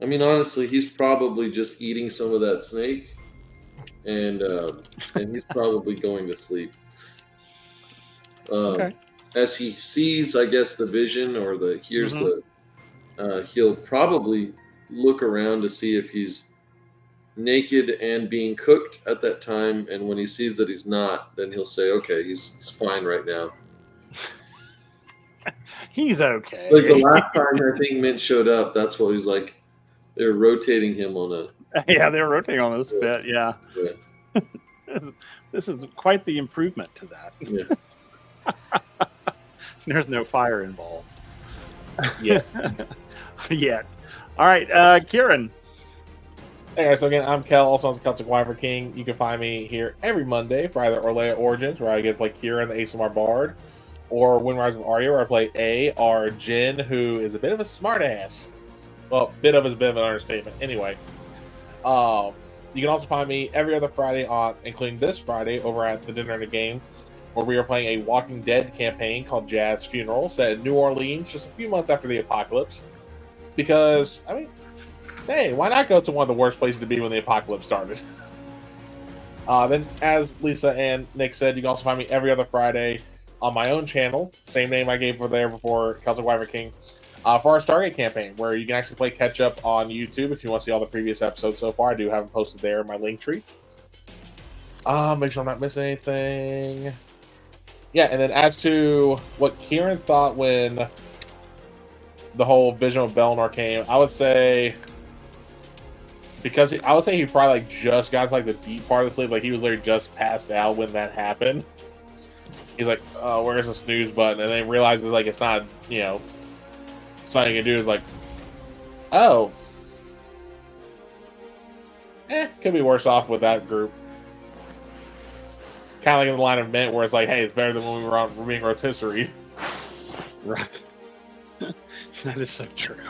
honestly, he's probably just eating some of that snake, and he's probably going to sleep. Okay. As he sees, I guess, the vision or hears he'll probably look around to see if he's naked and being cooked at that time. And when he sees that he's not, then he'll say, okay, he's fine right now. He's okay. Like the last time I think Mint showed up, that's what he's like. They were rotating him on Yeah, they're rotating on this bit. Yeah. Yeah. This is quite the improvement to that. Yeah. There's no fire involved. Yes. Yet. All right, Kieran. Hey guys, so again, I'm Kel, also on the Celtic Wyvern King. You can find me here every Monday for either Orlea Origins, where I get to play Kieran, the ASMR Bard, or Windrise with Arya, where I play our Jin, who is a bit of a smartass. Well, bit of is a bit of an understatement. Anyway, you can also find me every other Friday including this Friday, over at the Dinner and the Game, where we are playing a Walking Dead campaign called Jazz Funeral, set in New Orleans, just a few months after the apocalypse. Because, hey, why not go to one of the worst places to be when the apocalypse started? Then, as Lisa and Nick said, you can also find me every other Friday on my own channel, same name I gave for there before, Celtic Wyvern King, for our Stargate campaign, where you can actually play catch up on YouTube if you want to see all the previous episodes so far. I do have them posted there in my link tree. Make sure I'm not missing anything. Yeah, and then as to what Kieran thought when the whole Vision of Belnor came, I would say, because I would say he probably like just got to like the deep part of the sleep, like he was literally just passed out when that happened. He's like, "Oh, where's the snooze button?" And then realizes like it's not, you know, something you can do. Is like, oh, could be worse off with that group. Kind of like in the line of Mint, where it's like, hey, it's better than when we were on being rotisserie. Right. That is so true.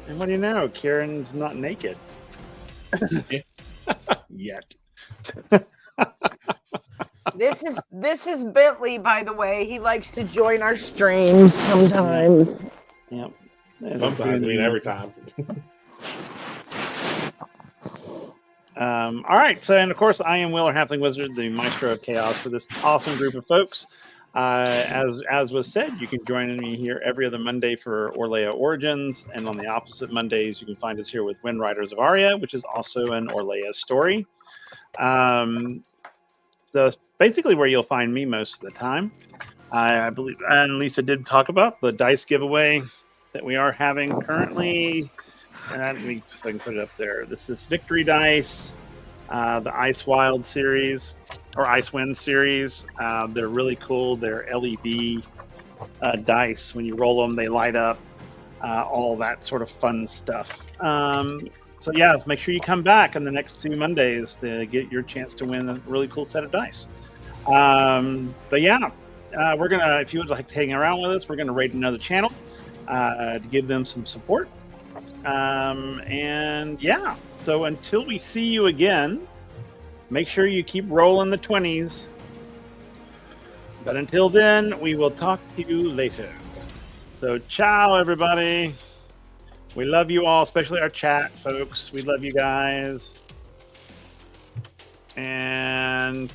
And what do you know? Kieran's not naked. Yet. This is Bentley, by the way. He likes to join our streams sometimes. Yep. Sometimes, I mean, every time. All right. So, and of course, I am Will, our Halfling Wizard, the Maestro of Chaos for this awesome group of folks. As was said, you can join me here every other Monday for Orlea Origins, and on the opposite Mondays, you can find us here with Wind Riders of Aria, which is also an Orlea story. So basically where you'll find me most of the time. I believe, and Lisa did talk about the dice giveaway that we are having currently. And let me if I can put it up there. This is Victory Dice, the Ice Wild series, or Ice Wind series. They're really cool. They're LED dice. When you roll them, they light up. All that sort of fun stuff. So yeah, make sure you come back on the next 2 Mondays to get your chance to win a really cool set of dice. But yeah, we're gonna, if you would like to hang around with us, we're gonna raid another channel to give them some support. And yeah, so until we see you again, make sure you keep rolling the 20s. But until then, we will talk to you later. So ciao, everybody. We love you all, especially our chat folks. We love you guys. And